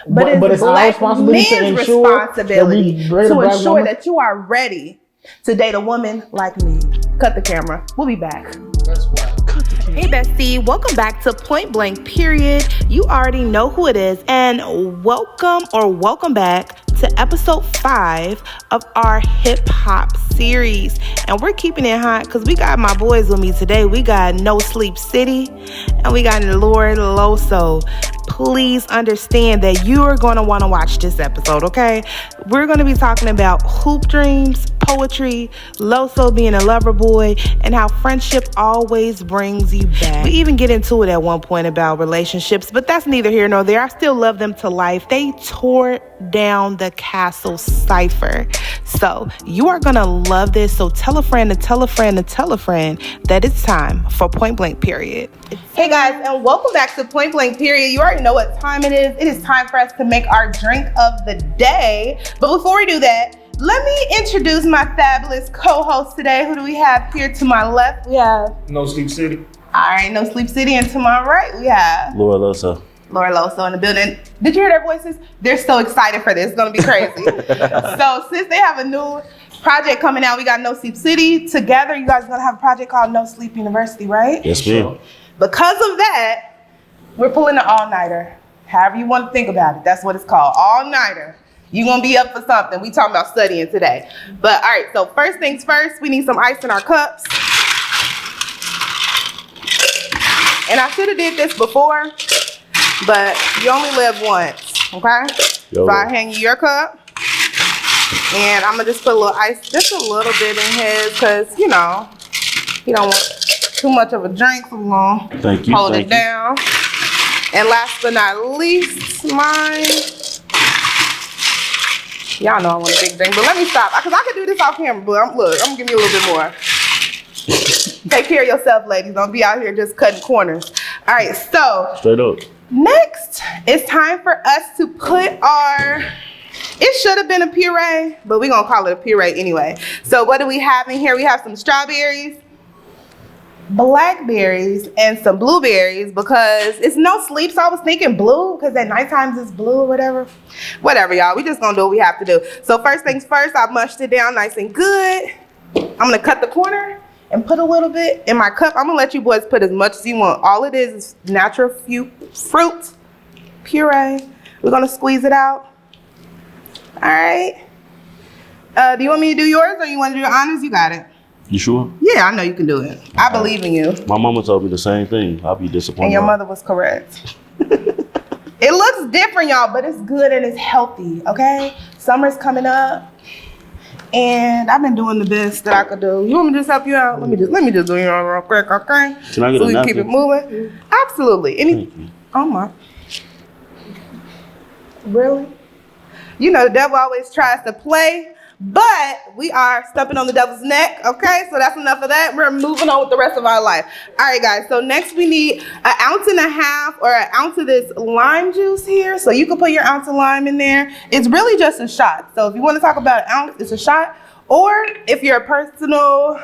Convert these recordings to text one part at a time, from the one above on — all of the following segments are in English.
but it's our responsibility to ensure that you are ready to date a woman like me. Cut the camera. We'll be back. That's why. Hey bestie, welcome back to Point Blank Period. You already know who it is, and welcome back to episode 5 of our hip hop series. And we're keeping it hot because we got my boys with me today. We got NoSleepCity and we got Loso. Please understand that you are going to want to watch this episode, okay? We're going to be talking about hoop dreams, poetry, Loso being a lover boy, and how friendship always brings you back. We even get into it at one point about relationships, but that's neither here nor there. I still love them to life. They tore down the castle cipher. So you are going to love this. So tell a friend to tell a friend to tell a friend that it's time for Point Blank Period. Hey guys, and welcome back to Point Blank Period. You already know what time it is. It is time for us to make our drink of the day. But before we do that, let me introduce my fabulous co-host today. Who do we have here to my left? We have NoSleepCity. All right, NoSleepCity, and to my right we have Loso in the building. Did you hear their voices? They're so excited for this. It's gonna be crazy. So since they have a new project coming out, we got NoSleepCity together. You guys are gonna have a project called No Sleep University, right? Yes, ma'am. Because of that, we're pulling an all-nighter. However you want to think about it, that's what it's called, all-nighter. You're gonna be up for something. We talking about studying today. But all right, so first things first, we need some ice in our cups. And I should have did this before, but you only live once, okay? So I hand you your cup, and I'm gonna just put a little ice, just a little bit in his, cause you know, he don't want too much of a drink, so we're gonna hold it down. And last but not least, mine. Y'all know I want a big drink, but let me stop, cause I can do this off camera, but I'm gonna give you a little bit more. Take care of yourself, ladies. Don't be out here just cutting corners. All right, so straight up. Next, it's time for us to put it should have been a puree, but we're gonna call it a puree anyway. So what do we have in here? We have some strawberries, blackberries, and some blueberries because it's no sleep, so I was thinking blue because at night times it's blue or whatever. Whatever, y'all. We just gonna do what we have to do. So first things first, I mushed it down nice and good. I'm gonna cut the corner and put a little bit in my cup. I'm gonna let you boys put as much as you want. All it is natural fruit puree. We're gonna squeeze it out. All right. Do you want me to do yours or you want to do your honors? You got it. You sure? Yeah, I know you can do it. I believe in you. My mama told me the same thing. I'll be disappointed. And your mother was correct. It looks different, y'all, but it's good and it's healthy, okay? Summer's coming up, and I've been doing the best that I could do. You want me to just help you out? Let me just do you real quick, okay? Can I get so we napkin? keep it moving? Absolutely. Oh my. Really? You know, the devil always tries to play, but we are stepping on the devil's neck, okay? So that's enough of that. We're moving on with the rest of our life. All right, guys, so next we need 1.5 ounces or 1 ounce of this lime juice here. So you can put your ounce of lime in there. It's really just a shot. So if you want to talk about 1 ounce, it's a shot. Or if you're a personal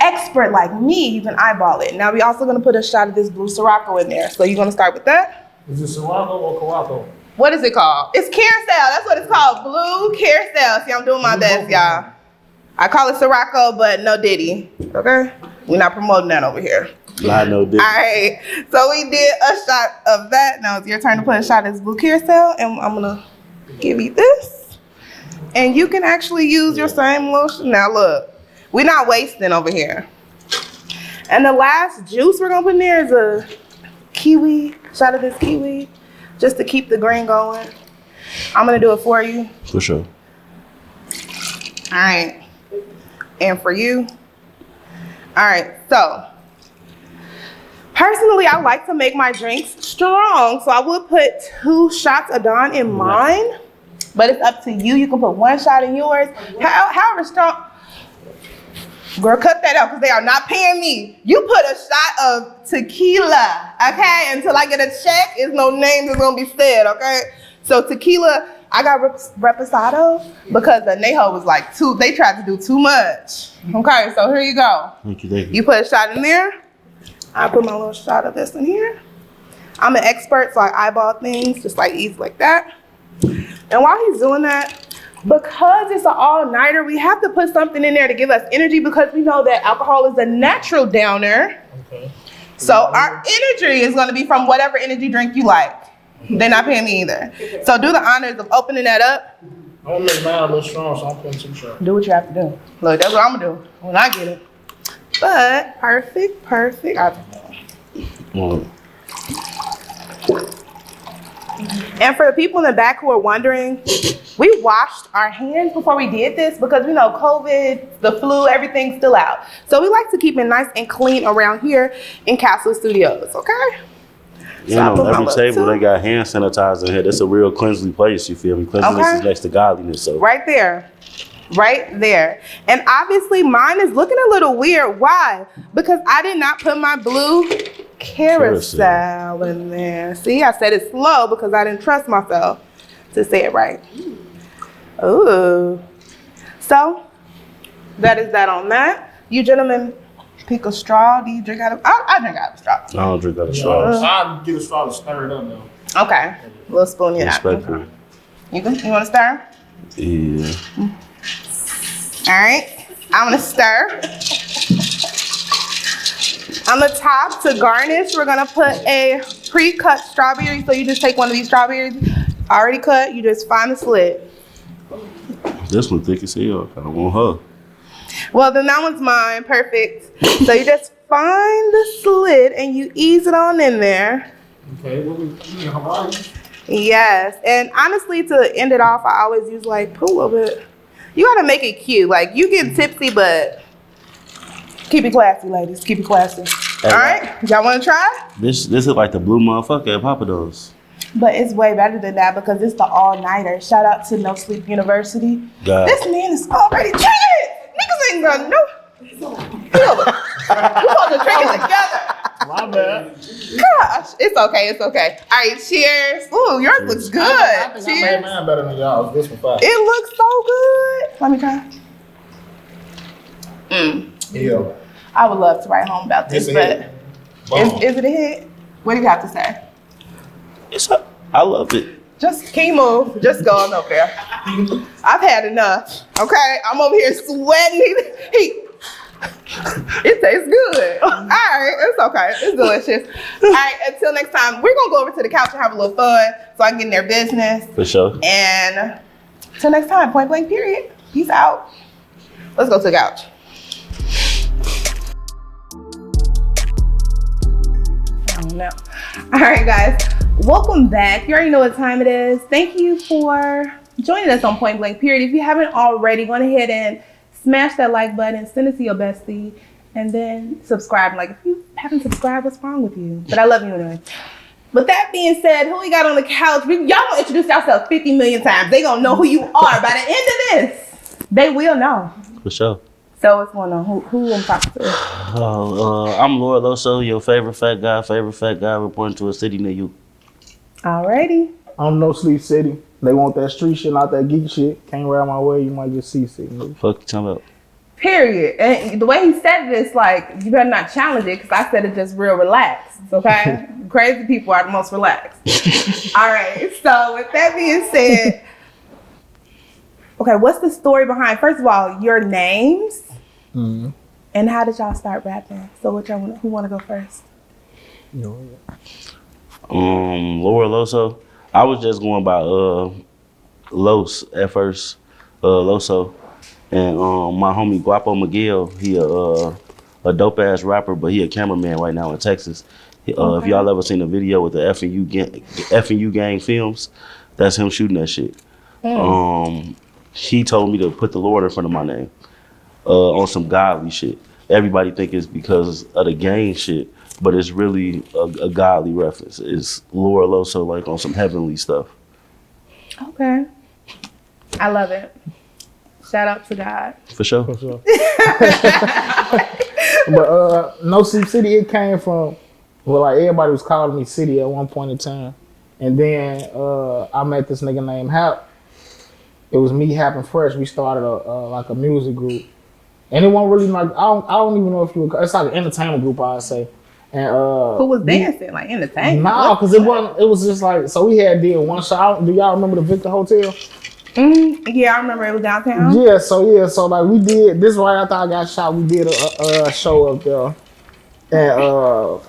expert like me, you can eyeball it. Now we're also gonna put a shot of this blue Sirocco in there. So you're gonna start with that? Is it Sirocco or Caraco? What is it called? It's carousel. That's what it's called. Blue carousel. See, I'm doing my best, y'all. I call it Sirocco, but no Diddy. Okay? We're not promoting that over here. Not no Diddy. All right. So we did a shot of that. Now it's your turn to put a shot of this blue carousel, and I'm gonna give you this. And you can actually use your same lotion. Now look, we're not wasting over here. And the last juice we're gonna put in there is a kiwi, shot of this kiwi. Just to keep the green going. I'm gonna do it for you. For sure. All right. And for you. All right, so. Personally, I like to make my drinks strong. So I would put 2 shots of Dawn in mine. But it's up to you. You can put 1 shot in yours. However strong. Girl, cut that out because they are not paying me. You put a shot of tequila, okay? Until I get a check, there's no name that's gonna be said, okay? So tequila, I got reposado because the Neho was like they tried to do too much. Okay, so here you go. Thank you. You put a shot in there. I put my little shot of this in here. I'm an expert, so I eyeball things just like easy like that. And while he's doing that, because it's an all-nighter, we have to put something in there to give us energy because we know that alcohol is a natural downer. Okay. So our energy is going to be from whatever energy drink you like. They're not paying me either. So do the honors of opening that up. I'm gonna make mine a little strong, so I'm putting too strong. Do what you have to do. Look, that's what I'm going to do when I get it. But perfect. And for the people in the back who are wondering, we washed our hands before we did this because we know COVID, the flu, everything's still out. So we like to keep it nice and clean around here in Castle Studios, okay? You know, every table they got hand sanitizer in here. That's a real cleanly place, you feel me? Cleanliness is next to godliness. So right there. And obviously mine is looking a little weird. Why? Because I did not put my blue carousel in there. See, I said it slow because I didn't trust myself to say it right. Ooh. So that is that on that. You gentlemen pick a straw. Do you drink out of? I drink out of a straw. I don't drink out of straws. I'll get a straw to stir it up though. Okay. A little spoon in that. Respectful. You want to stir? Yeah. All right. I'm going to stir. On the top to garnish, we're going to put a pre-cut strawberry. So you just take one of these strawberries already cut. You just find the slit. This one thick as hell. I don't want her. Well, then that one's mine. Perfect. So you just find the slit and you ease it on in there. Okay, what we in Hawaii? Yes. And honestly, to end it off, I always use like, put a little bit. You got to make it cute. Like, you get tipsy, but keep it classy, ladies. Keep it classy. All right? Y'all want to try? This is like the blue motherfucker at Papa Do's. But it's way better than that because it's the all-nighter. Shout out to No Sleep University. God. This man is already drinking it. Niggas ain't gonna know. We're supposed to drink it together. My bad. Gosh, it's okay. All right, cheers. Ooh, yours looks good. I think Cheers. I made mine better than y'all. This one fine. It looks so good. Let me try. Yeah. I would love to write home about this, It's a but hit. is it a hit? What do you have to say? I love it. Just keep move. Just go on over there. I've had enough. Okay, I'm over here sweating. It tastes good. All right, it's okay. It's delicious. All right, until next time, we're gonna go over to the couch and have a little fun so I can get in their business. For sure. And until next time, point blank period. Peace out. Let's go to the couch. I don't know. All right, guys. Welcome back. You already know what time it is. Thank you for joining us on Point Blank Period. If you haven't already, go ahead and smash that like button, send it to your bestie, and then subscribe. Like, if you haven't subscribed, what's wrong with you? But I love you anyway. With that being said, who we got on the couch? Y'all gonna introduce yourself 50 million times. They gonna know who you are. By the end of this, they will know. For sure. So what's going on? Who I'm talking to? I'm Lord Loso, your favorite fat guy reporting to a city near you. Alrighty. I'm NoSleepCity. They want that street shit, not that geek shit. Can't ride my way, you might get seasick. Fuck you talking about? Period. And the way he said it is like, you better not challenge it because I said it just real relaxed, okay? Crazy people are the most relaxed. All right, so with that being said, okay, what's the story behind, first of all, your names? Mm-hmm. And how did y'all start rapping? So who want to go first? Laura Loso. I was just going by Los at first, Loso. And my homie Guapo Miguel, he a dope ass rapper, but he a cameraman right now in Texas. If y'all ever seen a video with the F&U gang films, that's him shooting that shit. He told me to put the Lord in front of my name on some godly shit. Everybody think it's because of the gang shit, but it's really a godly reference. It's Laura Loso, like on some heavenly stuff. Okay. I love it. Shout out to God. For sure. But NoSleepCity, it came from, well, like everybody was calling me City at one point in time. And then I met this nigga named Hap. It was me, Hap, and Fresh. We started a music group. And it wasn't really like, I don't even know if it's like an entertainment group, I'd say. And Who was dancing? Like entertainment? No, because it wasn't. It was just like, so we did one shot. Do y'all remember the Victor Hotel? Yeah, I remember it was downtown. Yeah, so like we did this right after I got shot. We did a show up there, and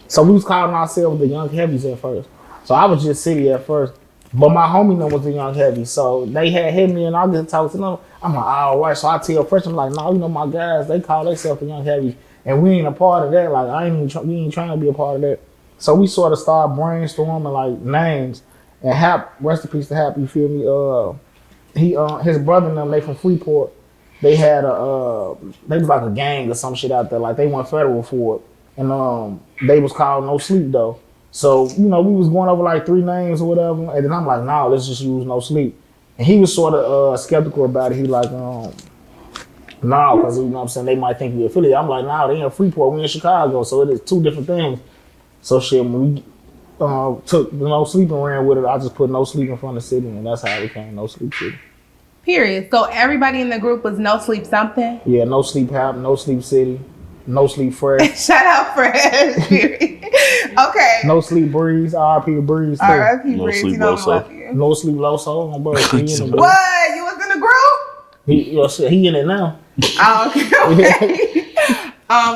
so we was calling ourselves the Young Heavies at first. So I was just City at first, but my homie name was the Young Heavy. So they had hit me, and I just talked to them. I'm like, all right. So I tell Fresh, I'm like, no, my guys, they call themselves the Young Heavies, and we ain't a part of that. Like we ain't trying to be a part of that. So we sort of started brainstorming like names, and Hap, rest in peace to Hap. You feel me? His brother and them, they from Freeport. They had they was like a gang or some shit out there. Like they went federal for it, and they was called No Sleep though. So we was going over like 3 names or whatever, and then I'm like, nah, let's just use No Sleep. And he was sort of skeptical about it. He like, nah, because what I'm saying, they might think we affiliated. I'm like, nah, they in Freeport, we in Chicago, so it is 2 different things. So shit, when we took the No Sleep and ran with it, I just put No Sleep in front of the city, and that's how it became No Sleep City. Period. So everybody in the group was No Sleep something? Yeah, No Sleep Hap, No Sleep City, No Sleep Fresh. Shout out Fresh. Period. Okay. No Sleep Breeze, RP Breeze too. RP No Breeze, Sleep you know Loso. I love you. No Sleep Loso, my brother. He in the group. What? You was in the group? He in it now. Oh, okay.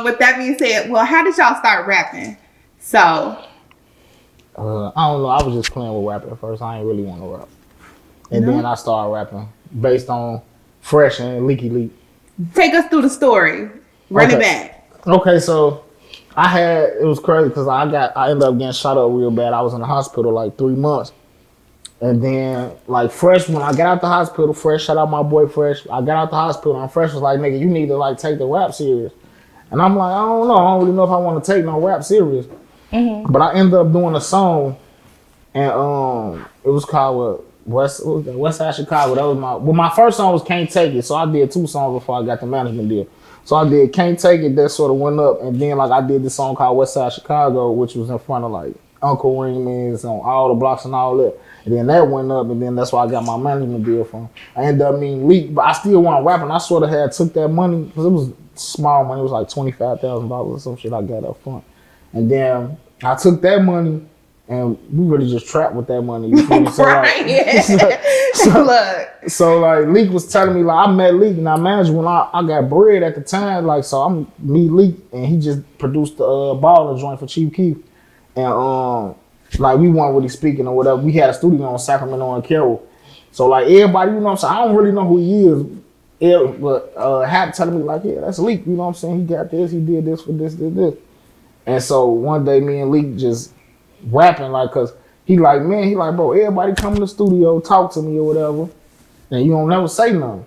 With that being said, well, how did y'all start rapping? So I don't know. I was just playing with rap at first. I ain't really want to rap. And then I started rapping based on Fresh and Leaky Leak. take us through the story. Run it back. Okay, so it was crazy because I ended up getting shot up real bad. I was in the hospital like 3 months. And then, like, Fresh, when I got out the hospital, Fresh, shout out my boy Fresh, I got out the hospital and Fresh was like, nigga, you need to, like, take the rap serious. And I'm like, I don't know. I don't really know if I want to take no rap serious. Mm-hmm. But I ended up doing a song, and it was called West Side Chicago. That was my first song was Can't Take It. So I did 2 songs before I got the management deal. So I did Can't Take It, that sort of went up. And then, like, I did this song called West Side Chicago, which was in front of, like, Uncle Ringman's on all the blocks and all that. And then that went up, and then that's why I got my management deal from. I ended up meeting Leak, but I still want to rap, and I sort of took that money, because it was small money. It was like $25,000 or some shit I got up front. And then I took that money, and we really just trapped with that money. You feel me? So, right, like, so like Leak was telling me, like, I met Leak, and I managed when I got bread at the time, like, so I'm me Leak, and he just produced the Baller joint for Chief Keef. And like, we weren't really speaking or whatever. We had a studio in Sacramento and Carroll. So, like, everybody, you know what I'm saying? I don't really know who he is. But Hap telling me, like, yeah, that's Leak. You know what I'm saying? He got this. He did this for this. And so, one day, me and Leak just rapping, like, because he like, bro, everybody come in the studio, talk to me or whatever, and you don't never say nothing.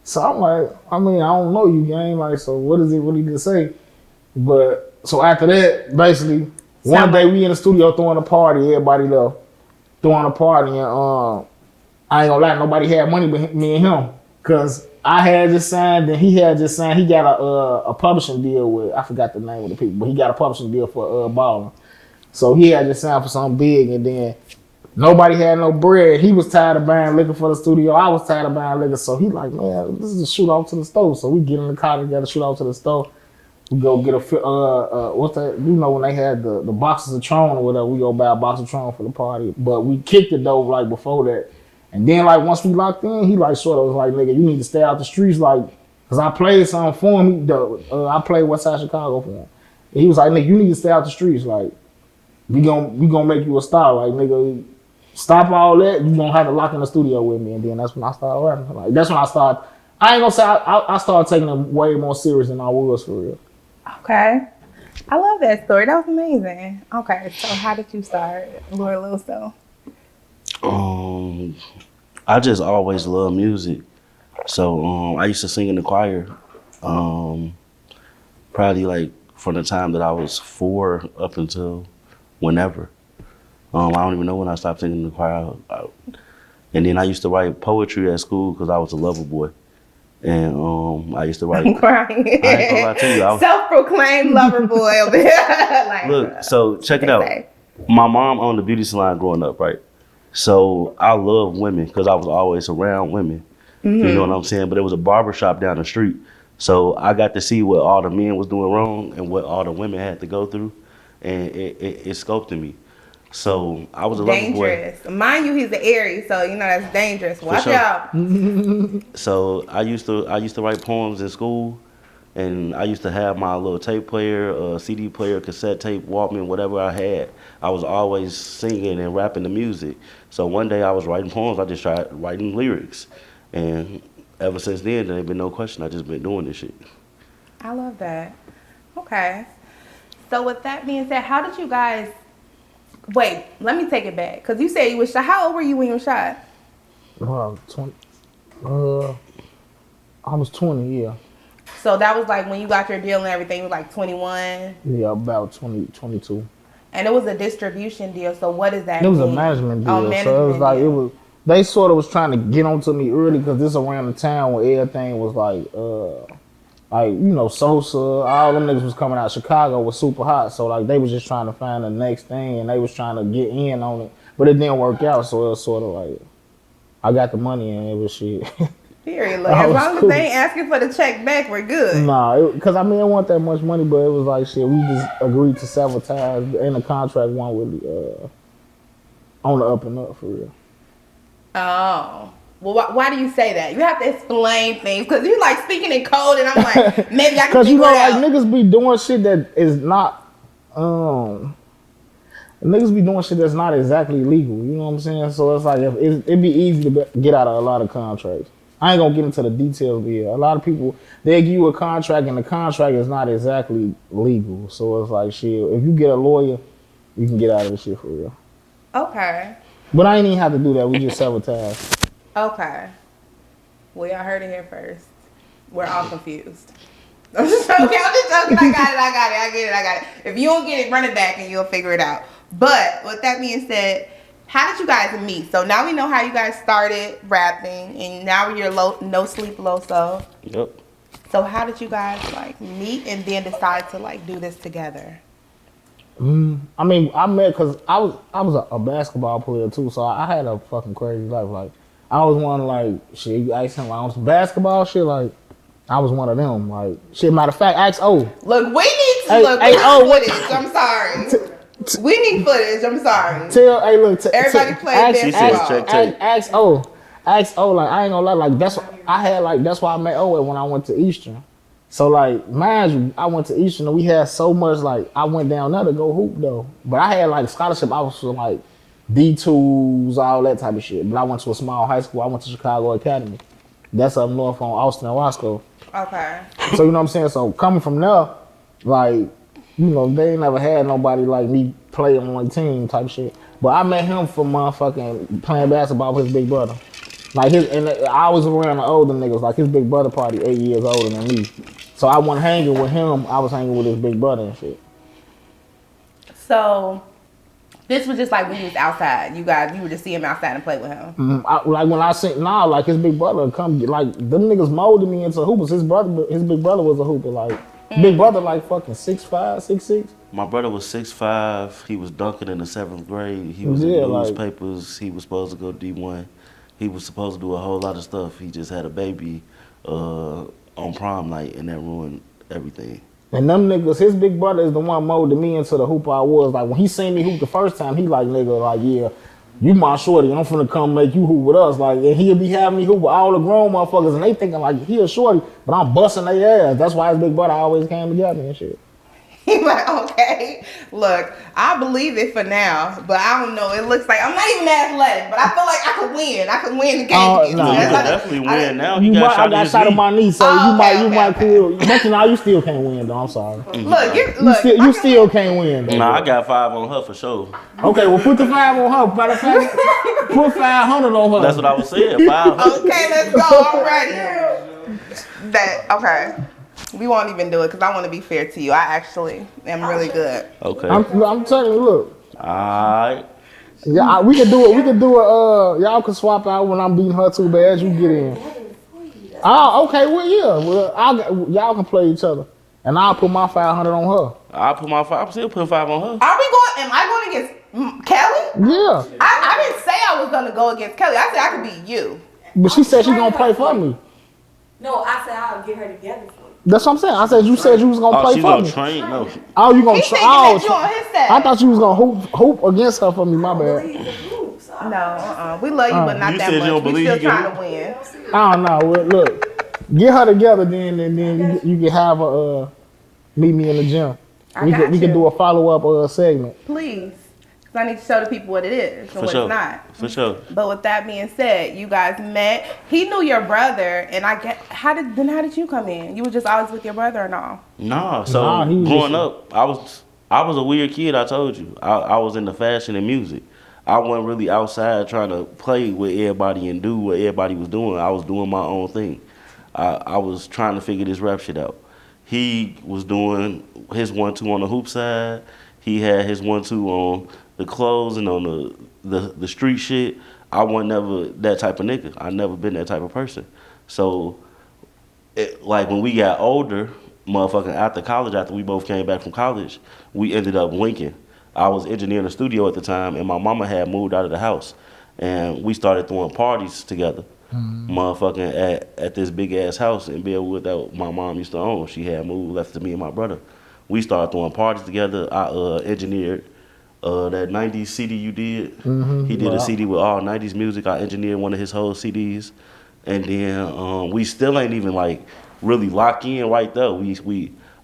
So, I'm like, I don't know you, gang. Like, so what is it really to say? But, so after that, basically, one day we in the studio throwing a party, everybody there throwing a party, and I ain't gonna lie, nobody had money but me and him, cause I had just signed and he had just signed. He got a publishing deal with, I forgot the name of the people, but he got a publishing deal for Ballin'. So he had just signed for something big, and then nobody had no bread. He was tired of buying liquor for the studio. I was tired of buying liquor, so he like, man, this is a shoot off to the store. So we get in the car together, shoot off to the store. We go get what's that? You know, when they had the boxes of Tron or whatever, we go buy a box of Tron for the party. But we kicked it though, like, before that. And then, like, once we locked in, he like sort of was like, nigga, you need to stay out the streets, like, cause I played something for him. I played West Side Chicago for him. And he was like, nigga, you need to stay out the streets, like, we gonna make you a star, like, nigga, stop all that. You gonna have to lock in the studio with me. And then that's when I started rapping. Like, that's when I started. I ain't gonna say I started taking it way more serious than I was for real. Okay. I love that story. That was amazing. Okay, so how did you start Loso? I just always loved music. So I used to sing in the choir. Probably like from the time that I was 4 up until whenever. I don't even know when I stopped singing in the choir. And then I used to write poetry at school because I was a lover boy. And I used to write. Right. I ain't gonna lie to you. Self-proclaimed lover boy over here. Like, look, so check it out. My mom owned a beauty salon growing up, right? So I love women because I was always around women. Mm-hmm. You know what I'm saying? But it was a barber shop down the street. So I got to see what all the men was doing wrong and what all the women had to go through. and it sculpted me. So I was a lover boy. Dangerous. Mind you, he's an Aries, so you know that's dangerous. Watch sure. out. So I used to write poems in school, and I used to have my little tape player, CD player, cassette tape, Walkman, whatever I had. I was always singing and rapping the music. So one day I was writing poems. I just tried writing lyrics, and ever since then, there ain't been no question. I just been doing this shit. I love that. Okay. So with that being said, how did you guys? Wait, let me take it back. Because you said you was shot. How old were you when you were shot? 20. I was 20, yeah. So that was like when you got your deal and everything, you was like 21? Yeah, about 20, 22. And it was a distribution deal, so what does that mean? It was a management deal. Oh, management so it was like, deal. They sort of was trying to get onto me early because this around the time where everything was like, you know, Sosa, all them niggas was coming out. Chicago was super hot. So, like, they was just trying to find the next thing and they was trying to get in on it. But it didn't work out. So, it was sort of like, I got the money and it was shit. Period. Look, as long as they ain't asking for the check back, we're good. Nah, because I mean, it wasn't that much money, but it was like shit. We just agreed to several times, and the contract wasn't really on the up and up for real. Oh. Well, why do you say that? You have to explain things because you like speaking in code, and I'm like, maybe I can Because figure you know, it out. like niggas be doing shit that is not, niggas be doing shit that's not exactly legal. You know what I'm saying? So it's like it'd be easy to get out of a lot of contracts. I ain't gonna get into the details here. A lot of people, they give you a contract and the contract is not exactly legal. So it's like, shit, if you get a lawyer, you can get out of this shit for real. Okay. But I ain't even have to do that. We just sabotage. Okay. Well, y'all heard it here first. We're all confused. I'm just joking. I get it. If you don't get it, run it back and you'll figure it out. But with that being said, how did you guys meet? So now we know how you guys started rapping, and now you're No Sleep Loso. Yep. So how did you guys like meet and then decide to like do this together? I mean, I met because I was a basketball player too, so I had a fucking crazy life. Like, I was one of, like, shit, you ask him like on some basketball shit, like, I was one of them. Like, shit, matter of fact, ask O. Look, we need footage. I'm sorry. We need footage. I'm sorry. Everybody play basketball. Ask O. Like, I ain't gonna lie. Like, that's why I met O when I went to Eastern. So, like, mind you, I went to Eastern and we had so much, like, I went down there to go hoop though. But I had like scholarship. I was for like D2s, all that type of shit. But I went to a small high school. I went to Chicago Academy. That's up north on Austin and Roscoe. Okay. So you know what I'm saying. So coming from there, like, you know, they ain't never had nobody like me play on my team type shit. But I met him from motherfucking playing basketball with his big brother. Like I was around the older niggas. Like his big brother probably 8 years older than me. So I wasn't hanging with him. I was hanging with his big brother and shit. So this was just like when he was outside. You would just see him outside and play with him. Like when I seen like his big brother come like them niggas molded me into hoopers. His big brother was a hooper. Like big brother like fucking 6'5", 6'6". My brother was 6'5". He was dunking in the 7th grade. He was in newspapers. He was supposed to go D1. He was supposed to do a whole lot of stuff. He just had a baby on prom night, and that ruined everything. And them niggas, his big brother is the one molded me into the hooper I was. Like, when he seen me hoop the first time, he like, nigga, like, yeah, you my shorty, I'm finna come make you hoop with us. Like, and he'll be having me hoop with all the grown motherfuckers, and they thinking, like, he a shorty, but I'm busting their ass. That's why his big brother always came to get me and shit. He's like, okay, look, I believe it for now, but I don't know. It looks like I'm not even athletic, but I feel like I could win. I could win the game. No, you can definitely win now. I got shot in my knee, so you might cool. But you know, you still can't win, though. I'm sorry. Look, you still can't win, though. Nah, I got 5 on her for sure. Okay, well, put the 5 on her. Matter of fact, put 500 on her. That's what I was saying. 500. Okay, let's go. I'm ready. Okay. We won't even do it because I want to be fair to you. I actually am really good. Okay. I'm telling you, look. Alright. Yeah, we can do it. We can do it. Y'all can swap out when I'm beating her too bad. You get in. Oh, okay. Well, yeah. Well, y'all can play each other, and I'll put my 500 on her. I'll put my 5. I'm still putting 5 on her. Am I going against Kelly? Yeah. I didn't say I was going to go against Kelly. I said I could beat you. But she said she's gonna play for me. No, I said I'll get her together for you. That's what I'm saying. I said you said you was gonna Oh, play she for gonna me. train? No. Oh, you gonna He's try? thinking Oh, that you on his side. I thought you was gonna hoop against her for me. My bad. No, we love you, but not You that said you much. don't We believe still he can trying to win. I don't know. Well, look, get her together then, and then you can have a meet me in the gym. I We got can you. do a follow up segment. Please. Because I need to show the people what it is and For what sure. it's not. For sure. But with that being said, you guys met. He knew your brother, and how did you come in? You were just always with your brother or no? Nah. So Nah, he was growing just- up, I was a weird kid. I told you. I was into fashion and music. I wasn't really outside trying to play with everybody and do what everybody was doing. I was doing my own thing. I was trying to figure this rap shit out. He was doing his 1-2 on the hoop side. He had his 1-2 on the clothes and on the street shit. I wasn't never that type of nigga. I never been that type of person. So, like when we got older, motherfucking after college, after we both came back from college, we ended up linking. I was engineering a studio at the time, and my mama had moved out of the house, and we started throwing parties together. Motherfucking at this big ass house in Bellwood that my mom used to own. She had moved, left to me and my brother. We started throwing parties together. I engineered that 90s CD you did. He did a CD with all 90s music. I engineered one of his whole CDs. And then we still ain't even like really lock in right there.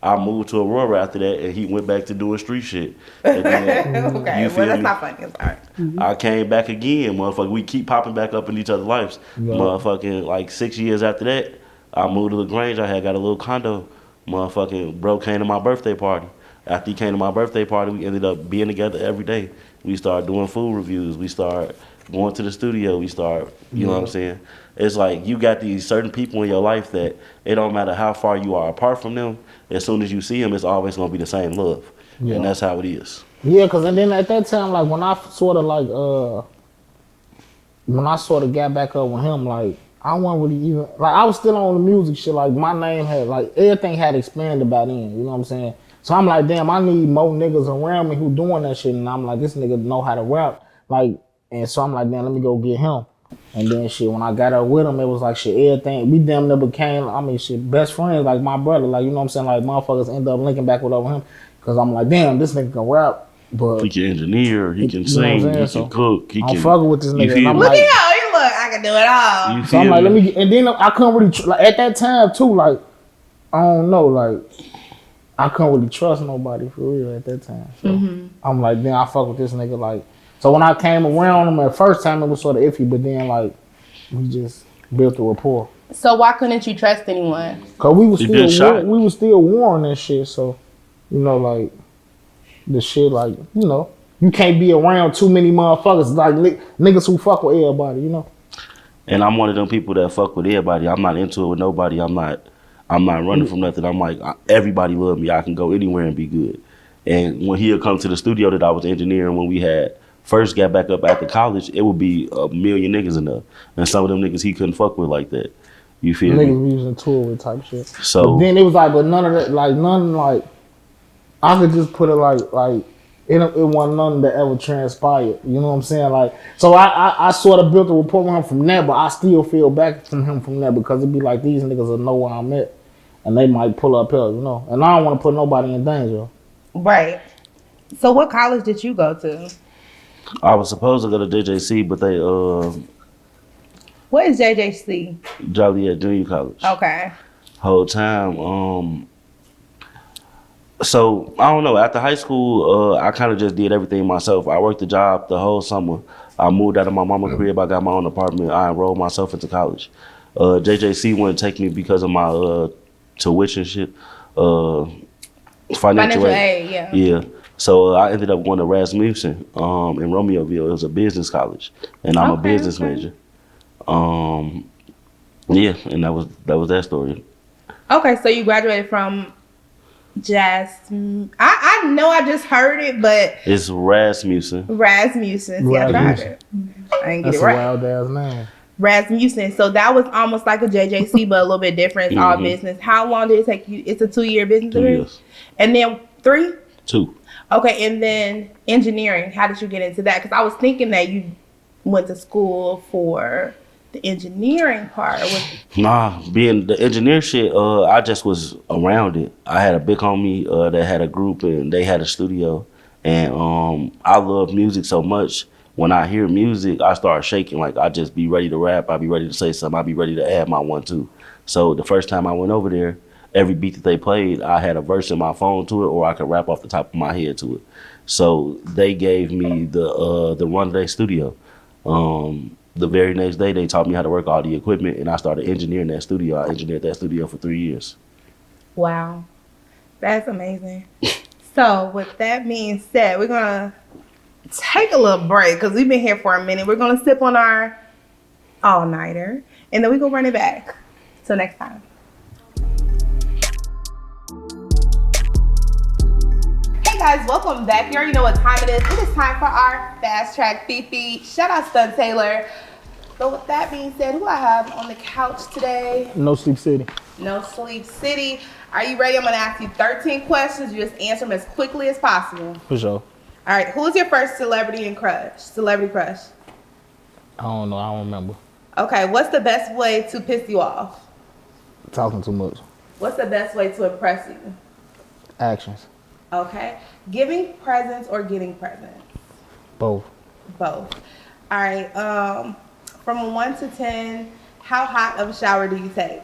I moved to Aurora after that, and he went back to doing street shit. And then, Okay, you well, feel that's me? not funny. I'm sorry. I came back again, motherfucker. We keep popping back up in each other's lives. Yeah. Motherfucking like 6 years after that, I moved to LaGrange. I had got a little condo. Motherfucking bro came to my birthday party. After he came to my birthday party, we ended up being together every day. We started doing food reviews. We started going to the studio. We started, you know what I'm saying? It's like you got these certain people in your life that it don't matter how far you are apart from them. As soon as you see them, it's always gonna be the same love, Yeah. and that's how it is. Yeah, cause and then at that time, like when I sort of got back up with him, like I wasn't really even like I was still on the music shit. Like my name had like everything had expanded by then. You know what I'm saying? So I'm like, damn, I need more niggas around me who doing that shit. And I'm like, this nigga know how to rap. Like, and so I'm like, damn, let me go get him. And then shit, when I got up with him, it was like shit, everything. We damn near became, I mean, shit, best friends, like my brother. Like, you know what I'm saying? Like, motherfuckers end up linking back with over him. Cause I'm like, damn, this nigga can rap. But He can engineer, he can You know what I'm sing, saying? he So, can cook, he I'm can. fucking with this you nigga. feel And I'm me? Look like, at how you look. I can do it all. You so I'm feel like, me? let me get, and then I couldn't really, like, at that time too, like, I don't know, like, I couldn't really trust nobody for real at that time. So I'm like, then I fuck with this nigga, like, so when I came around him at first time, it was sort of iffy, but then, like, we just built a rapport. So why couldn't you trust anyone? Cause we was He been shot. we was still warring and shit, so, you know, like, the shit, like, you know, you can't be around too many motherfuckers, like, niggas who fuck with everybody, you know? And I'm one of them people that fuck with everybody. I'm not into it with nobody. I'm not running from nothing. I'm like, everybody love me. I can go anywhere and be good. And when he'll come to the studio that I was engineering when we had first got back up after college, it would be a million niggas in there. And some of them niggas he couldn't fuck with like that. You feel me? Niggas we was in tour with type shit. So But then it was like, but none of that, like, none, like, I could just put it like, it wasn't none that ever transpired. You know what I'm saying? Like, so I sort of built a rapport with him from there, but I still feel back from him from there because it'd be like, these niggas will know where I'm at. And they might pull up here, you know. And I don't want to put nobody in danger. Right. So what college did you go to? I was supposed to go to JJC, but they What is JJC? Joliet Junior College. Okay. Whole time. So I don't know. After high school, I kind of just did everything myself. I worked the job the whole summer. I moved out of my mama's crib. I got my own apartment. I enrolled myself into college. JJC wouldn't take me because of my tuition shit. Financial aid, yeah. Yeah. So I ended up going to Rasmussen in Romeoville. It was a business college, and I'm a business major. Yeah, and that was that story. Okay, so you graduated from I know I just heard it, but It's Rasmussen. Rasmussen. See, I tried it. I didn't get That's it a right. wild ass name. Rasmussen. So that was almost like a JJC, but a little bit different. It's all business. How long did it take you? It's a 2-year business 2 degree? years. And then 3? 2. Okay, and then engineering. How did you get into that? Because I was thinking that you went to school for the engineering part? Nah, being the engineer shit, I just was around it. I had a big homie that had a group and they had a studio, and I love music so much. When I hear music, I start shaking. Like I just be ready to rap. I be ready to say something. I be ready to add my one too. So the first time I went over there, every beat that they played, I had a verse in my phone to it, or I could rap off the top of my head to it. So they gave me the run of their studio. The very next day, they taught me how to work all the equipment, and I started engineering that studio. I engineered that studio for 3 years. Wow, that's amazing. So with that being said, we're gonna take a little break because we've been here for a minute. We're gonna sip on our all-nighter, and then we're gonna run it back. Till next time. Hey guys, welcome back. You already know what time it is. It is time for our Fast Track Fifi. Shout out Stunt Taylor. So with that being said, who I have on the couch today? NoSleepCity. NoSleepCity. Are you ready? I'm gonna ask you 13 questions. You just answer them as quickly as possible. For sure. All right, who is your first celebrity crush? I don't know. I don't remember. Okay, what's the best way to piss you off? Talking too much. What's the best way to impress you? Actions. Okay, giving presents or getting presents? Both. Both. All right, from 1 to 10, how hot of a shower do you take?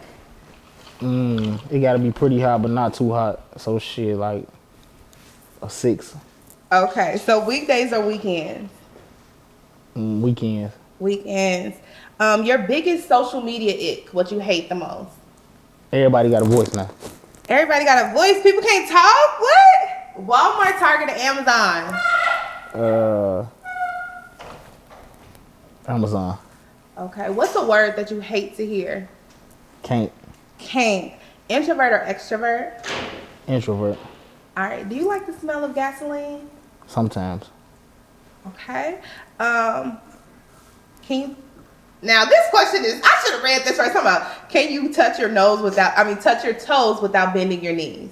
It gotta be pretty hot, but not too hot. So shit, like a 6. Okay, so weekdays or weekends? Weekends. Weekends. Your biggest social media ick, what you hate the most? Everybody got a voice now. Everybody got a voice. People can't talk? What? Walmart, Target, and Amazon. Amazon. Okay, what's a word that you hate to hear? Can't. Can't. Introvert or extrovert? Introvert. All right, do you like the smell of gasoline? Sometimes. Okay. Can you... Now, this question is... I should have read this right. Talking about, can you touch your toes without bending your knees?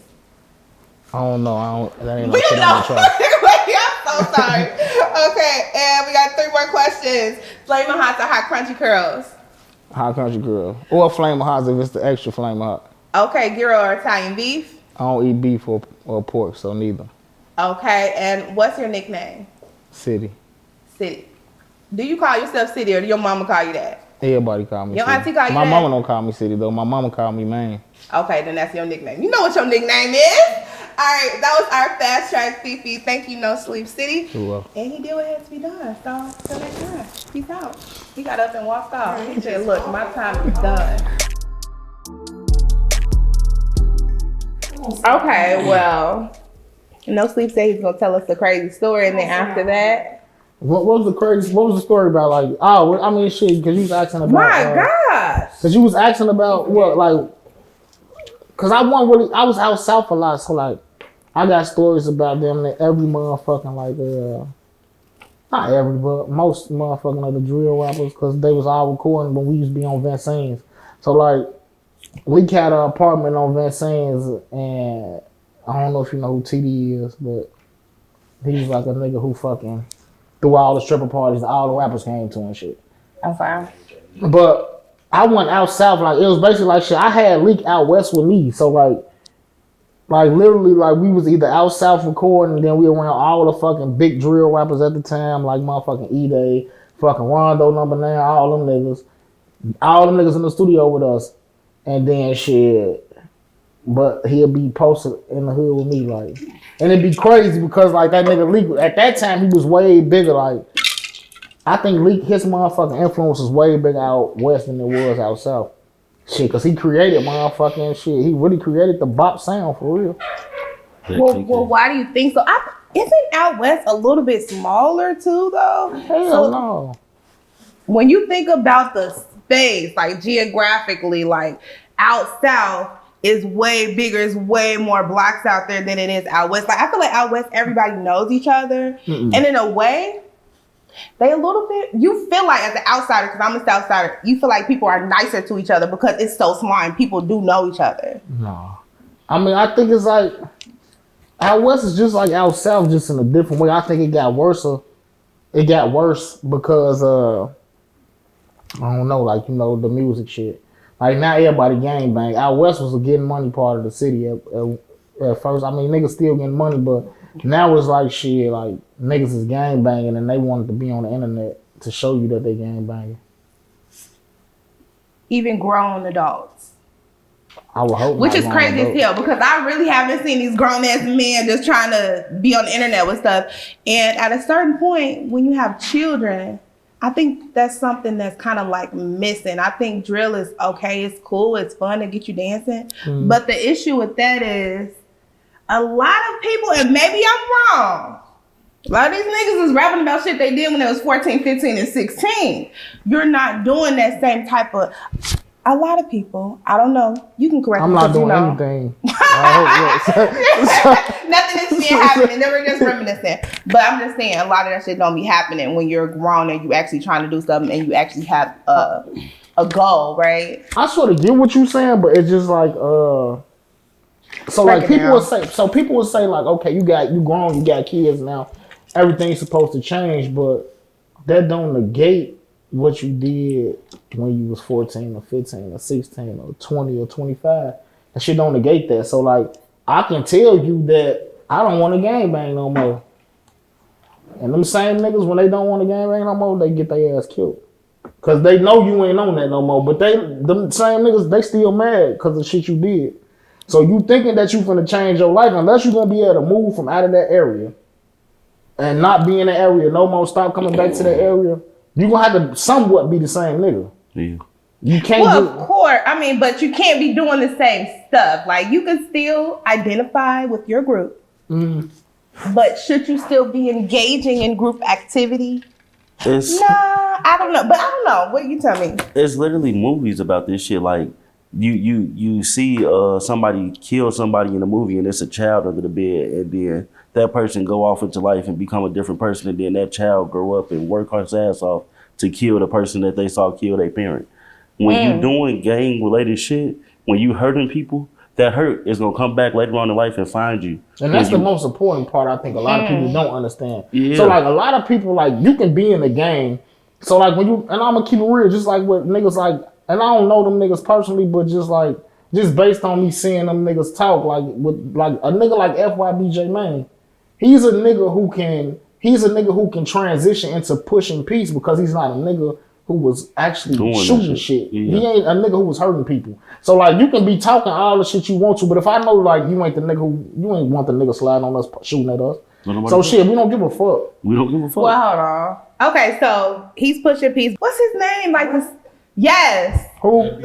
I don't know. That ain't no We shit don't I'm know. gonna try. Wait, I'm so sorry. Okay, and we got 3 more questions. Flamin' Hots or hot crunchy curls? Hot country girl. Or flame of hot if it's the extra flame of hot. Okay, gyro or Italian beef? I don't eat beef or pork, so neither. Okay, and what's your nickname? City. City. Do you call yourself City or do your mama call you that? Everybody call me Your City. auntie call you My that? mama don't call me City though. My mama call me Maine. Okay, then that's your nickname. You know what your nickname is. All right, that was our Fast Track Fifi. Thank you, NoSleepCity. You're welcome. And he did what had to be done. So, till next time. Peace out. He got up and walked off. He said, look, my time is done. Okay, well, NoSleep said he's going to tell us the crazy story. And then after that. What was the story about? Like, oh, I mean, shit, because you was asking about. My gosh. Because you was asking about what, like, because I was out south a lot, so, like, I got stories about them that every motherfucking, like, not every, but most motherfucking other drill rappers, because they was all recording when we used to be on Vincennes. So, like, we had an apartment on Vincennes, and I don't know if you know who TD is, but he's like a nigga who fucking threw all the stripper parties that all the rappers came to and shit. Okay. But I went out south, like, it was basically like shit. I had Leak out west with me, so, like literally, like, we was either out south recording, and then we around all the fucking big drill rappers at the time, like motherfucking E-Day, fucking Rondo number 9, all them niggas in the studio with us, and then shit. But he'll be posted in the hood with me, like, and it'd be crazy because, like, that nigga Leak at that time he was way bigger, like. I think Leak, his motherfucking influence was way bigger out west than it was out south. Shit, because he created motherfucking shit. He really created the bop sound for real. Well, why do you think so? Isn't out west a little bit smaller too, though? Hell no. When you think about the space, like geographically, like out south is way bigger, it's way more blocks out there than it is out west. Like, I feel like out west, everybody knows each other. And in a way, they a little bit, you feel like as an outsider, because I'm a South Sider, you feel like people are nicer to each other because it's so small and people do know each other. No. I mean, I think it's like, out west is just like out south, just in a different way. I think it got worse. It got worse because I don't know, like, you know, the music shit. Like, now everybody gang bang. Out west was a getting money part of the city at first. I mean, niggas still getting money, but now it's like shit, like, niggas is gang banging and they wanted to be on the internet to show you that they gang banging. Even grown adults. I would hope. Which is crazy as hell, because I really haven't seen these grown ass men just trying to be on the internet with stuff. And at a certain point, when you have children, I think that's something that's kind of like missing. I think drill is okay, it's cool, it's fun to get you dancing. But the issue with that is a lot of people, and maybe I'm wrong, a lot of these niggas is rapping about shit they did when they was 14, 15, and 16. You're not doing that same type of... A lot of people, I don't know. You can correct me. I'm not doing anything. Nothing is being happening. They were just reminiscing. But I'm just saying, a lot of that shit don't be happening when you're grown and you actually trying to do something and you actually have a goal, right? I sort of get what you're saying, but it's just like so like people would say like, okay, you grown, you got kids now, everything's supposed to change, but that don't negate what you did when you was 14 or 15 or 16 or 20 or 25. That shit don't negate that. So like, I can tell you that I don't want to gangbang no more. And them same niggas, when they don't want to gangbang no more, they get their ass killed. Cause they know you ain't on that no more. But them same niggas, they still mad cause of the shit you did. So you thinking that you finna change your life, unless you gonna be able to move from out of that area and not be in the area no more, stop coming back to that area, you gonna have to somewhat be the same nigga. Yeah. You can't. Well, of course. I mean, but you can't be doing the same stuff. Like, you can still identify with your group, but should you still be engaging in group activity? Nah, I don't know. But I don't know. What you tell me? It's literally movies about this shit. Like, you see somebody kill somebody in a movie, and it's a child under the bed, and then that person go off into life and become a different person, and then that child grow up and work his ass off to kill the person that they saw kill their parent. When you doing gang related shit, when you hurting people, that hurt is gonna come back later on in life and find you. And that's the most important part. I think a lot of people don't understand. Yeah. So like, a lot of people, like, you can be in the gang. So like, when you, and I'm gonna keep it real, just like what niggas like, and I don't know them niggas personally, but just based on me seeing them niggas talk, like with like a nigga like FYBJ Maine, he's a nigga who can transition into pushing peace because he's not a nigga who was actually doing shooting shit. Yeah. He ain't a nigga who was hurting people. So like, you can be talking all the shit you want to, but if I know like you ain't the nigga you ain't want the nigga sliding on us, shooting at us. So shit, we don't give a fuck. We don't give a fuck. Well, hold on. Okay, so he's pushing peace. What's his name? Like this? Yes. Who? Wait,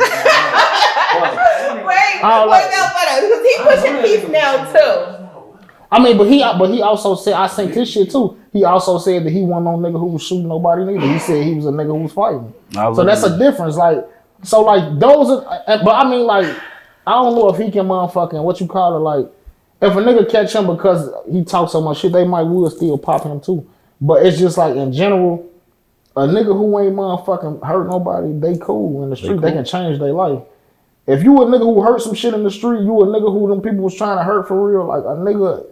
because he pushing peace now too. I mean, but he also said, I think this shit too. He also said that he wasn't no nigga who was shooting nobody neither. He said he was a nigga who was fighting. So that's a difference. Like, so like those are, but I mean like, I don't know if he can motherfucking, what you call it, like, if a nigga catch him because he talks so much shit, they would still pop him too. But it's just like, in general, a nigga who ain't motherfucking hurt nobody, they cool in the street. They can change their life. If you a nigga who hurt some shit in the street, you a nigga who them people was trying to hurt for real, like a nigga.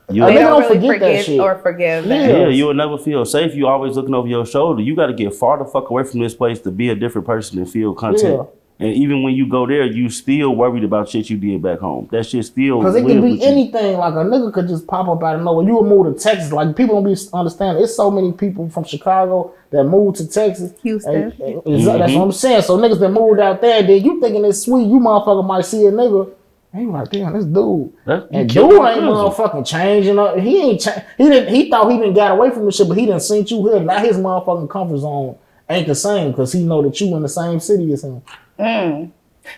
They don't really forget that shit. Or forgive that. Yeah, you will never feel safe. You always looking over your shoulder. You got to get far the fuck away from this place to be a different person and feel content. Yeah. And even when you go there, you still worried about shit you did back home. That shit still. Because it can be anything. Like, a nigga could just pop up out of nowhere. You would move to Texas. Like, people don't be understanding. It's so many people from Chicago that moved to Texas. Houston. That's what I'm saying. So niggas that moved out there, then you thinking it's sweet. You motherfucker might see a nigga. And you like, damn, this dude. And dude ain't motherfucking changing up. He ain't he thought he didn't got away from the shit, but he didn't seen you here. Now his motherfucking comfort zone ain't the same because he know that you in the same city as him.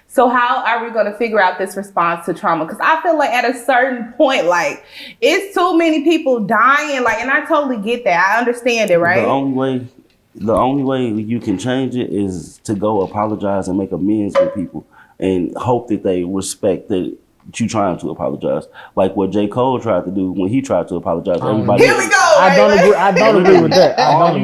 So how are we going to figure out this response to trauma? Because I feel like at a certain point, like, it's too many people dying. Like, and I totally get that. I understand it, right? The only way you can change it is to go apologize and make amends with people and hope that they respect that you trying to apologize. Like what J. Cole tried to do when he tried to apologize. Everybody. Here we go. I don't agree with that. All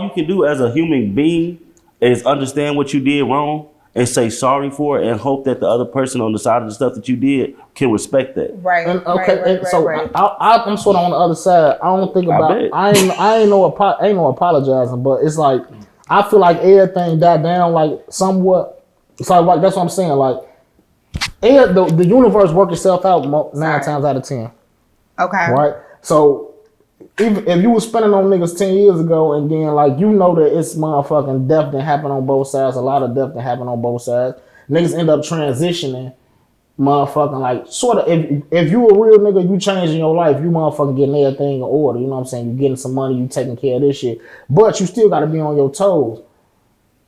you can do as a human being is understand what you did wrong and say sorry for it and hope that the other person on the side of the stuff that you did can respect that. Right. And, okay. I'm sort of on the other side. I don't think about. I ain't no apologizing, but it's like I feel like everything died down like somewhat. It's like that's what I'm saying. Like the universe works itself out 9 times out of 10. Okay. Right. So even if you was spending on niggas 10 years ago, and then like you know that it's motherfucking death that happened on both sides, a lot of death that happened on both sides. Niggas end up transitioning. Motherfucking like sort of if you a real nigga, you changing your life, you motherfucking getting everything in order. You know what I'm saying? You getting some money, you taking care of this shit, but you still got to be on your toes.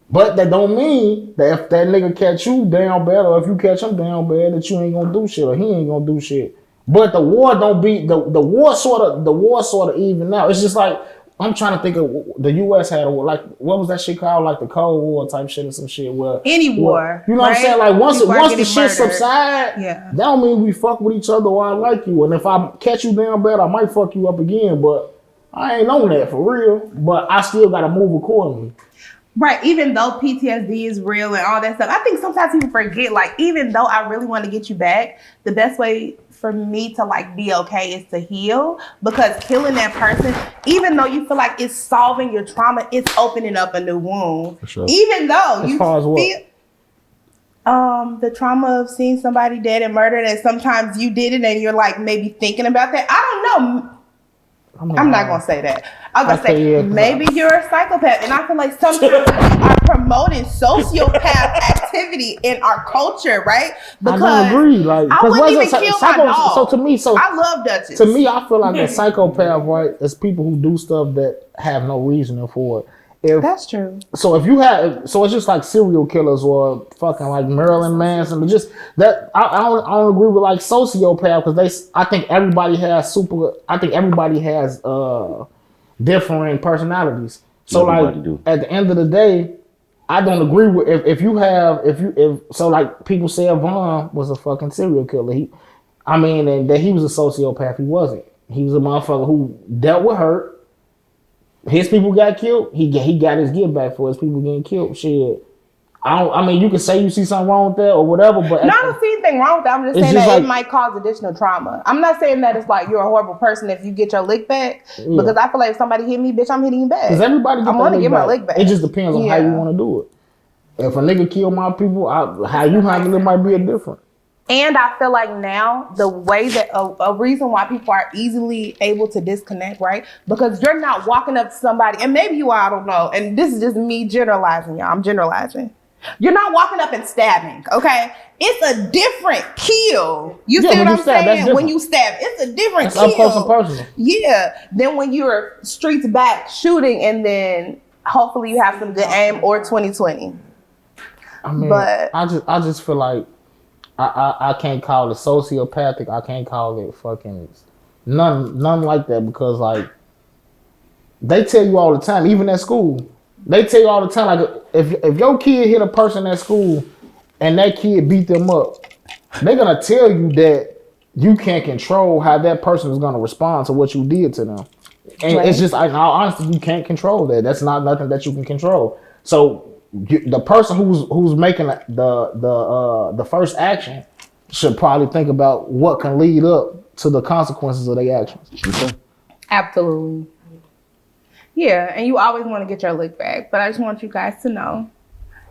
But that don't mean that if that nigga catch you down bad, or if you catch him down bad, that you ain't gonna do shit or he ain't gonna do shit. But the war don't be the war sort of even out. It's just like I'm trying to think of the U.S. had a war, like what was that shit called, like the Cold War type shit or some shit. Where any war, you know right? what I'm saying? Like once the shit murdered. subside, yeah, that don't mean we fuck with each other or I like you. And if I catch you down bad, I might fuck you up again. But I ain't on that for real. But I still gotta move accordingly. Right, even though PTSD is real and all that stuff, I think sometimes people forget, like, even though I really want to get you back, the best way for me to, like, be okay is to heal. Because killing that person, even though you feel like it's solving your trauma, it's opening up a new wound. For sure. Even though as you far as what? feel... the trauma of seeing somebody dead and murdered, and sometimes you did it and you're, like, maybe thinking about that. I don't know. I'm not going to say that. I'm going to say maybe you're a psychopath. And I feel like sometimes we are promoting sociopath activity in our culture, right? Because I don't agree. Like, I wouldn't even kill my dog. So to me, I love Duchess. To me, I feel like a psychopath, right, is people who do stuff that have no reasoning for it. That's true. So if you have, so it's just like serial killers or fucking like Marilyn Manson, but just that I don't agree with like sociopath because I think everybody has different personalities. So everybody like at the end of the day, I don't agree with if so like people say Vaughn was a fucking serial killer. And that he was a sociopath. He wasn't. He was a motherfucker who dealt with hurt. His people got killed. He got his get back for his people getting killed. Shit. I mean, you can say you see something wrong with that or whatever, but no, I don't see anything wrong with that. I'm just saying that it might cause additional trauma. I'm not saying that it's like you're a horrible person if you get your lick back, because I feel like if somebody hit me, bitch, I'm hitting you back. Because everybody get my lick back. It just depends on how you want to do it. If a nigga kill my people, how you handle it might be different. And I feel like now the way that a reason why people are easily able to disconnect, right? Because you're not walking up to somebody, and maybe you are, I don't know. And this is just me generalizing, y'all. I'm generalizing. You're not walking up and stabbing, okay? It's a different kill. You see what I'm saying? When you stab, it's a different kill. Up close and personal. Yeah. Then when you're streets back shooting, and then hopefully you have some good aim or 20/20. I mean, but I just feel like I can't call it sociopathic. I can't call it fucking none like that, because like they tell you all the time, even at school, they tell you all the time, like if your kid hit a person at school and that kid beat them up, they're gonna tell you that you can't control how that person is gonna respond to what you did to them. And it's just, in all honesty, you can't control that. That's not nothing that you can control. So the person who's making the first action should probably think about what can lead up to the consequences of their actions. Okay. Absolutely. Yeah, and you always want to get your lick back, but I just want you guys to know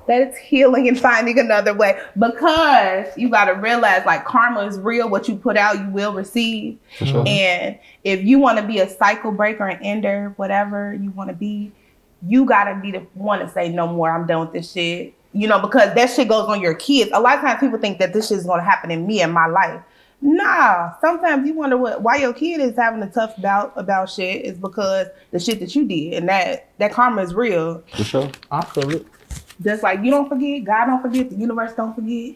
that it's healing and finding another way, because you got to realize, like, karma is real. What you put out, you will receive. For sure. And if you want to be a cycle breaker, an ender, whatever you want to be, you gotta be the one to say no more. I'm done with this shit. You know, because that shit goes on your kids. A lot of times people think that this shit is gonna happen in me in my life. Nah. Sometimes you wonder why your kid is having a tough bout about shit is because the shit that you did, and that karma is real. For sure. I feel it. Just like you don't forget, God don't forget, the universe don't forget.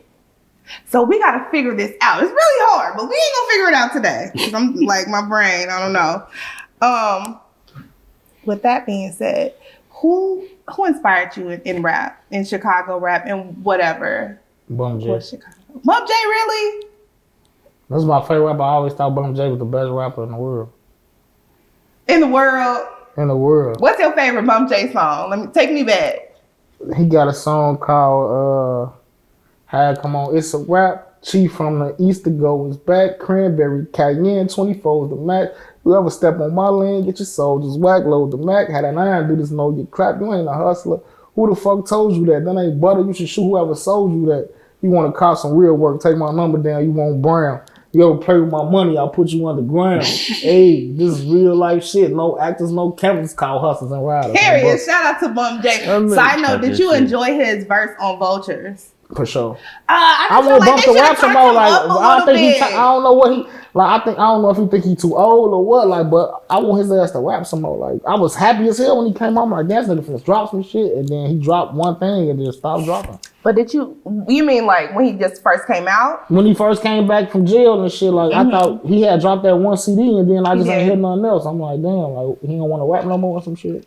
So we gotta figure this out. It's really hard, but we ain't gonna figure it out today. 'Cause I'm like, my brain, I don't know. With that being said, who inspired you in rap, in Chicago rap, and whatever? Bum J. Bum J, really? That's my favorite rapper. I always thought Bum J was the best rapper in the world. In the world? In the world. What's your favorite Bum J song? Take me back. He got a song called Hi, Come On, It's a Rap. Chief from the East to Go is back. Cranberry, Cayenne, 24 is the max. Whoever step on my lane, get your soldiers whack, load the Mac, had an iron, do this, no, get clapped. You ain't a hustler. Who the fuck told you that? That ain't butter. You should shoot whoever sold you that. You want to cop some real work, take my number down, you want brown. You ever play with my money, I'll put you underground. Hey, this is real life shit. No actors, no cameras, called hustlers and riders. Period. Shout out to Bump J. Side note, did you enjoy his verse on Vultures? For sure. I want Bump to rap some more. Like I think I don't know what he like. I don't know if he think he too old or what. Like, but I want his ass to rap some more. Like, I was happy as hell when he came out. I'm like, that nigga finna drop some shit, and then he dropped one thing and just stopped dropping. But you mean like when he just first came out? When he first came back from jail and shit, like I thought he had dropped that one CD, and then I just ain't heard nothing else. I'm like, damn, like he don't want to rap no more or some shit.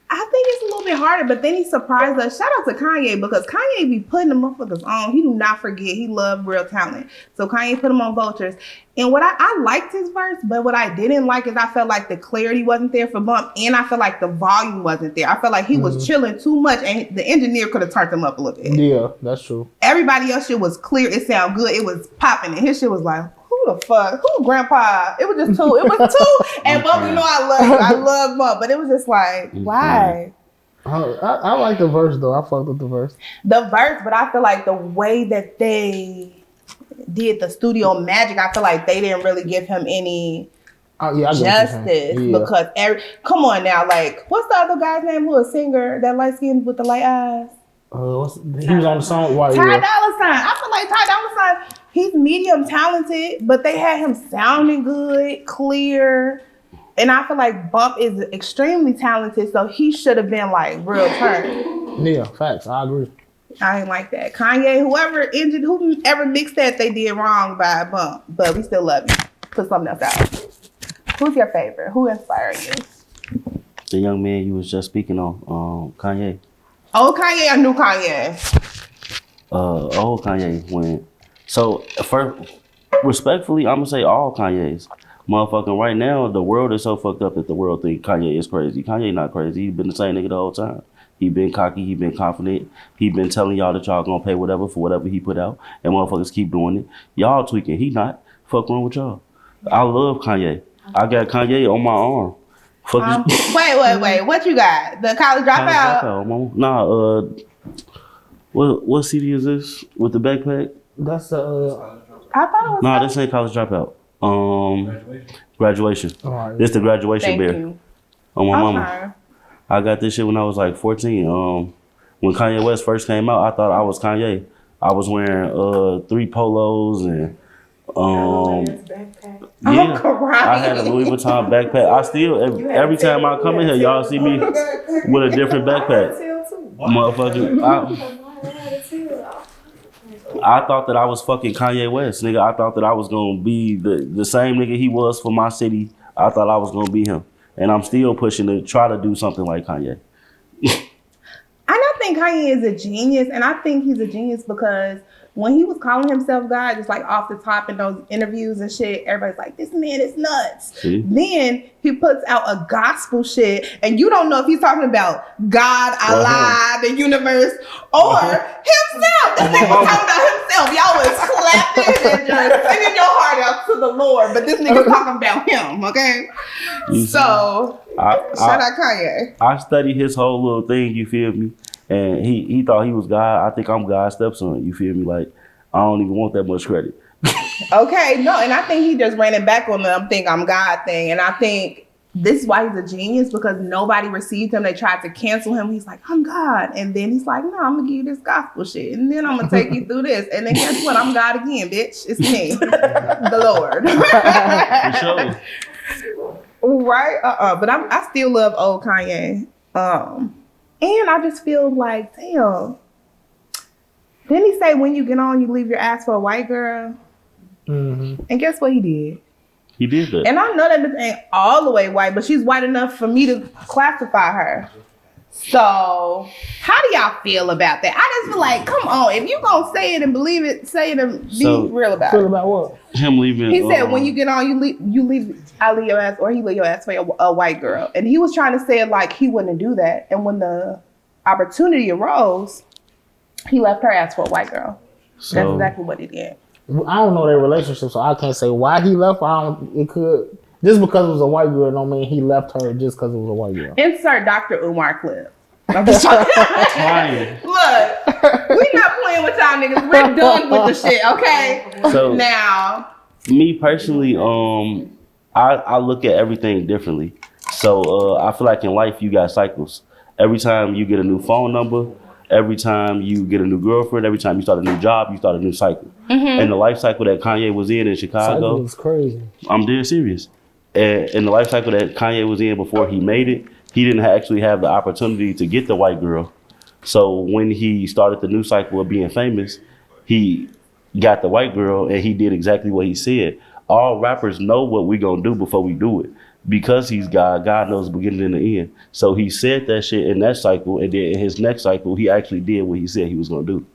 I think it's a little bit harder, but then he surprised us. Shout out to Kanye, because Kanye be putting the motherfuckers on. He do not forget. He loved real talent. So Kanye put him on Vultures. And what I liked his verse, but what I didn't like is I felt like the clarity wasn't there for Bump, and I felt like the volume wasn't there. I felt like he was chilling too much, and the engineer could have turned him up a little bit. Yeah, that's true. Everybody else shit was clear. It sounded good. It was popping, and his shit was like, who the fuck? Who grandpa? It was just two. It was two. And Bump, you know I love you. I love Bump, but it was just like, why? I like the verse though. I fucked with the verse. The verse, but I feel like the way that they did the studio magic, I feel like they didn't really give him any justice because come on now, like what's the other guy's name who a singer that light skinned with the light eyes? He was on the song. Ty Dolla $ign. I feel like Ty Dolla $ign, he's medium talented, but they had him sounding good, clear. And I feel like Bump is extremely talented, so he should have been like real turn. Yeah, facts. I agree. I ain't like that. Kanye, whoever mixed that, they did wrong by Bump. But we still love you. Put something else out. Who's your favorite? Who inspired you? The young man you was just speaking on, Kanye. Old Kanye or new Kanye? Old Kanye went. So first, respectfully, I'm gonna say all Kanye's. Motherfucking right now, the world is so fucked up that the world think Kanye is crazy. Kanye not crazy. He been the same nigga the whole time. He been cocky. He been confident. He been telling y'all that y'all gonna pay whatever for whatever he put out, and motherfuckers keep doing it. Y'all tweaking. He not. Fuck wrong with y'all. I love Kanye. I got Kanye on my arm. Wait. What you got? The college dropout? Mama. Nah. What CD is this with the backpack? That's I thought it was. Nah, this ain't college dropout. Graduation. Right. This the graduation bear. You. On my mama. I got this shit when I was like 14. When Kanye West first came out, I thought I was Kanye. I was wearing 3 polos and I had a Louis Vuitton backpack. I still every time I come in here, y'all see me with a different backpack. Motherfucker. I thought that I was fucking Kanye West, nigga. I thought that I was gonna be the same nigga he was for my city. I thought I was gonna be him. And I'm still pushing to try to do something like Kanye. I don't think Kanye is a genius, and I think he's a genius because when he was calling himself God, just like off the top in those interviews and shit, everybody's like, this man is nuts. See? Then he puts out a gospel shit, and you don't know if he's talking about God, Allah, the universe, or himself. This nigga was talking about himself. Y'all was clapping and just singing your heart out to the Lord, but this nigga's talking about him, okay? So, shout out Kanye. I studied his whole little thing, you feel me? And he thought he was God. I think I'm God's stepson. You feel me? Like, I don't even want that much credit. Okay, no, and I think he just ran it back on the I'm God thing. And I think this is why he's a genius, because nobody received him. They tried to cancel him. He's like, I'm God. And then he's like, no, I'm going to give you this gospel shit. And then I'm going to take you through this. And then guess what? I'm God again, bitch. It's me, the Lord. For sure. Right? But I still love old Kanye. And I just feel like, damn. Didn't he say when you get on, you leave your ass for a white girl? Mm-hmm. And guess what he did? He did that. And I know that bitch ain't all the way white, but she's white enough for me to classify her. So, how do y'all feel about that? I just feel like, come on, if you gonna say it and believe it, say it and be real about it. Feel about what? Him leaving. He said when you get on, you leave. I leave your ass, or he leave your ass for a white girl. And he was trying to say it like he wouldn't do that. And when the opportunity arose, he left her ass for a white girl. So, that's exactly what he did. I don't know their relationship, so I can't say why he left. Just because it was a white girl don't mean he left her just because it was a white girl. Insert Dr. Umar clip. I'm just Fine. Look, we not playing with y'all niggas. We're done with the shit, okay? So now, me personally, I look at everything differently. So I feel like in life you got cycles. Every time you get a new phone number, every time you get a new girlfriend, every time you start a new job, you start a new cycle. And the life cycle that Kanye was in Chicago, Cycle was crazy. I'm dead serious. And in the life cycle that Kanye was in before he made it, he didn't actually have the opportunity to get the white girl. So when he started the new cycle of being famous, he got the white girl and he did exactly what he said. All rappers know what we gonna do before we do it. Because he's God, God knows the beginning and the end. So he said that shit in that cycle, and then in his next cycle, he actually did what he said he was gonna do.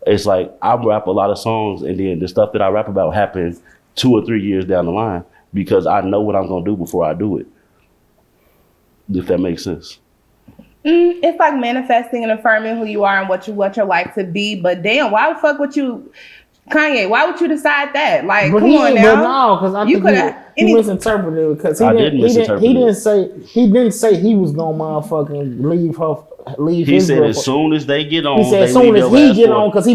It's like I rap a lot of songs, and then the stuff that I rap about happens 2 or 3 years down the line because I know what I'm gonna do before I do it. If that makes sense. it's like manifesting and affirming who you are and what you're like to be. But damn, why the fuck would you, Kanye? Why would you decide that? Like, But come on now. But no, because I think he misinterpreted it because he didn't say he was gonna motherfucking leave. He his said girl as soon as they get on, he said as soon as he get on, because he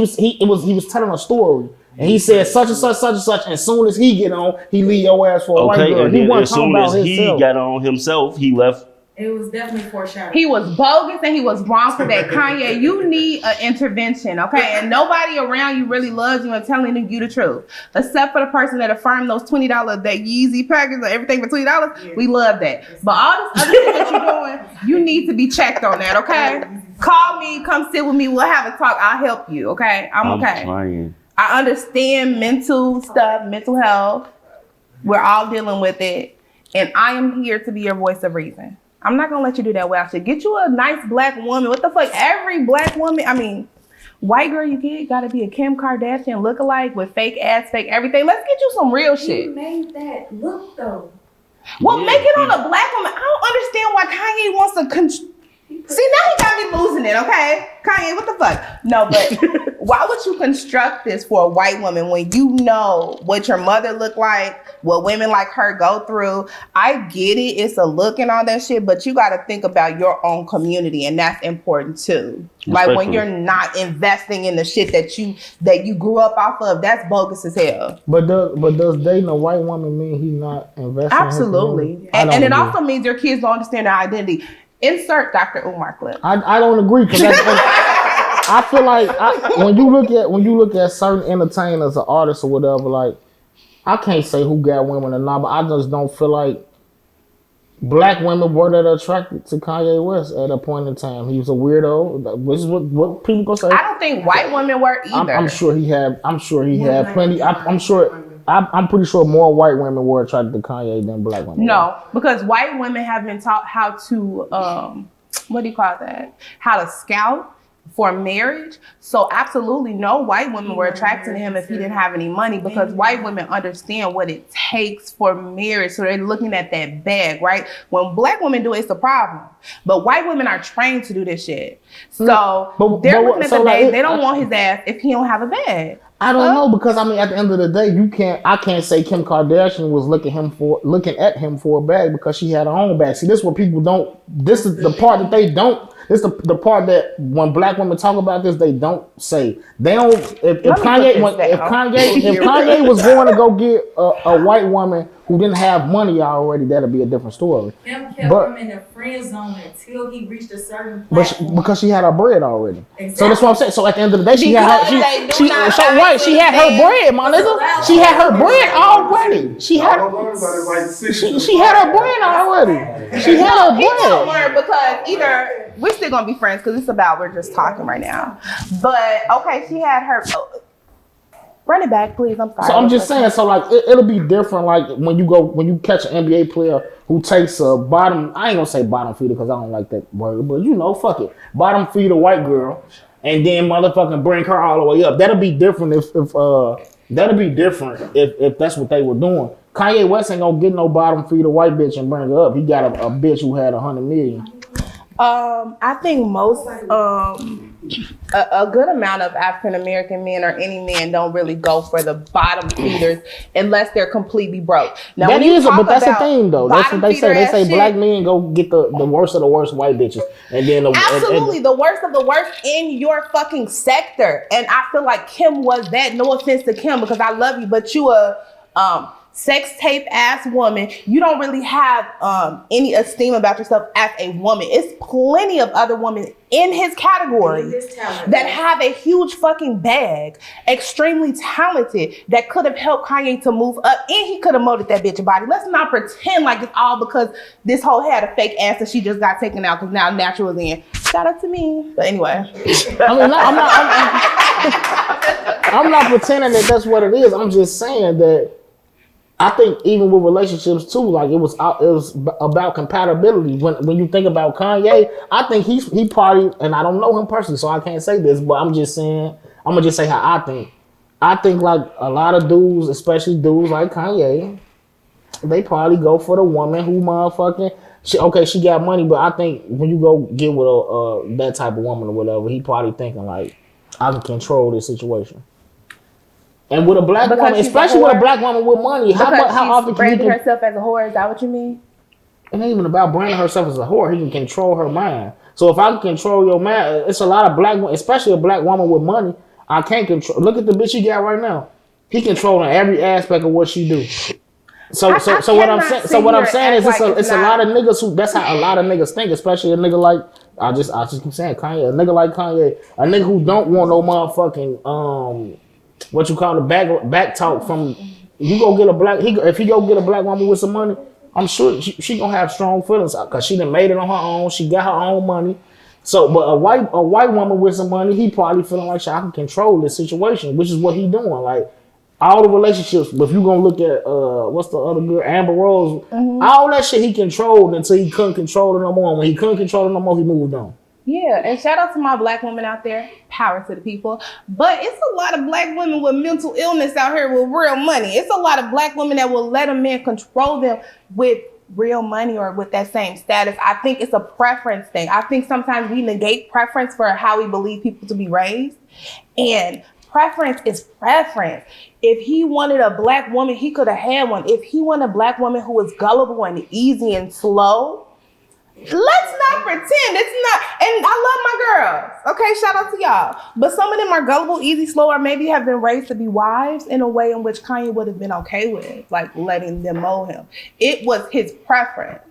was telling a story. And he said such and such, and as soon as he get on, he leave your ass for a white girl. And He then wasn't as talking soon about as he himself. got on himself, he left. It was definitely foreshadowing. He was bogus and he was wrong for that. Kanye, you need an intervention, okay? And nobody around you really loves you and telling you the truth. Except for the person that affirmed those $20, that Yeezy package or everything for $20. Yeah. We love that. But all this other shit that you're doing, you need to be checked on that, okay? Call me, come sit with me, we'll have a talk. I'll help you, okay? I'm okay. Trying. I understand mental stuff, mental health. We're all dealing with it. And I am here to be your voice of reason. I'm not gonna let you do that without you. Get you a nice black woman. What the fuck? Every black woman, I mean, white girl you get gotta be a Kim Kardashian lookalike with fake ass, fake everything. Let's get you some real shit. He made that look though. Well, make it on a black woman. I don't understand why Kanye wants to see, now he got me losing it, okay? Kanye, what the fuck? No, but why would you construct this for a white woman when you know what your mother looked like, what women like her go through? I get it, it's a look and all that shit, but you got to think about your own community, and that's important too. Like when you're not investing in the shit that you grew up off of, that's bogus as hell. But does dating a white woman mean he's not investing? Absolutely, and it also means your kids don't understand their identity. Insert Dr. Umar clip. I don't agree because I feel like when you look at certain entertainers or artists or whatever, like I can't say who got women or not, but I just don't feel like black women were that attracted to Kanye West at a point in time. He was a weirdo. This is what people gonna say. I don't think white women were either. I'm sure he had plenty. I'm pretty sure more white women were attracted to Kanye than black women. No, because white women have been taught how to, what do you call that? How to scout for marriage. So absolutely no white women were attracted to him if he didn't have any money, because white women understand what it takes for marriage. So they're looking at that bag, right? When black women do it, it's a problem. But white women are trained to do this shit. So they're looking at the bag. They don't want his ass if he don't have a bag. I don't know, because I mean, at the end of the day, I can't say Kim Kardashian was looking at him for a bag because she had her own bag. See, this is what people don't. This is the part that they don't. This is the part that when black women talk about this, they don't say. They don't. If Kanye was going to go get a white woman who didn't have money already, that'd be a different story. Kim kept him in the friend zone until he reached a certain platform. But because she had her bread already. Exactly. So that's what I'm saying. So at the end of the day, she had her bread, my nigga. She had her bread already. She had her bread already. She had her bread. He don't learn because either we're still gonna be friends because it's about we're just talking right now. But okay, she had her. Run it back, please. I'm sorry. So I'm just saying. So like, it'll be different. Like when you catch an NBA player who takes a bottom. I ain't gonna say bottom feeder because I don't like that word, but fuck it. Bottom feeder white girl, and then motherfucking bring her all the way up. That'll be different if that's what they were doing. Kanye West ain't gonna get no bottom feeder white bitch and bring her up. He got a bitch who had 100 million. I think most a good amount of African American men or any men don't really go for the bottom feeders unless they're completely broke. Now, That is, but that's the thing though. That's what they say. They say black men go get the worst of the worst white bitches, and then absolutely the worst of the worst in your fucking sector. And I feel like Kim was that. No offense to Kim, because I love you, but you a sex tape ass woman. You don't really have any esteem about yourself as a woman. It's plenty of other women in his category that have a huge fucking bag, extremely talented, that could have helped Kanye to move up, and he could have molded that bitch body. Let's not pretend like it's all because this hoe had a fake ass and she just got taken out because now natural is in. Shout out to me. But anyway. I'm not pretending that that's what it is. I'm just saying that I think even with relationships too, like it was about compatibility. When you think about Kanye, I think he probably, and I don't know him personally, so I can't say this, but I'm gonna just say how I think. I think like a lot of dudes, especially dudes like Kanye, they probably go for the woman who motherfucking she got money, but I think when you go get with that type of woman or whatever, he probably thinking like, I can control this situation. And with a black woman, especially with a black woman with money, how often can you brand herself as a whore? Is that what you mean? It ain't even about branding herself as a whore. He can control her mind. So if I can control your mind, it's a lot of black women, especially a black woman with money. I can't control. Look at the bitch he got right now. He controlling every aspect of what she do. So what I'm saying is it's a lot of niggas who, that's how a lot of niggas think, especially a nigga like I just keep saying Kanye, a nigga like Kanye, a nigga who don't want no motherfucking what you call the back talk from you go get a black if he go get a black woman with some money, I'm sure she gonna have strong feelings because she done made it on her own. She got her own money. So, but a white woman with some money, he probably feeling like I can control this situation, which is what he doing. Like all the relationships. If you gonna look at what's the other girl, Amber Rose, all that shit he controlled until he couldn't control it no more. And when he couldn't control it no more, he moved on. Yeah, and shout out to my black women out there. Power to the people. But it's a lot of black women with mental illness out here with real money. It's a lot of black women that will let a man control them with real money or with that same status. I think it's a preference thing. I think sometimes we negate preference for how we believe people to be raised. And preference is preference. If he wanted a black woman, he could have had one. If he wanted a black woman who was gullible and easy and slow, let's not pretend it's not. And I love my girls. Okay, shout out to y'all. But some of them are gullible, easy, slow, or maybe have been raised to be wives in a way in which Kanye would have been okay with, like letting them mold him. It was his preference.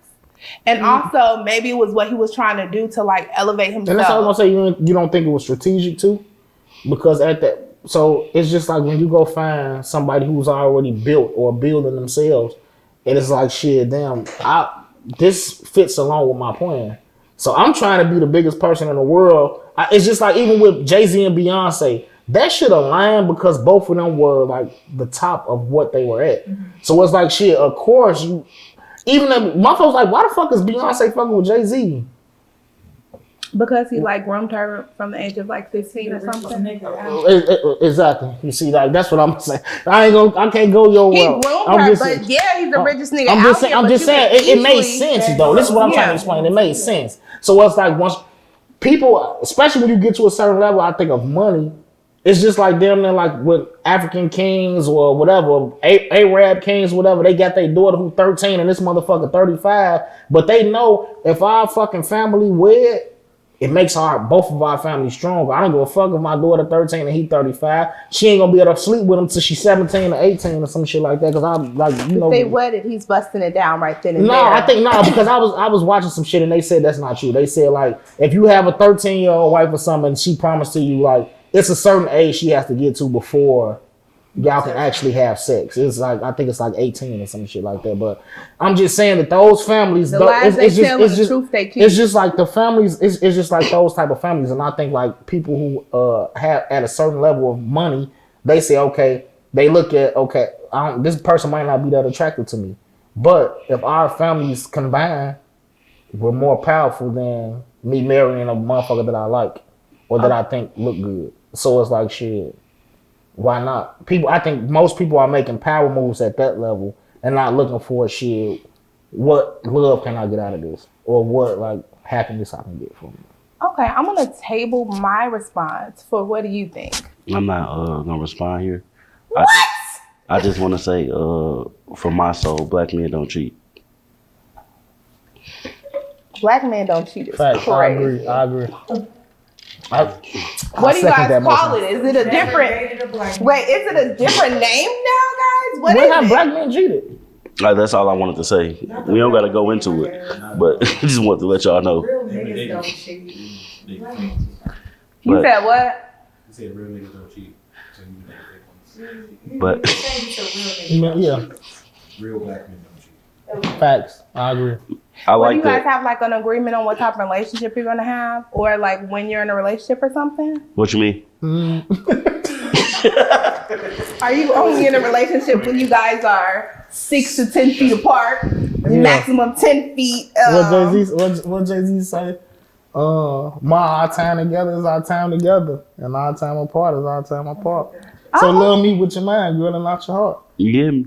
And also, maybe it was what he was trying to do to like elevate himself. And that's all I'm gonna say. You don't think it was strategic too? Because so it's just like when you go find somebody who's already built or building themselves, and it's like shit, damn, this fits along with my plan. So I'm trying to be the biggest person in the world. It's just like even with Jay-Z and Beyonce, that shit aligned because both of them were like the top of what they were at. So it's like shit, of course even my folks like, why the fuck is Beyonce fucking with Jay-Z? Because he like groomed her from the age of like 15 or something. Exactly. You see, like that's what I'm saying. I can't go your way. He groomed her, but yeah, he's the richest nigga out here. I'm just saying it made sense though. This is what I'm trying to explain. It made sense. So it's like once people, especially when you get to a certain level, I think of money. It's just like them there, like with African kings or whatever, Arab kings, whatever. They got their daughter who's 13 and this motherfucker 35, but they know if our fucking family wed, it makes both of our families stronger. I don't give a fuck if my daughter 13 and he 35. She ain't gonna be able to sleep with him till she's 17 or 18 or some shit like that. Cause I'm like, you know. If they wedded, he's busting it down right then and there. No, I think no, because I was watching some shit and they said that's not true. They said like if you have a 13-year-old wife or something, and she promised to you like it's a certain age she has to get to before y'all can actually have sex. It's like I think it's like 18 or some shit like that. But I'm just saying that those families, it's just like the families. It's just like those type of families, and I think like people who have at a certain level of money, they say okay, they look at okay, this person might not be that attractive to me, but if our families combine, we're more powerful than me marrying a motherfucker that I like or that I think look good. So it's like shit. Why not? I think most people are making power moves at that level and not looking for shit. What love can I get out of this? Or what like happiness I can get from it? Okay, I'm gonna table my response for what do you think? I'm not gonna respond here. What? I just want to say, for my soul, black men don't cheat. Black men don't cheat. It's Facts. crazy. I agree. What do you guys call it? Is it a different? Wait, is it a different name now, guys? What When is have it? black men cheated? That's all I wanted to say. We don't got to go into it, but I just want to let y'all know. Real niggas don't cheat. You But- said what? He said real niggas don't cheat. So you make fake ones. But Yeah, Real black men don't cheat. facts. I agree. I Well, do like you guys that. have like an agreement on what type of relationship you're gonna have, or like when you're in a relationship or something? What you mean? Are you only in a relationship when you guys are 6 to 10 feet apart, Yeah. maximum 10 feet? What Jay-Z say? Our time together is our time together, and our time apart is our time apart. So love me with your mind, girl, and not your heart. You get me?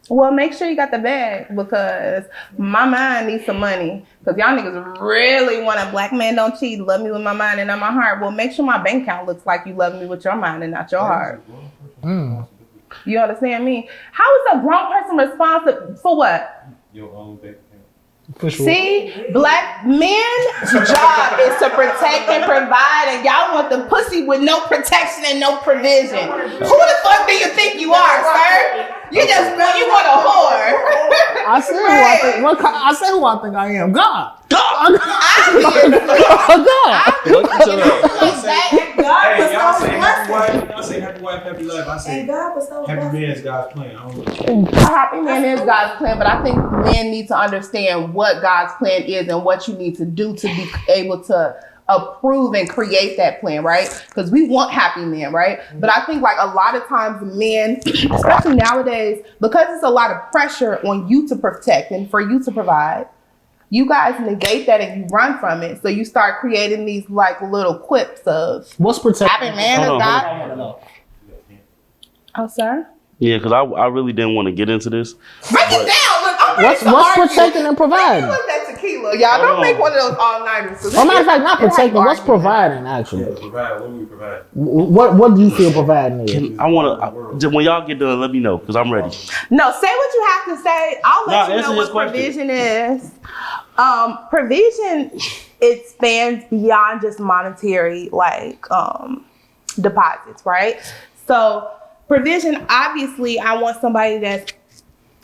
Well, make sure you got the bag because my mind needs some money. Because y'all niggas really want a black man don't cheat, love me with my mind and not my heart. Well, make sure my bank account looks like you love me with your mind and not your heart. You understand me? How is a grown person responsible for what? Your own bank account. For sure. See, black men's job is to protect and provide, and y'all want the pussy with no protection and no provision. Who the fuck do you think you are, sir? You want a whore. I said who I think. I said who I think I am. God. Hey, y'all say happy wife. Y'all say happy wife, happy life. I say And God bestows happy blessings. man's God's plan. I don't know. Happy man is God's plan, but I think men need to understand what God's plan is and what you need to do to be able to approve and create that plan, right? Because we want happy men, right? But I think like a lot of times men, especially nowadays, because it's a lot of pressure on you to protect and for you to provide, you guys negate that and you run from it. So you start creating these like little quips of What's protecting? happy man is Hold on, God. Oh, sir? Yeah, because I really didn't want to get into this. Break it down. Look, I'm ready What's to argue. protecting and providing? Look at tequila, y'all. Don't make one of those all-nighters. Well, matter of fact, not protecting. What's providing actually? Provide. What do we provide? What do you feel providing is? I want to, when y'all get done, let me know because I'm ready. No, say what you have to say. I'll let you answer know his what question. provision is. Provision, it spans beyond just monetary, like deposits, right? So provision, obviously, I want somebody that's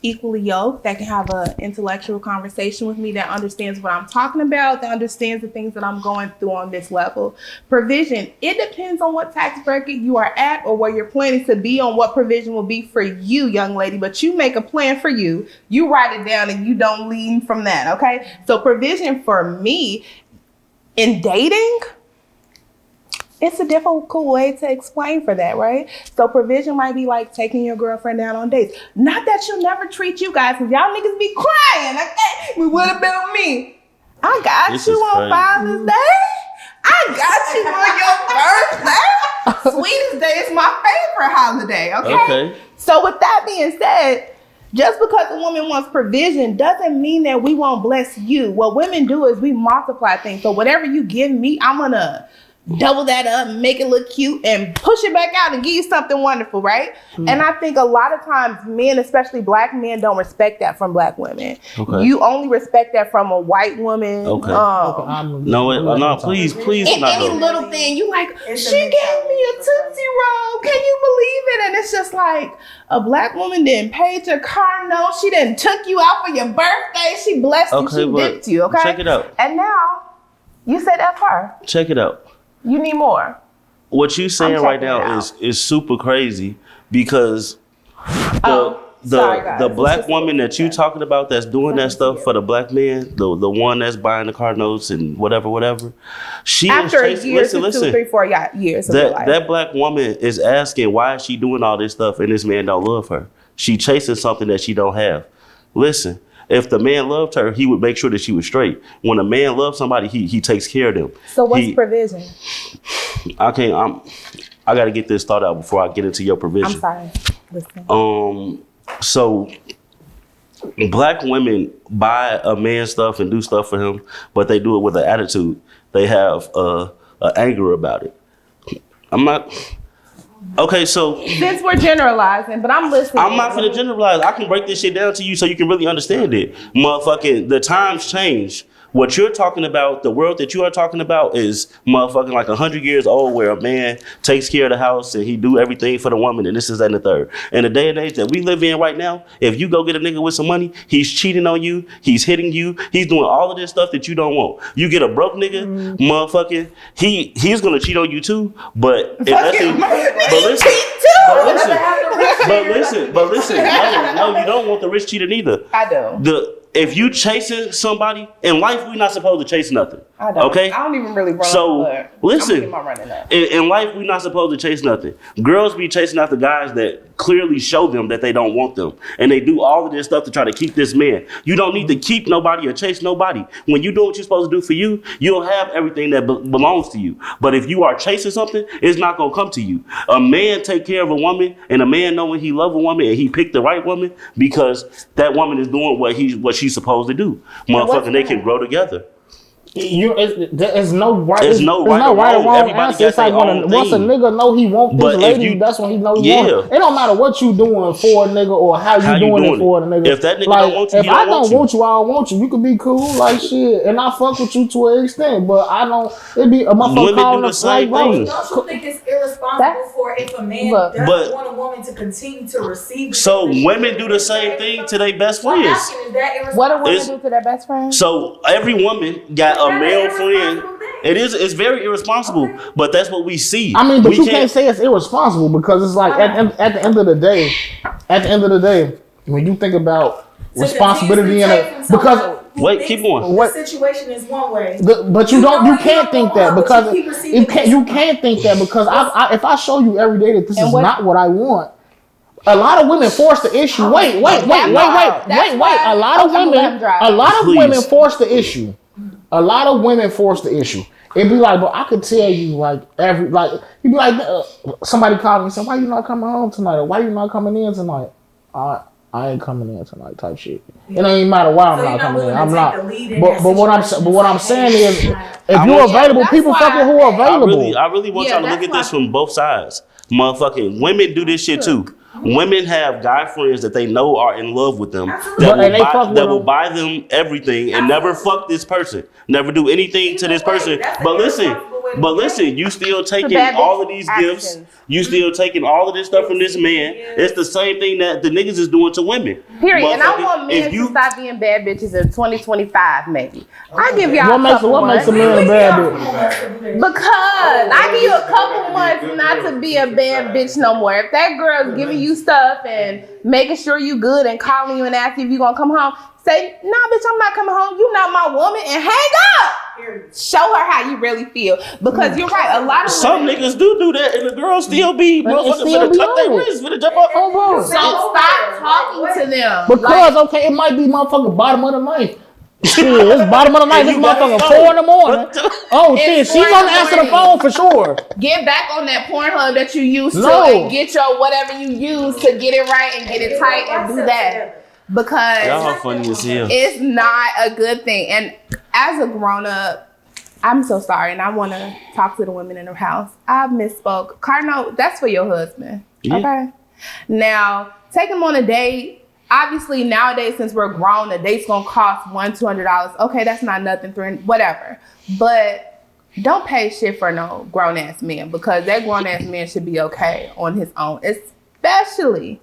equally yoked, that can have an intellectual conversation with me, that understands what I'm talking about, that understands the things that I'm going through on this level. Provision, it depends on what tax bracket you are at or where you're planning to be on what provision will be for you, young lady. But you make a plan for you, you write it down, and you don't lean from that, okay? So provision for me in dating, it's a difficult way to explain for that, right? So provision might be like taking your girlfriend down on dates. Not that she'll never treat you guys, because y'all niggas be crying. Okay, but what about me? I got This you is on crazy. Father's Day. I got you on your birthday. Sweetest Day is my favorite holiday, Okay. So with that being said, just because a woman wants provision doesn't mean that we won't bless you. What women do is we multiply things. So whatever you give me, I'm gonna double that up, make it look cute, and push it back out and give you something wonderful, right? And I think a lot of times men, especially black men, don't respect that from black women. Okay. You only respect that from a white woman. Okay. No, Please And not any though. little thing, you like, It's a she gave mentality. me a Tootsie Roll. Can you believe it? And it's just like, a black woman didn't pay your car note. She didn't took you out for your birthday. She blessed you. Okay, She but dipped you, okay? check it out. And now, you said F her. Check it out. You need more. What you saying I'm right checking it now out. is super crazy because Sorry, guys. the It's black just- woman that you talking about that's doing that stuff for the black man, the one that's buying the car notes and whatever, she After is a year chasing. to Listen, 2, 3, 4 years of your life. that black woman is asking why is she doing all this stuff and this man don't love her. She chasing something that she don't have. Listen, if the man loved her, he would make sure that she was straight. When a man loves somebody, he takes care of them. So what's He- provision? I got to get this thought out before I get into your provision. I'm sorry. Listen. So black women buy a man stuff and do stuff for him, but they do it with an attitude. they have anger about it. I'm not. Okay, so Since we're generalizing, but I'm listening. I'm not gonna generalize. I can break this shit down to you so you can really understand it. Motherfucking, the times change. What you're talking about, the world that you are talking about is motherfucking like 100 years old where a man takes care of the house and he do everything for the woman and this is that and the third. In the day and age that we live in right now, if you go get a nigga with some money, he's cheating on you, he's hitting you, he's doing all of this stuff that you don't want. You get a broke nigga, motherfucking, he's gonna cheat on you too, but if that's it, but listen, no, you don't want the rich cheater neither. I do. If you chasing somebody in life, we're not supposed to chase nothing. I don't. Okay? I don't even really run. So listen, I'm my running up. In life, we're not supposed to chase nothing. Girls be chasing after guys that clearly show them that they don't want them, and they do all of this stuff to try to keep this man. You don't need to keep nobody or chase nobody. When you do what you're supposed to do for you, you'll have everything that belongs to you. But if you are chasing something, it's not gonna come to you. A man take care of a woman, and a man knowing he love a woman and he picked the right woman because that woman is doing what she's supposed to do. Motherfucking, they can grow together. There's no right. There's no right or wrong. Everybody answer. It's like once a nigga know he want this lady, that's when he know he want it. It don't matter what you doing for a nigga or how you doing it for a nigga. If that nigga like, don't want you, if I don't want you, I don't want you. You can be cool like shit, and I fuck with you to an extent, but I don't. It be a motherfucker calling us like, don't you think it's irresponsible for if a man doesn't want a woman to continue to receive? So women do the same thing to their best friends. What do women do to their best friends? So every woman got a male friend. It's very irresponsible, but that's what we see. I mean, but you can't say it's irresponsible because it's like at the end of the day, when you think about responsibility keep going. The situation is one way, but you can't think that because you can't think that because if I show you every day that this is not what I want. A lot of women force the issue. Wait. A lot of women force the issue. A lot of women force the issue. It'd be like, but I could tell you you'd be like, somebody called me and said, why you not coming home tonight? Or why you not coming in tonight? I ain't coming in tonight type shit. It don't even matter why I'm not coming in. I'm not. But what I'm saying is, if you're available, people fucking who are available. I really want y'all to look at this from both sides. Motherfucking women do this shit too. Women have guy friends that they know are in love with them that will buy them everything and never fuck this person, never do anything to this person. But listen, you still taking all of these gifts. You still taking all of this stuff from this man. It's the same thing that the niggas is doing to women. Period. And I want men to stop being bad bitches in 2025, maybe. I give y'all what makes a man a bad bitch? Because I give you a couple months not to be a bad bitch no more. If that girl's giving you stuff and making sure you good and calling you and asking if you gonna come home, say, nah, bitch, I'm not coming home. You not my woman, and hang up. Show her how you really feel. Because you're right, a lot of some niggas do that, and the girls still be motherfuckers finna cut their wrists, finna jump up. So stop talking to them. Because okay, it might be motherfucking bottom of the night. Shit, it's bottom of the night. This motherfucker 4 in the morning. Oh shit, she's gonna answer the phone for sure. Get back on that Pornhub that you used to and get your whatever you use to get it right and get it tight and do that. Because y'all funny as hell. It's not a good thing. And as a grown up, I'm so sorry, and I want to talk to the women in the house. I misspoke. Cardinal, that's for your husband. Yeah. Okay. Now, take him on a date. Obviously, nowadays, since we're grown, a date's gonna cost $100-$200. Okay, that's not nothing, whatever. But don't pay shit for no grown ass man because that grown ass man should be okay on his own, especially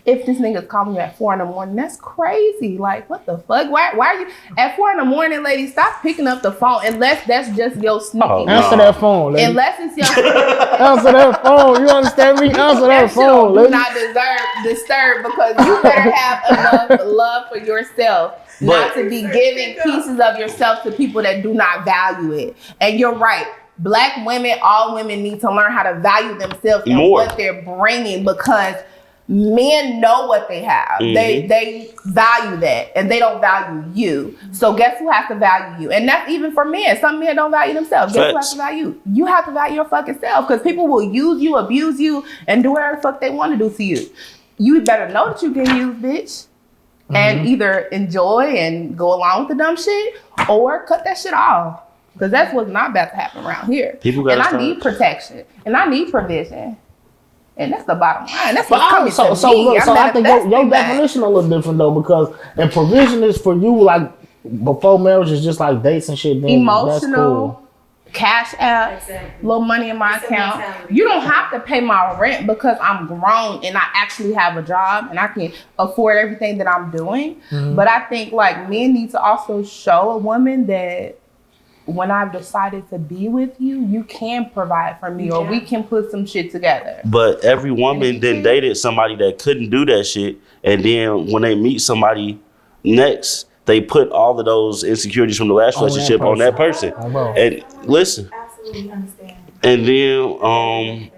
if this nigga's calling you at 4 in the morning. That's crazy. Like, what the fuck? Why are you at 4 in the morning, lady? Stop picking up the phone unless that's just your sneaky. Answer that phone, lady. Unless it's your answer that phone. You understand me? Answer that phone, lady. Do not disturb because you better have enough love for yourself not to be giving pieces of yourself to people that do not value it. And you're right. Black women, all women need to learn how to value themselves and what they're bringing because men know what they have. Mm-hmm. They value that and they don't value you. So guess who has to value you? And that's even for men. Some men don't value themselves. Guess who has to value you? You have to value your fucking self because people will use you, abuse you, and do whatever the fuck they want to do to you. You better know that you can use, bitch. And either enjoy and go along with the dumb shit or cut that shit off. Because that's what's not about to happen around here. And I need protection. And I need provision. And that's the bottom line. That's what's coming to me. So I think your definition a little different though, because and provision is for you like before marriage is just like dates and shit. Then emotional, that's cool. Cash out, little money in my account. You don't have to pay my rent because I'm grown and I actually have a job and I can afford everything that I'm doing. Mm-hmm. But I think like men need to also show a woman that when I've decided to be with you, you can provide for me or we can put some shit together. But every woman then dated somebody that couldn't do that shit. And then when they meet somebody next, they put all of those insecurities from the last relationship on that person. And listen. Absolutely understand. And then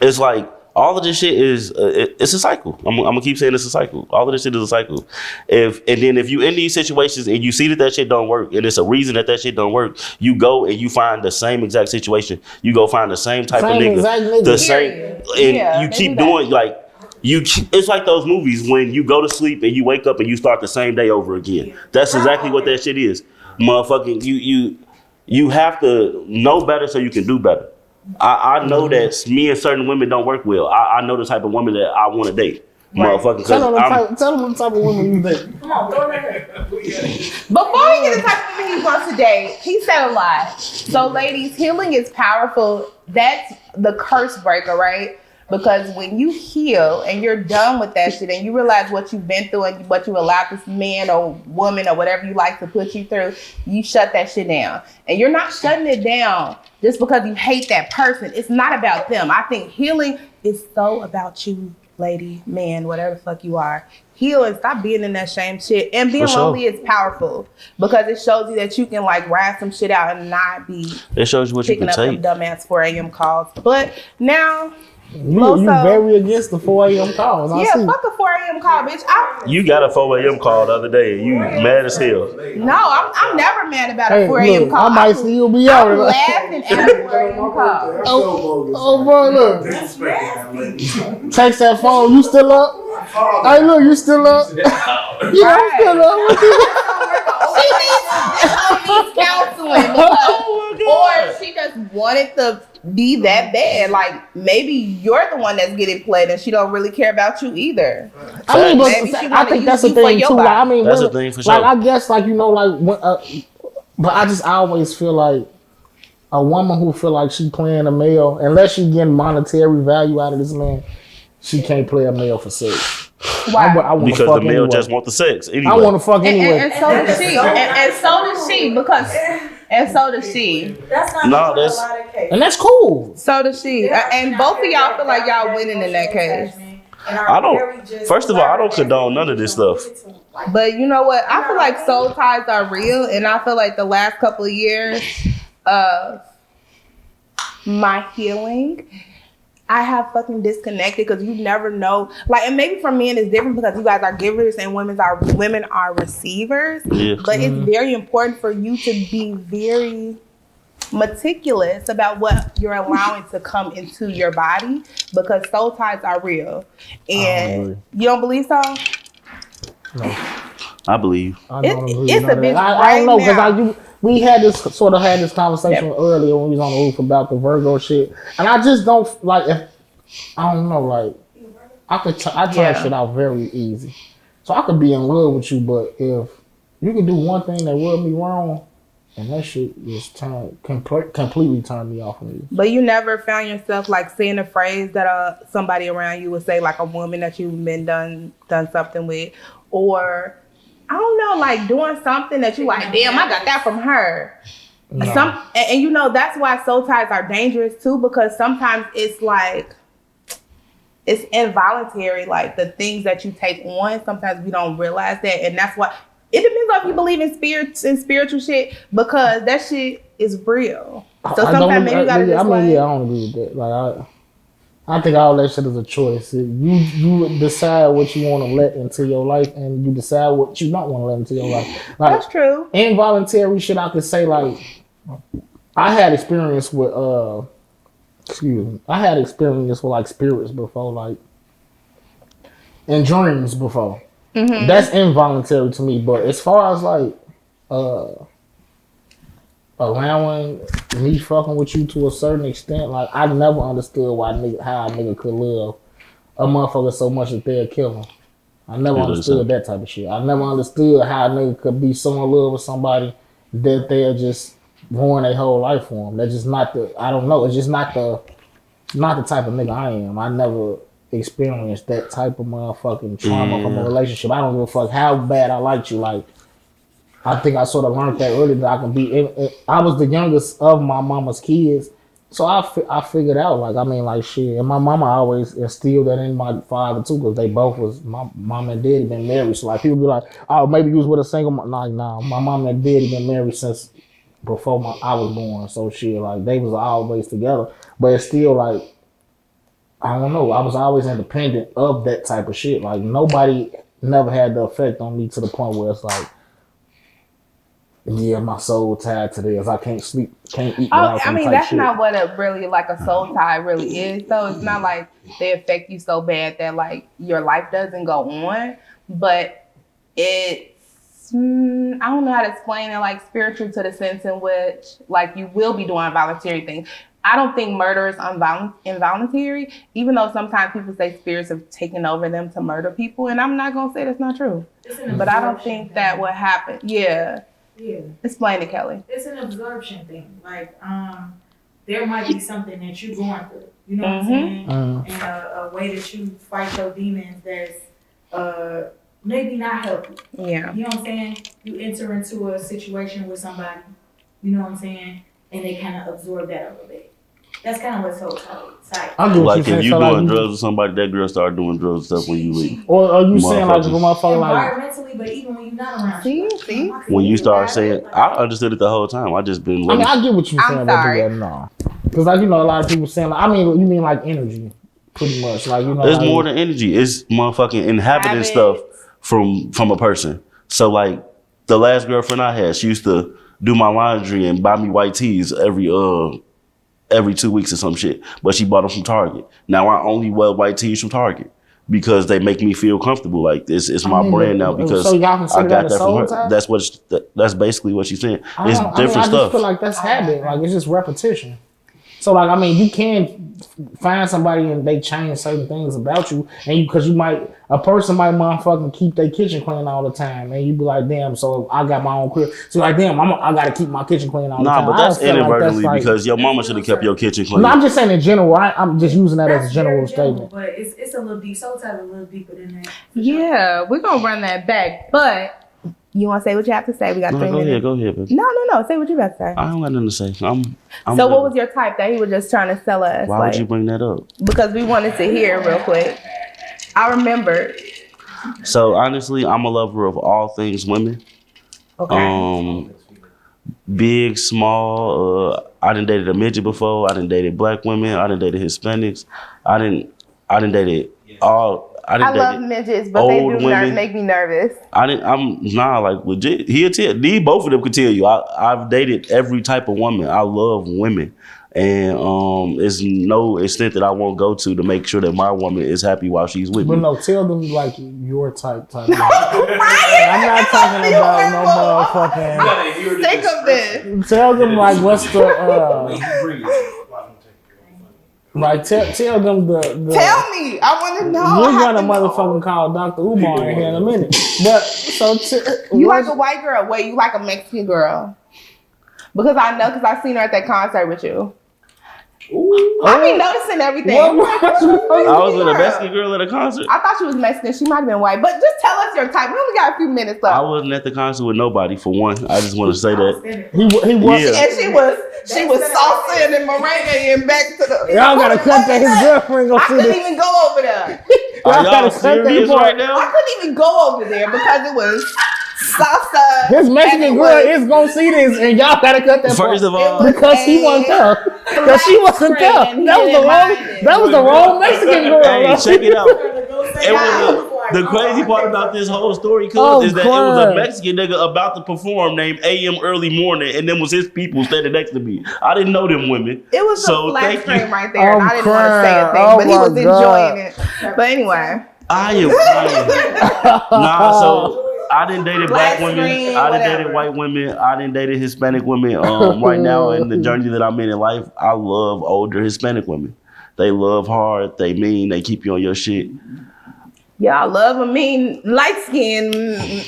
it's like all of this shit is it's a cycle. I'm gonna keep saying it's a cycle. All of this shit is a cycle. If you in these situations and you see that shit don't work and it's a reason that shit don't work, you go and you find the same exact situation. You go find the same type of nigga. The same, and you keep doing like. It's like those movies when you go to sleep and you wake up and you start the same day over again. That's exactly what that shit is. Motherfucking, you have to know better so you can do better. I know that me and certain women don't work well. I know the type of woman that I want to date. Right. Motherfucking, tell them the type of women you date. Come on, go ahead. Before we get the type of women he wants to date, he said a lot. So ladies, healing is powerful. That's the curse breaker, right? Because when you heal and you're done with that shit and you realize what you've been through and what you allowed this man or woman or whatever you like to put you through, you shut that shit down. And you're not shutting it down just because you hate that person. It's not about them. I think healing is so about you, lady, man, whatever the fuck you are. Heal and stop being in that shame shit. And being lonely is powerful because it shows you that you can like ride some shit out and not be it shows you what you can take. Them dumbass 4 a.m. calls. But now... You very against the 4 a.m. calls. Fuck a 4 a.m. call, bitch. You got a 4 a.m. call the other day and you mad as hell. No, I'm never mad about a 4 a.m. call. I might still be out. I'm laughing at a 4 a.m. call. Oh, bro, look. Text that phone. You still up? Hey, look, you still up? Yeah, I'm still up. She needs counseling because, or she just wanted to be that bad. Like maybe you're the one that's getting played and she don't really care about you either. I mean, I think that's the thing too. Like, I mean, that's the thing for sure. Like I guess, like you know, like but I always feel like a woman who feel like she playing a male, unless she getting monetary value out of this man, she can't play a male for sex. Why? Because the male just want the sex anyway. I want to fuck anyway. And so does she. And so does she because. And so does she. That's not a lot of cases. And that's cool. So does she. And both of y'all feel like y'all winning in that case. I don't. First of all, I don't condone none of this stuff. But you know what? I feel like soul ties are real, and I feel like the last couple of years of my healing, I have fucking disconnected because you never know. Like, and maybe for men it's different because you guys are givers and women are receivers. Yeah. But it's very important for you to be very meticulous about what you're allowing to come into your body because soul ties are real. And you don't believe so? No. I believe. It's a bitch. I don't know because we had this conversation earlier when we was on the roof about the Virgo shit, and I just don't like. I don't know, like I turn shit out very easy, so I could be in love with you, but if you can do one thing that rub me wrong, and that shit just completely turn me off of you. But you never found yourself like saying a phrase that somebody around you would say, like a woman that you've been done something with, or I don't know, like doing something that you like, damn, I got that from her. No. And you know, that's why soul ties are dangerous too, because sometimes it's like, it's involuntary, like the things that you take on, sometimes we don't realize that. And that's why, it depends on if you believe in spirits and spiritual shit, because that shit is real. So sometimes maybe you gotta I don't agree with that. Like, I think all that shit is a choice. You decide what you want to let into your life, and you decide what you don't want to let into your life. Like, that's true. Involuntary shit, I could say, like, I had experience with like spirits before, like in dreams before. Mm-hmm. That's involuntary to me. But as far as like allowing me fucking with you to a certain extent. Like I never understood how a nigga could love a motherfucker so much that they'll kill him. I never understood that type of shit. I never understood how a nigga could be so in love with somebody that they'll just ruin their whole life for them. That's just not I don't know. It's just not the type of nigga I am. I never experienced that type of motherfucking trauma from a relationship. I don't give a fuck how bad I liked you. Like, I think I sort of learned that early that I can be. I was the youngest of my mama's kids, so I figured out. Like, I mean, like shit. And my mama always instilled that in my father too, because they both was my mom and daddy been married. So like people be like, oh, maybe you was with a single. Like, nah, my mom and daddy been married since before I was born. So shit, like they was always together. But it's still like, I don't know. I was always independent of that type of shit. Like nobody never had the effect on me to the point where it's like, yeah, my soul tied to this. I can't sleep, can't eat. I mean, that's shit. Not what like a soul tie really is. So it's not like they affect you so bad that like your life doesn't go on. But it's, I don't know how to explain it, like spiritual to the sense in which like you will be doing voluntary things. I don't think murder is involuntary, even though sometimes people say spirits have taken over them to murder people. And I'm not going to say that's not true. But I don't think that would happen. Yeah. Explain it, Kelly. It's an absorption thing. Like, there might be something that you're going through. You know what I'm saying? And a way that you fight your demons that's maybe not healthy. Yeah. You know what I'm saying? You enter into a situation with somebody, you know what I'm saying? And they kind of absorb that a little bit. That's kind of what's so tight. Like if you doing drugs with somebody, that girl start doing drugs stuff when you leave. Or are you saying like a motherfucker like environmentally, but even when you're not around. See? When you start saying, I understood it the whole time. I just been. I mean, I get what you're saying about that. No, because like a lot of people saying. Like, I mean, you mean like energy, pretty much. Like it's more than energy. It's motherfucking inhabiting stuff from a person. So like the last girlfriend I had, she used to do my laundry and buy me white tees every 2 weeks or some shit. But she bought them from Target. Now I only wear white tees from Target because they make me feel comfortable. Like it's my brand now because I got that from her. That's basically what she's saying. It's different stuff. I just feel like that's habit. Like it's just repetition. So like, I mean, you can find somebody and they change certain things about you, and because a person might motherfucking keep their kitchen clean all the time, and you be like, damn, so I got my own crib. So like, damn, I gotta keep my kitchen clean all the time. Nah, but that's inadvertently because your mama should have kept your kitchen clean. No, I'm just saying in general. I'm just using that as a general statement. But it's a little deep. Soul ties a little deeper than that. Yeah, we're gonna run that back, but. You want to say what you have to say? We got 3 minutes. Go ahead, baby. No. Say what you about to say. I don't got nothing to say. I'm so what was your type that he was just trying to sell us? Why would you bring that up? Because we wanted to hear real quick. I remember. So honestly, I'm a lover of all things women. Okay. Big, small. I done dated a midget before. I done dated black women. I done dated Hispanics. I done dated all. I love midgets, but they do make me nervous. I'm like legit. Both of them could tell you. I've dated every type of woman. I love women, and it's no extent that I won't go to make sure that my woman is happy while she's with me. But no, tell them like your type. I'm not talking about no motherfucking. I'm sick of this. Tell them like what's the. Like tell them the. Tell me, I want to know. We're gonna motherfucking call Dr. Umar in here in a minute. But so you like a white girl? Wait, you like a Mexican girl? Because I know, because I've seen her at that concert with you. Ooh. I be noticing everything. I was with a Mexican girl at a concert. I thought she was Mexican. She might have been white. But just tell us your type. We only got a few minutes left. I wasn't at the concert with nobody, for one. I just want to say that. He was. Yeah. And she was salsa and merengue and back to the. Y'all gotta cut that. His girlfriend gonna see this. I couldn't even go over there. Y'all serious right now? I couldn't even go over there because it was salsa. His Mexican girl is gonna see this, and y'all gotta cut that. First of all, because he wasn't there. Because she wasn't there. That was the wrong Mexican girl. Hey, check it out. The crazy part about this whole story, is that it was a Mexican nigga about to perform named AM Early Morning, and then was his people standing next to me. I didn't know them women. It was a flat screen right there, and I didn't want to say a thing, but he was enjoying it. But anyway. I am crying. I didn't dated black women. screen, I didn't whatever. dated white women. I didn't dated Hispanic women. Right now in the journey that I'm in life, I love older Hispanic women. They love hard. They mean. They keep you on your shit. Y'all love a mean, light skin,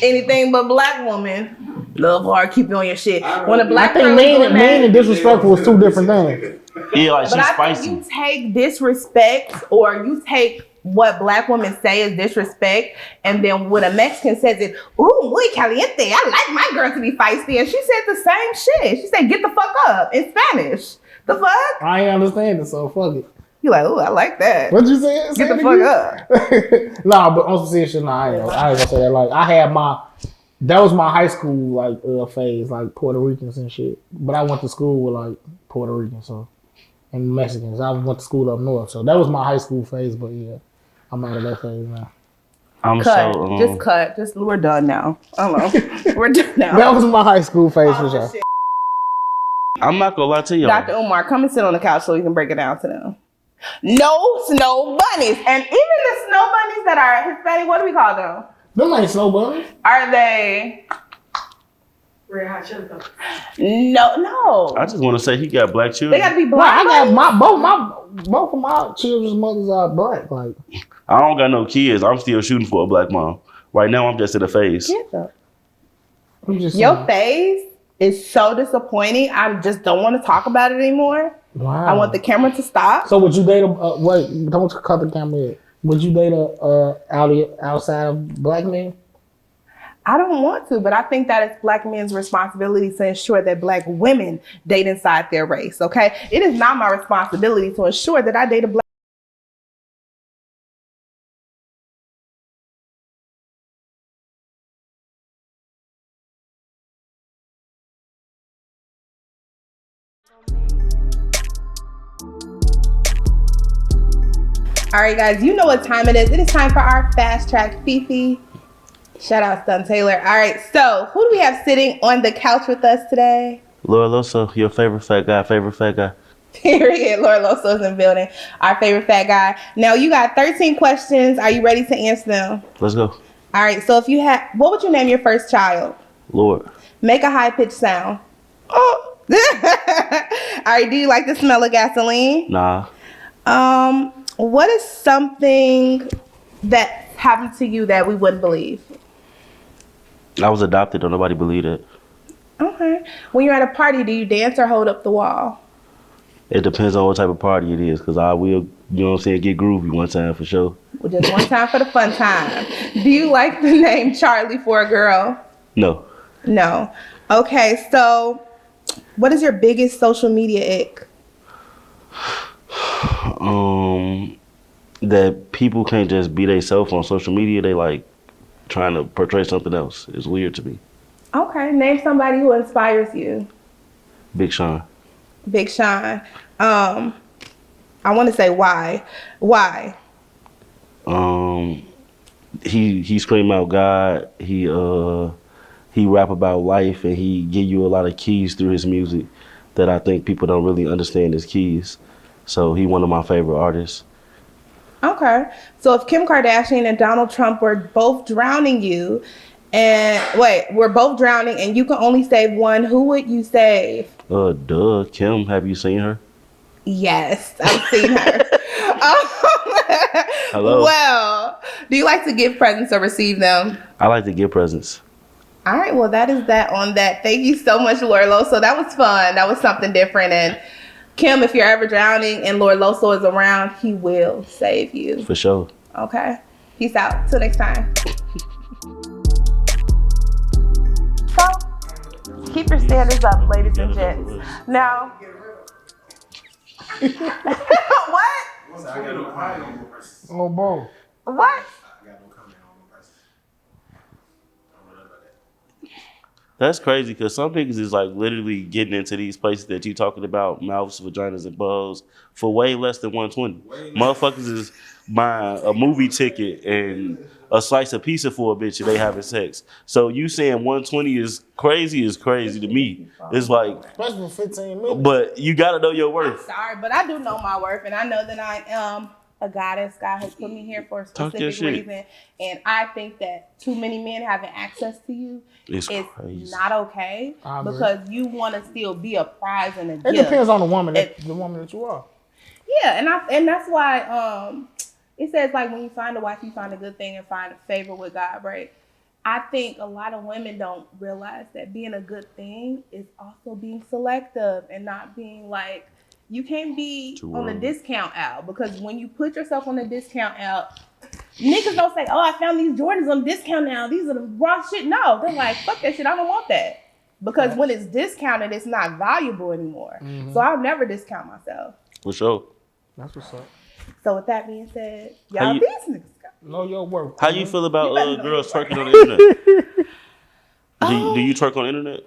anything but black woman. Love hard, keep you on your shit. When a black I think mean and disrespectful was two different things. Yeah, like but she's I spicy. think you take disrespect or you take what black women say is disrespect, and then when a Mexican says it, ooh, muy caliente, I like my girl to be feisty, and she said the same shit. She said, get the fuck up in Spanish. The fuck? I ain't understanding, so fuck it. You like, ooh, I like that. What'd you say? Get the fuck up. Nah, but on some serious shit, I ain't gonna say that. Like, I had that was my high school, like, phase, like, Puerto Ricans and shit. But I went to school with, like, Puerto Ricans, and Mexicans. I went to school up north, so that was my high school phase, but yeah, I'm out of that phase now. Just we're done now. I don't know. We're done now. That was my high school phase for sure. I'm not gonna lie to y'all. Dr. Umar, come and sit on the couch so we can break it down to them. No snow bunnies. And even the snow bunnies that are Hispanic, what do we call them? Them ain't snow bunnies. Are they? Red Hot Chili Peppers. No. I just want to say he got black children. They gotta be Well, black. I got both of my children's mothers are black. Like, I don't got no kids. I'm still shooting for a black mom. Right now, I'm just in the phase. I'm just Your saying. face is so disappointing. I just don't want to talk about it anymore. Wow. I want the camera to stop. So would you date wait, don't cut the camera yet. Would you date outside of black men? I don't want to, but I think that it's black men's responsibility to ensure that black women date inside their race, okay? It is not my responsibility to ensure that I date a black. All right, guys, you know what time it is. It is time for our Fast Track Fifi. Shout out Stun Taylor. All right, so who do we have sitting on the couch with us today? Lord Loso, your favorite fat guy. Period. Lord Loso's in building. Our favorite fat guy. Now, you got 13 questions. Are you ready to answer them? Let's go. All right, so if you had, what would you name your first child? Lord. Make a high-pitched sound. Oh. All right, do you like the smell of gasoline? Nah. What is something that happened to you that we wouldn't believe? I was adopted. Don't nobody believe that. Okay. When you're at a party, do you dance or hold up the wall? It depends on what type of party it is, because I will, you know what I'm saying, get groovy one time for sure. Well, just one time for the fun time. Do you like the name Charlie for a girl? No. No. Okay, so what is your biggest social media ick? That people can't just be themselves on social media. They like trying to portray something else. It's weird to me. Okay, name somebody who inspires you. Big Sean. Big Sean. I want to say why. Why? He scream out God. He rap about life, and he give you a lot of keys through his music that I think people don't really understand as keys. So he one of my favorite artists. Okay. So if Kim Kardashian and Donald Trump were both drowning you, we're both drowning and you can only save one, who would you save? Kim. Have you seen her? Yes, I've seen her. Hello. Well, do you like to give presents or receive them? I like to give presents. All right. Well, that is that on that. Thank you so much, Lord Loso. That was fun. That was something different. And Kim, if you're ever drowning and Lord Loso is around, he will save you. For sure. Okay. Peace out. Till next time. So, keep your standards up, ladies and gents. Now, what? Oh, bro. What? That's crazy because some niggas is like literally getting into these places that you talking about, mouths, vaginas, and balls, for way less than 120. Motherfuckers is buying a movie ticket and a slice of pizza for a bitch and they having sex. So you saying 120 is crazy to me. It's like, Especially for 15 minutes. but you gotta know your worth. Sorry, but I do know my worth, and I know that I am a goddess. God has put me here for a Talk your specific shit. reason. And I think that too many men having access to you It's is crazy. not okay I agree. because you want to still be a prize and a It gift. depends on the woman that you are. Yeah, and that's why it says like when you find a wife, you find a good thing and find favor with God, right? I think a lot of women don't realize that being a good thing is also being selective and not being like, you can't be on the discount aisle because when you put yourself on the discount aisle, niggas don't say, oh, I found these Jordans on discount now. These are the raw shit. No, they're like, fuck that shit. I don't want that. Because when it's discounted, it's not valuable anymore. So I'll never discount myself. For sure. That's what's up. So with that being said, How y'all you- these niggas. Know your worth. How you feel about better know girls your twerking on the internet? Do you twerk on the internet?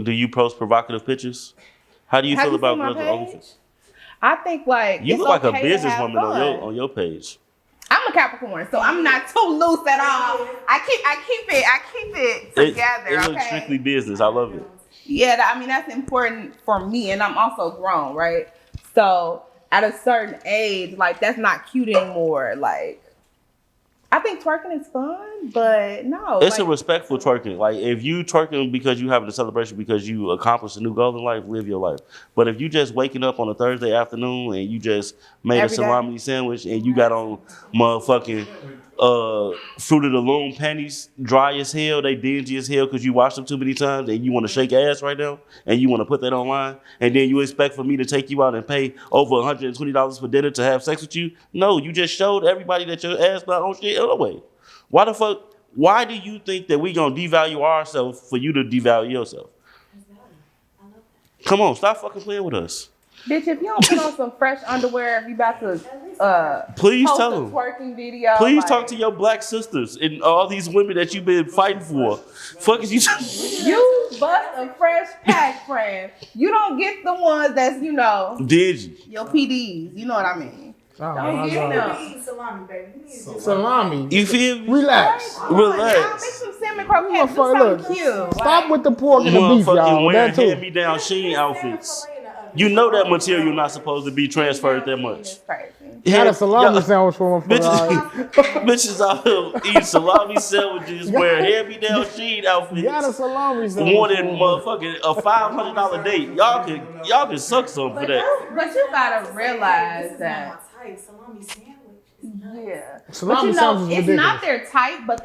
Do you post provocative pictures? How do you Have feel you about seen my girls on page? OnlyFans? I think like You it's look like a okay to have businesswoman fun. on your page. I'm a Capricorn, so I'm not too loose at all. I keep it together. It looks okay. strictly business. I love it. Yeah, I mean that's important for me, and I'm also grown, right? So at a certain age, like that's not cute anymore. Like I think twerking is fun, but no, It's like, a respectful twerking. Like if you twerking because you having a celebration because you accomplished a new goal in life, live your life. But if you just waking up on a Thursday afternoon and you just made Every a day. salami sandwich and you got on motherfucking Fruit of the Loom panties, dry as hell, they dingy as hell because you washed them too many times and you want to shake ass right now and you want to put that online and then you expect for me to take you out and pay over $120 for dinner to have sex with you? No, you just showed everybody that your ass not on shit anyway. Why the fuck? Why do you think that we gonna devalue ourselves for you to devalue yourself? Come on, stop fucking playing with us. bitch, if you don't put on some fresh underwear, if you about to Please post tell a them. twerking video, Please like, talk to your black sisters and all these women that you've been fighting for. Fuck is you? You bust a fresh pack, friend. You don't get the ones that's Did you? your PDs. You know what I mean? Oh, Don't my get God. them. You eat salami, baby. You need to do Salami. You feel me? Relax. Make some salmon croquettes. Do Look, something cute. stop with the pork and the beef, y'all. Motherfucking wearing That too. hand-me-down Sheen outfits. You know that material not supposed to be transferred that much. It's crazy. Got a salami Y'all- sandwich for my Bitches out here eating salami sandwiches, wearing hand-me-down Sheen outfits. Got a salami sandwich. Wanted motherfucking a $500 date. Y'all can suck some for that. But you gotta realize that. Salami sandwich. Yeah. Salami But sandwich is it's not ridiculous. their type, but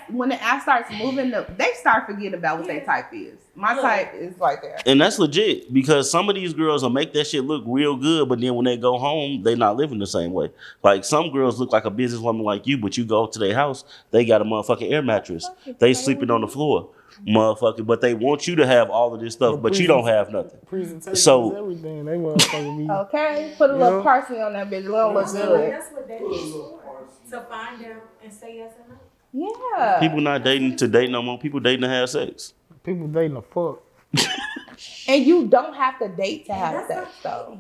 when the ass starts moving, they start forgetting about what their type is. My type is right there. And that's legit because some of these girls will make that shit look real good, but then when they go home, they not living the same way. Like some girls look like a businesswoman like you, but you go to their house, they got a motherfucking air mattress. They sleeping on the floor. Motherfucker, but they want you to have all of this stuff, but you don't have nothing. Presentation So- is everything. They motherfucking be. Okay, put a little Yeah. parsley on that bitch. It don't look good. That's what that is for. To find out and say yes or no. Yeah. People not dating to date no more. People dating to have sex. People dating the fuck. And you don't have to date to have sex, though.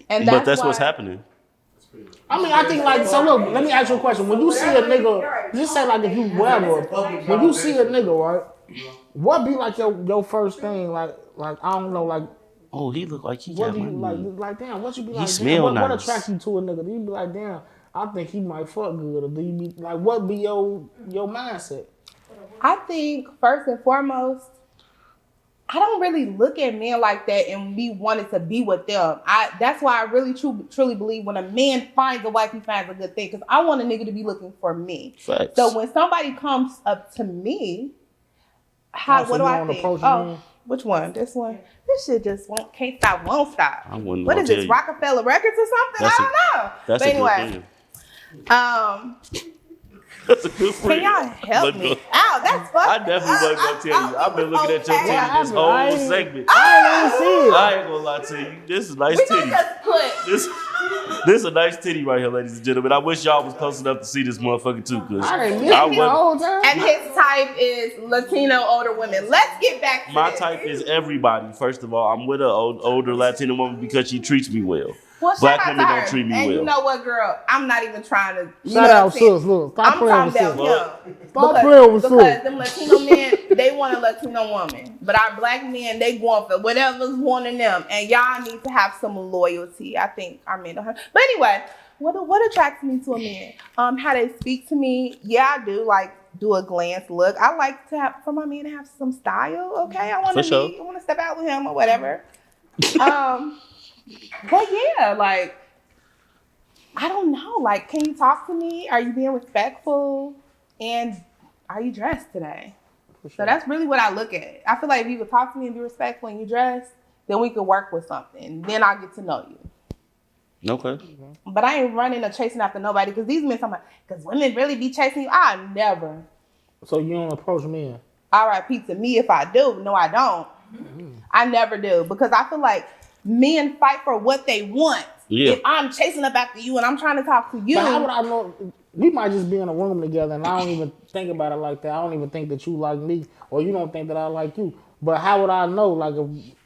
And But that's what's why- happening. I mean, I think like, so look, let me ask you a question. When you see a nigga, just say like if you whatever, when you see a nigga, right, what be like your first thing? Like I don't know, like Oh, he look like he what got do you money. like damn, what you be like, smell damn, what nice. attracts you to a nigga? Do you be like, damn, I think he might fuck good, or do you be like, what be your mindset? I think first and foremost, I don't really look at men like that and me wanting to be with them. That's why I really truly believe when a man finds a wife, he finds a good thing. Because I want a nigga to be looking for me. Facts. So when somebody comes up to me, So what do you I wanna think? approach a Oh, man? which one? This one? This shit just can't stop, won't stop. I wouldn't What gonna is tell this, you. Rockefeller Records or something? That's I don't know. That's But a anyway, good friend. That's a good can friend. y'all help But me? go- Ow, that's fucked. I definitely wasn't gonna tell you. I've been looking at your Okay. titty this I whole ain't- segment. I ain't even see it. I ain't gonna lie to you. This is nice We gonna titty. just put. This is a nice titty right here, ladies and gentlemen. I wish y'all was close enough to see this motherfucker too, cause I didn't miss I it the would. whole time. And his type is Latino older women. Let's get back to My this. type is everybody. First of all, I'm with an older Latino woman because she treats me well. Well, Black shout out women to don't her. treat me and well. you know what, girl? I'm not even trying to. Shout out, sis. Look, stop I'm playing talking with about sis. him. Stop playing with sis. Because them Latino men, they want a Latino woman. But our black men, they going for whatever's wanting them. And y'all need to have some loyalty. I think our men don't have. But anyway, what attracts me to a man? How they speak to me. Yeah, I do like do a glance look. I like to have for my man to have some style. Okay, I want to step out with him or whatever. But yeah, like I don't know. Like, can you talk to me? Are you being respectful? And are you dressed today? Sure. So that's really what I look at. I feel like if you could talk to me and be respectful and you dress, then we could work with something. Then I'll get to know you. Okay. But I ain't running or chasing after nobody because these men talking about, because women really be chasing you. I never. So you don't approach men? R.I.P. to me if I do. No, I don't. I never do because I feel like men fight for what they want. Yeah. If I'm chasing up after you and I'm trying to talk to you. But how would I know? We might just be in a room together and I don't even think about it like that. I don't even think that you like me or you don't think that I like you. But how would I know, like,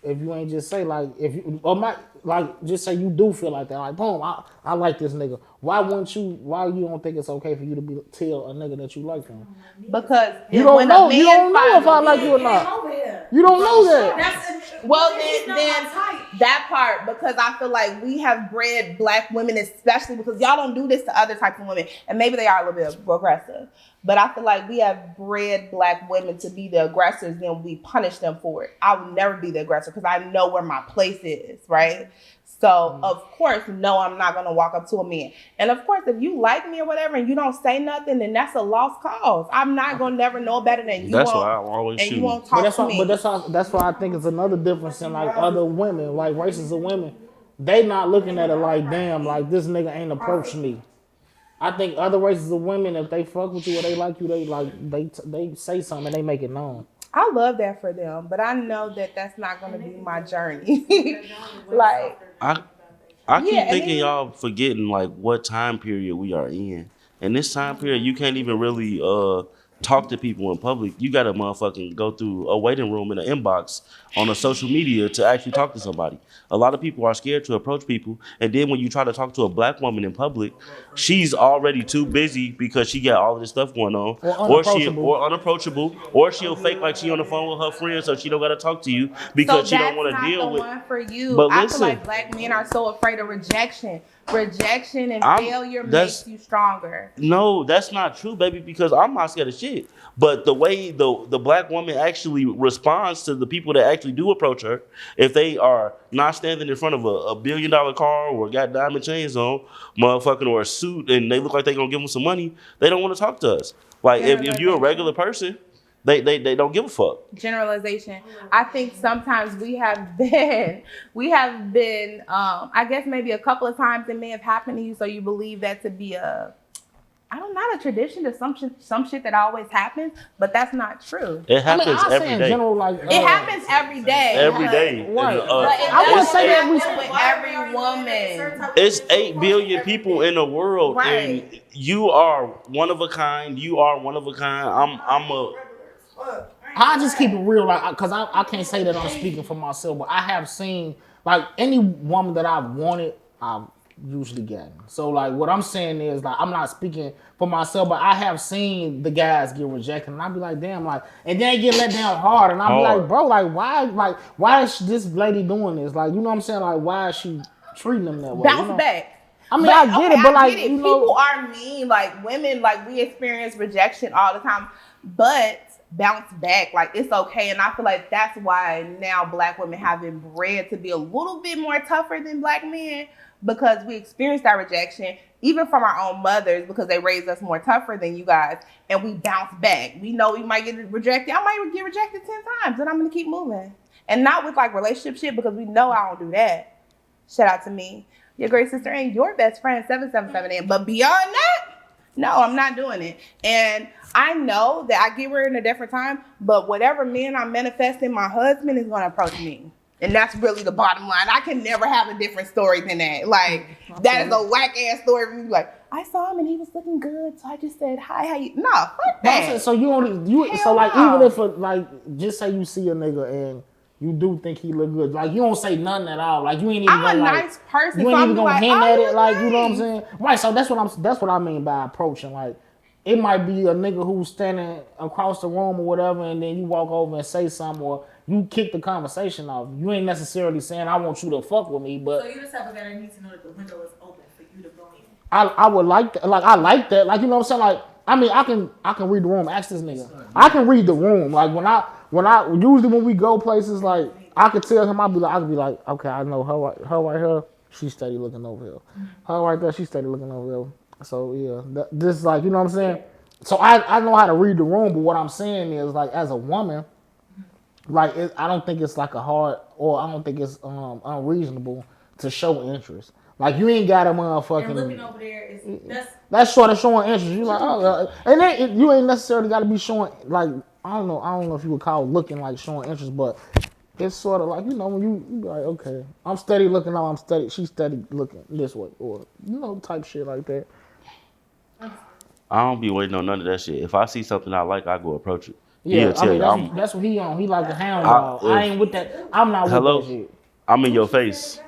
if you ain't just say, like, if you, or my, like, just say you do feel like that, like, boom, I like this nigga. Why you don't think it's okay for you to tell a nigga that you like him? Because you don't know if I like you or not. You don't know that. Well, then that part, because I feel like we have bred black women, especially because y'all don't do this to other types of women, and maybe they are a little bit aggressive. But I feel like we have bred black women to be the aggressors, then we punish them for it. I would never be the aggressor because I know where my place is, right? So, of course, no, I'm not going to walk up to a man. And, of course, if you like me or whatever and you don't say nothing, then that's a lost cause. I'm not going to never know better than you. That's why I always shoot. And you won't talk to me. But that's why I think it's another difference in, like, other women, like races of women. They not looking at it like, damn, like, this nigga ain't approached me. I think other races of women, if they fuck with you or they like you, they say something and they make it known. I love that for them, but I know that that's not going to be my journey. Like, I keep thinking y'all forgetting like what time period we are in. In this time period, you can't even really talk to people in public. You gotta motherfucking go through a waiting room in an inbox on a social media to actually talk to somebody. A lot of people are scared to approach people, and then when you try to talk to a black woman in public, she's already too busy because she got all of this stuff going on, or unapproachable, or she'll fake like she on the phone with her friends so she don't gotta talk to you because she don't want to deal with. So that's not the one for you. But I listen, feel like black men are so afraid of rejection. Rejection and failure makes you stronger. No, that's not true, baby, because I'm not scared of shit. But the way the black woman actually responds to the people that actually do approach her, if they are not standing in front of a $1 billion car or got diamond chains on, motherfucking, or a suit, and they look like they gonna give them some money, they don't want to talk to us. Like, if you're a regular person, they don't give a fuck. Generalization. I think sometimes we have been, I guess maybe a couple of times it may have happened to you, so you believe that to be not a tradition to some shit that always happens, but that's not true. It happens every day. General, like, it happens every day. Every day. Right. I wouldn't say that with every woman. It's 8 billion people in the world, right. And you are one of a kind. You are one of a kind. I just keep it real, like, because I can't say that I'm speaking for myself, but I have seen, like, any woman that I've wanted, I've usually gotten. So, like, what I'm saying is, like, I'm not speaking for myself, but I have seen the guys get rejected, and I'll be like, damn, like, and then they get let down hard, and I'll be like, bro, like, why is this lady doing this? Like, you know what I'm saying? Like, why is she treating them that way? Bounce back. I mean, I get it, but like, you know, people are mean. Like, women, like, we experience rejection all the time, but bounce back, like, it's okay. And I feel like that's why now black women have been bred to be a little bit more tougher than black men, because we experienced that rejection even from our own mothers, because they raised us more tougher than you guys, and we bounce back. We know we might get rejected. I might get rejected 10 times, and I'm gonna keep moving. And not with like relationship shit, because we know I don't do that. Shout out to me, your great sister and your best friend 777. But beyond that, no, I'm not doing it. And I know that I get her in a different time, but whatever man I'm manifesting, my husband is going to approach me. And that's really the bottom line. I can never have a different story than that. Like, that is a whack ass story for me. Like, I saw him and he was looking good, so I just said, hi, how you? No, fuck that. So even if, like, just say you see a nigga and you do think he look good, like, you don't say nothing at all. Like, you ain't even I'm a nice person. You ain't even gonna hint at it, like, nice. you know what I'm saying? Right. So that's what I mean by approaching. Like, it might be a nigga who's standing across the room or whatever, and then you walk over and say something, or you kick the conversation off. You ain't necessarily saying I want you to fuck with me, but so you the type of guy that needs to know that the window is open for you to go in. I would like that. Like I like that. Like you know what I'm saying. Like I mean I can read the room. Ask this nigga. I can read the room. Like when I usually when we go places, like I could tell him I could be like okay, I know her right here. She steady looking over here. Her right there. She steady looking over here. So yeah, this like you know what I'm saying. So I know how to read the room, but what I'm saying is like as a woman, like I don't think it's like a hard or I don't think it's unreasonable to show interest. Like you ain't got a motherfucking. And looking over there is that's sort of showing interest. You like and then you ain't necessarily got to be showing like I don't know if you would call looking like showing interest, but it's sort of like you know when you be like okay, I'm steady looking now, she's steady looking this way or you know type shit like that. I don't be waiting on none of that shit. If I see something I like, I go approach it. Yeah, He'll tell you. that's what he on. He like a hound dog. I ain't with that. I'm not with that shit. I'm in your face.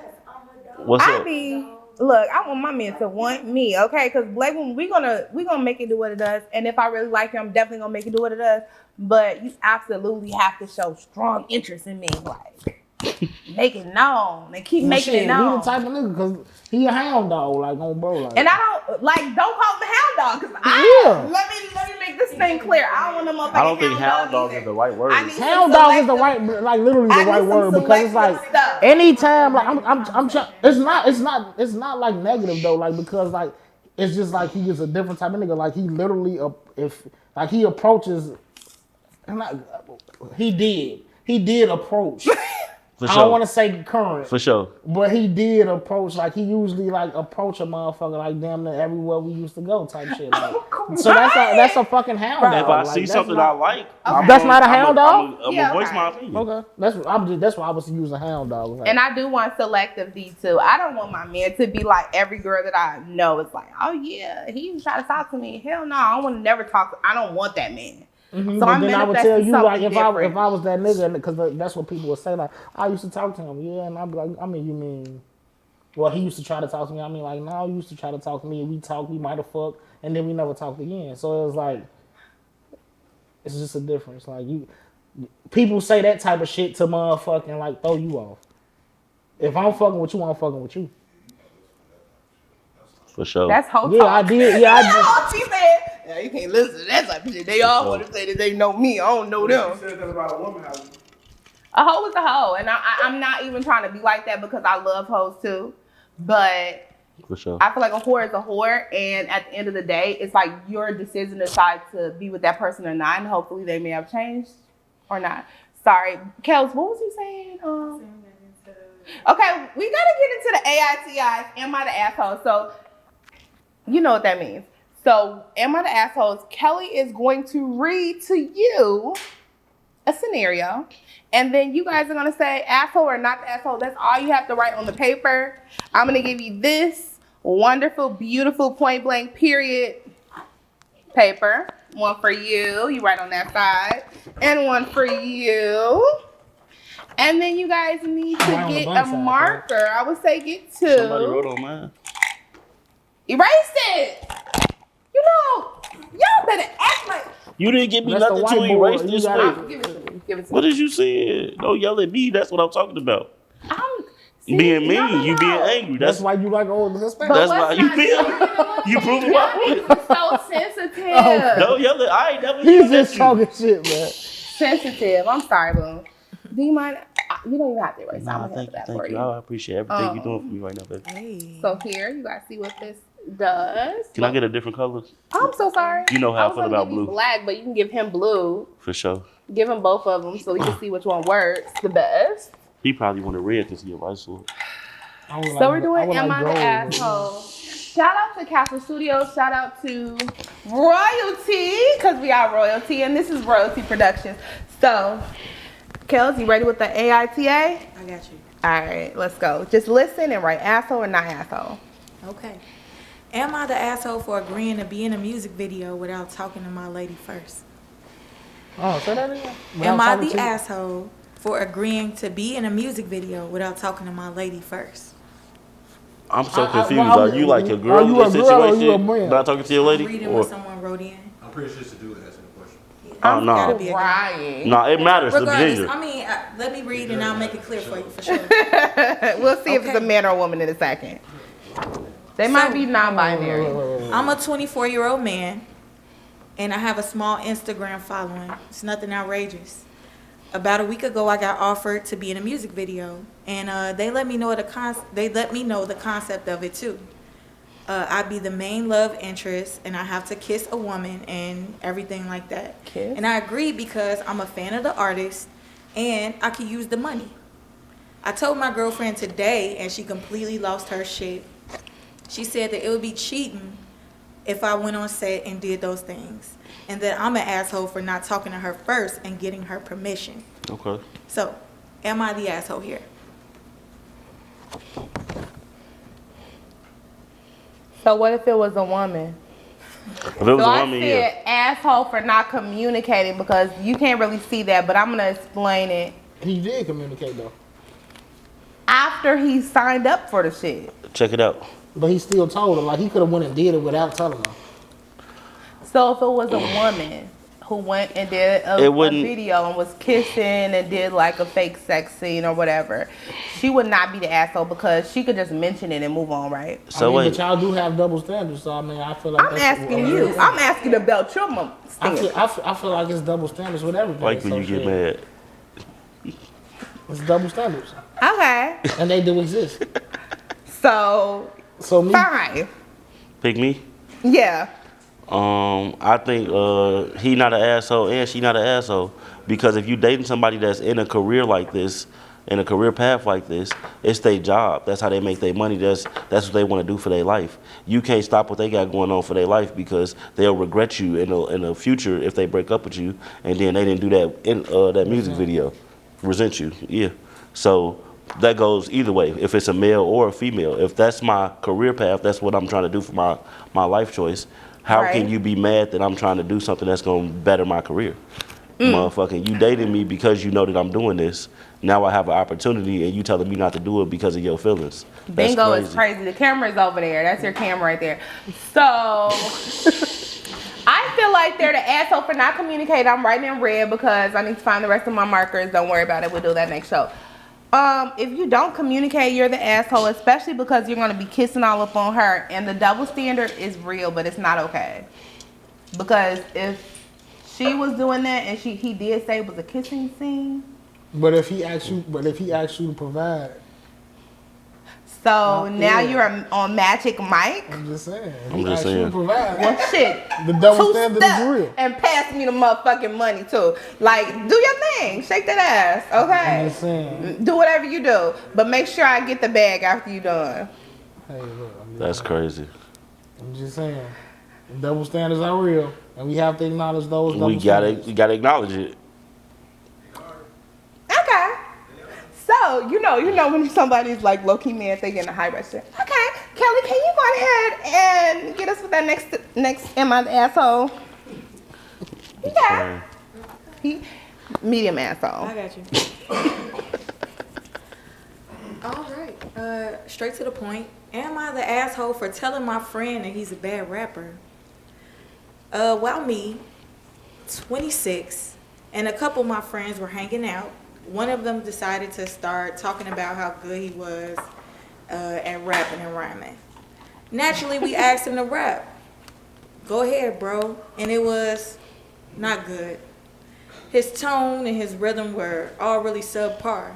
What's up? Look, I want my man to want me, okay? Because black women, we gonna make it do what it does. And if I really like you, I'm definitely gonna make it do what it does. But you absolutely have to show strong interest in me, like make it known and keep making it known. He the type of nigga because he a hound dog, like on bro. Like. And I don't call him a hound dog because let me make this thing clear. I don't want them. I don't think hound dog is the right word. Hound dog is the right, like literally the right word because it's like anytime, like I'm trying. It's not like negative though, like because like it's just like he is a different type of nigga. Like he literally he approaches, he did approach. For I sure. don't want to say current. For sure. But he did approach, like he usually like approach a motherfucker like damn near everywhere we used to go type shit. Like. So that's a fucking hound dog. If I see something I like, that's not a hound dog? I'm gonna voice my opinion. Okay. That's why I was using hound dog. Like. And I do want selective D too. I don't want my man to be like every girl that I know is like, oh yeah, he was trying to talk to me. Hell no, I want to never talk. I don't want that man. Mm-hmm. So but then I would tell you like if I was that nigga because that's what people would say like I used to talk to him and I'd be like I mean you mean well he used to try to talk to me I mean like no he used to try to talk to me and we might have fucked and then we never talked again so it was like it's just a difference like people say that type of shit to motherfucking like throw you off. If I'm fucking with you I'm fucking with you. For sure. That's whole talk. I did. Yeah, she said. Yeah, you can't listen to that type of shit. They all want to say that they know me. I don't know them. You said that about a woman. A hoe is a hoe, and I'm not even trying to be like that because I love hoes too. But for sure, I feel like a whore is a whore, and at the end of the day, it's like your decision to decide to be with that person or not, and hopefully they may have changed or not. Sorry, Kels, what was he saying? Okay, we gotta get into the AITIs. Am I the asshole? So. You know what that means. So, am I the assholes? Kelly is going to read to you a scenario, and then you guys are going to say asshole or not the asshole. That's all you have to write on the paper. I'm going to give you this wonderful, beautiful, point blank, period paper. One for you. You write on that side. And one for you. And then you guys need to get a marker. Right? I would say get two. Somebody wrote on mine. Erased it. You know, y'all better act like. You didn't give me nothing to erase this way. Give it to me. Give it to me. What did you say? Don't yell at me. That's what I'm talking about. Being mean, no. You being angry. That's why you like old suspect. That's why you feel. You proving my point. So sensitive. Don't yell at. I ain't never. He's just talking shit, man. Sensitive. I'm sorry, boo. Do you mind? You don't even have to erase. Nah, thank you. I appreciate everything you're doing for me right now, baby. Hey. So here, you guys see what this does. Can I get a different color? I'm so sorry. You know how I feel about blue. Black, but you can give him blue. For sure. Give him both of them so we can see which one works the best. He probably wanted red because he a white sword. So we're doing Am I the Asshole? Shout out to Castle Studios. Shout out to Royalty because we are Royalty and this is Royalty Productions. So, Kels, you ready with the AITA? I got you. All right, let's go. Just listen and write asshole or not asshole. Okay. Am I the asshole for agreeing to be in a music video without talking to my lady first? Oh, say that again. Am I the asshole for agreeing to be in a music video without talking to my lady first? I'm so confused. Are you like a girl in this situation? Not talking to your lady? Reading what someone wrote in. I'm pretty sure it's a dude asking the question. Oh, no. Gotta be a guy. Crying. No, it matters. The Regardless, gender. I mean, let me read and I'll make it clear for you for sure. We'll see if it's a Okay. man or a woman in a second. They might be non-binary. I'm a 24-year-old man, and I have a small Instagram following. It's nothing outrageous. About a week ago, I got offered to be in a music video, and they let me know the concept of it too. I'd be the main love interest, and I have to kiss a woman and everything like that. Kiss? And I agreed because I'm a fan of the artist, and I could use the money. I told my girlfriend today, and she completely lost her shit. She said that it would be cheating if I went on set and did those things, and that I'm an asshole for not talking to her first and getting her permission. Okay. So, am I the asshole here? So what if it was a woman? If it was So a I woman, said yeah. asshole for not communicating because you can't really see that, but I'm gonna explain it. He did communicate though, After he signed up for the shit. Check it out. but he still told her. Like he could have went and did it without telling her. So if it was a woman who went and did a video and was kissing and did like a fake sex scene or whatever, she would not be the asshole because she could just mention it and move on, right? So I mean, wait. but y'all do have double standards, so I mean, I feel like I'm asking you. I'm asking about your standard. I feel like it's double standards with everything. Like when you get mad. It's double standards, Okay. and they do exist. So So me, fine. Pick me. Yeah. I think he not an asshole and she not an asshole because if you dating somebody that's in a career like this, in a career path like this, it's their job. That's how they make their money. That's what they want to do for their life. You can't stop what they got going on for their life because they'll regret you in the future if they break up with you and then they didn't do that in that music video. Resent you, yeah. So that goes either way. If it's a male or a female, if that's my career path, that's what I'm trying to do for my life choice. How Right. can you be mad that I'm trying to do something that's going to better my career? Motherfucking, you dating me because you know that I'm doing this. Now I have an opportunity and you telling me not to do it because of your feelings. That's Bingo is crazy. The camera's over there. That's your camera right there. So I feel like they're the asshole for not communicating. I'm writing in red because I need to find the rest of my markers. Don't worry about it. We'll do that next show. If you don't communicate, you're the asshole, especially because you're going to be kissing all up on her. And the double standard is real, but it's not okay. Because if she was doing that and he did say it was a kissing scene. but if he asks you to provide, So now yeah. you're on Magic Mike. I'm just saying. If I'm he just asks you to saying. provide, Well, shit. the double Two standard is step real. and pass me the motherfucking money too. Like, do your thing, shake that ass, I'm okay? just saying. Do whatever you do, but make sure I get the bag after you done. Hey, look, That's crazy. I'm just saying. Double standards are real, and we have to acknowledge those. We double standards. gotta acknowledge it. Okay. So you know when somebody's like low key mad, they get in a high register. Okay, Kelly, can you go ahead and get us with that next am I the asshole? Yeah. Medium asshole. I got you. All right. Straight to the point. Am I the asshole for telling my friend that he's a bad rapper? While me, 26, and a couple of my friends were hanging out, one of them decided to start talking about how good he was at rapping and rhyming. Naturally, we asked him to rap. Go ahead, bro. And it was not good. His tone and his rhythm were all really subpar.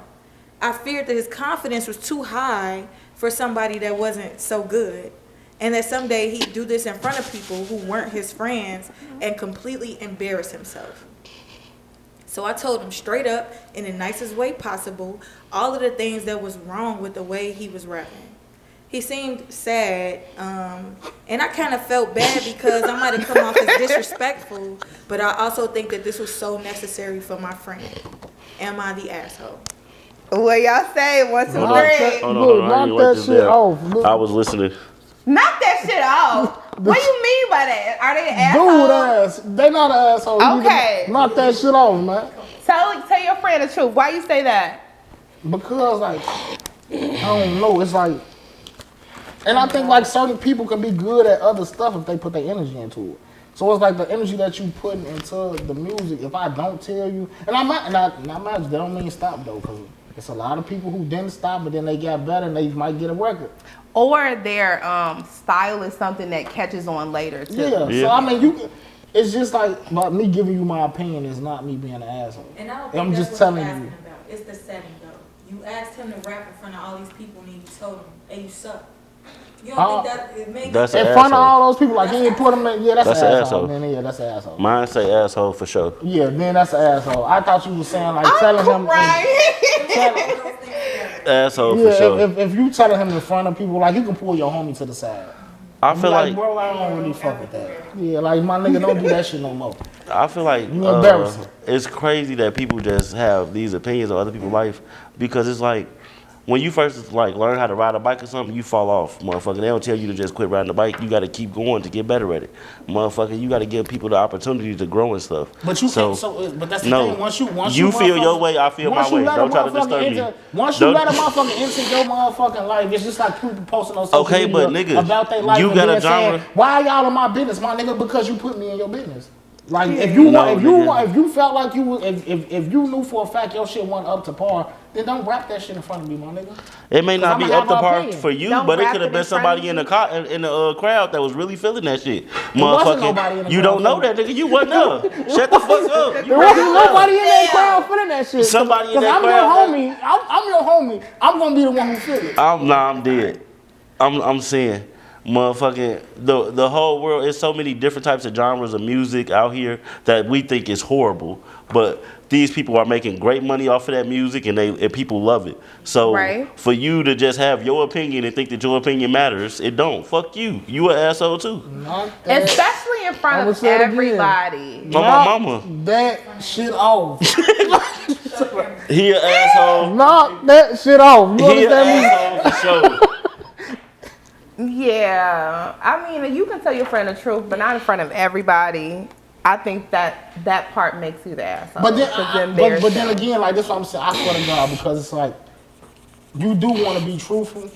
I feared that his confidence was too high for somebody that wasn't so good. And that someday he'd do this in front of people who weren't his friends and completely embarrass himself. So I told him straight up, in the nicest way possible, all of the things that was wrong with the way he was rapping. He seemed sad, and I kind of felt bad because I might have come off as disrespectful, but I also think that this was so necessary for my friend. Am I the asshole? What y'all say? 1, 2, 3. Hold on, Look, I didn't knock write that this shit down. off. Look. I was listening. Knock that shit off. What do you mean by that? Are they the Dude assholes? ass. They not an asshole. You need to Okay. knock that shit off, man. Tell your friend the truth. Why you say that? Because like, I don't know. It's like, and I think like certain people can be good at other stuff if they put their energy into it. So it's like the energy that you put into the music. If I don't tell you, and I'm not that don't mean stop though, because it's a lot of people who didn't stop, but then they got better and they might get a record. Or their style is something that catches on later too. Yeah. So I mean, it's just like about me giving you my opinion is not me being an asshole. And I don't think I'm that's just what telling you're asking you. about. It's the setting though. You asked him to rap in front of all these people and you told him, hey, you suck. You don't think that it makes That's in an front of asshole. all those people, like he ain't put them in. Yeah, that's an asshole. asshole. Then yeah, that's an asshole. Mine say asshole for sure. Yeah, then that's an asshole. I thought you was saying like telling him. Asshole Yeah, for sure. if you telling him in front of people, like you can pull your homie to the side. I feel like bro, I don't really fuck with that. Yeah, like my nigga, don't do that shit no more. I feel like You embarrassing. it's crazy that people just have these opinions on other people's life because it's like when you first like learn how to ride a bike or something, you fall off, motherfucker. They don't tell you to just quit riding the bike. You got to keep going to get better at it, motherfucker. You got to give people the opportunity to grow and stuff. But you can't. But that's the thing. Once you feel your way, I feel my way. Don't try to disturb me. Once you let a motherfucker into your motherfucking life, it's just like people posting on social media but nigga, about their life. you and got a then genre. saying, why y'all in my business, my nigga? Because you put me in your business. Like if you felt like you was, if you knew for a fact your shit wasn't up to par, then don't rap that shit in front of me, my nigga. It may not be up to par opinion. for you, Don't but it rap could it have been in front somebody of in the crowd that was really feeling that shit. wasn't nobody in the You crowd don't know that nigga. You wasn't there. Shut the fuck up. There wasn't nobody in that crowd feeling that shit. Somebody in that I'm crowd. your homie. I'm your homie. I'm gonna be the one who feel it. I'm dead. I'm saying, motherfucking the whole world is so many different types of genres of music out here that we think is horrible, but these people are making great money off of that music and people love it. So for you to just have your opinion and think that your opinion matters, it don't. Fuck you. You an asshole too. Especially in front of everybody. My mama. That shit off. He an asshole. Knock that shit off. You He an understand me? asshole for sure. Yeah, I mean, you can tell your friend the truth, but not in front of everybody. I think that part makes you the asshole. But then again, like this, what I'm saying. I swear to God, because it's like you do want to be truthful.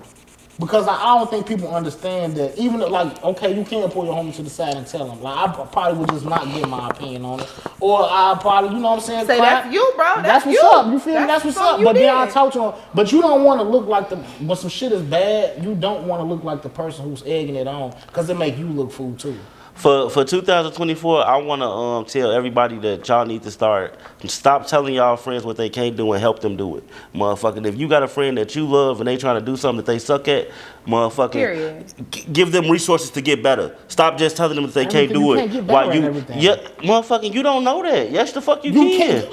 Because I don't think people understand that even like, okay, you can't pull your homie to the side and tell them. Like, I probably would just not give my opinion on it. Or I probably, you know what I'm saying? Say, that's you, bro. That's what's up. You feel me? That's what's up. But then I talk to him. But you don't want to look like when some shit is bad, you don't want to look like the person who's egging it on. Because it make you look fool too. For 2024, I want to tell everybody that y'all need to stop telling y'all friends what they can't do and help them do it. Motherfucking, if you got a friend that you love and they trying to do something that they suck at, motherfucking, give them resources to get better. Stop just telling them that they can't do it. While motherfucking, you don't know that. Yes, the fuck you can.